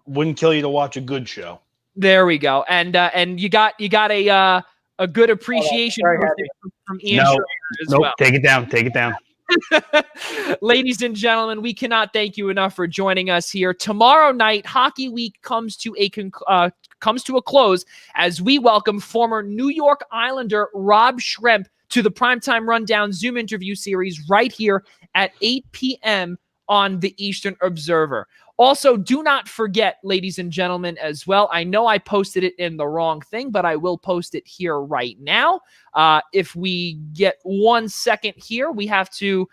Wouldn't kill you to watch a good show. There we go. And you got a good appreciation from Ian Schreier as well. Take it down. Ladies and gentlemen, we cannot thank you enough for joining us here. Tomorrow night, Hockey Week comes to a close as we welcome former New York Islander Rob Schremp to the Primetime Rundown Zoom interview series right here at 8 p.m. on the Eastern Observer. Also, do not forget, ladies and gentlemen, as well, I know I posted it in the wrong thing, but I will post it here right now. If we get 1 second here, we have to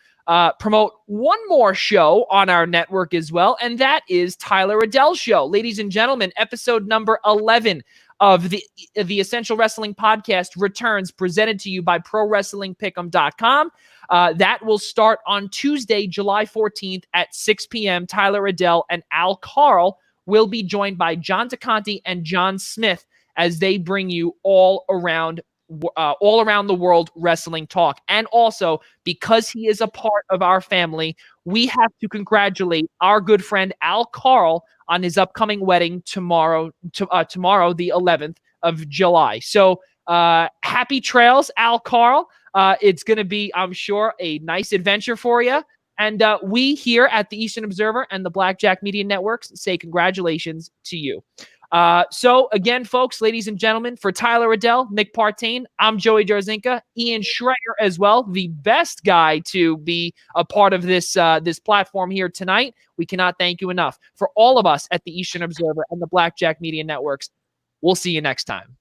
promote one more show on our network as well, and that is Tyler Adelle Show. Ladies and gentlemen, episode number 11 of the Essential Wrestling Podcast returns, presented to you by ProWrestlingPick'em.com. That will start on Tuesday, July 14th at 6 p.m. Tyler Adelle and Al Carl will be joined by John DeConti and John Smith as they bring you all around the world wrestling talk. And also, because he is a part of our family, we have to congratulate our good friend Al Carl on his upcoming wedding tomorrow, the 11th of July. So happy trails, Al Carl. It's going to be, I'm sure, a nice adventure for you. And we here at the Eastern Observer and the Blackjack Media Networks say congratulations to you. So again, folks, ladies and gentlemen, for Tyler Adelle, Nick Partain, I'm Joey Jarzynka, Ian Schreier as well, the best guy to be a part of this platform here tonight. We cannot thank you enough. For all of us at the Eastern Observer and the Blackjack Media Networks, we'll see you next time.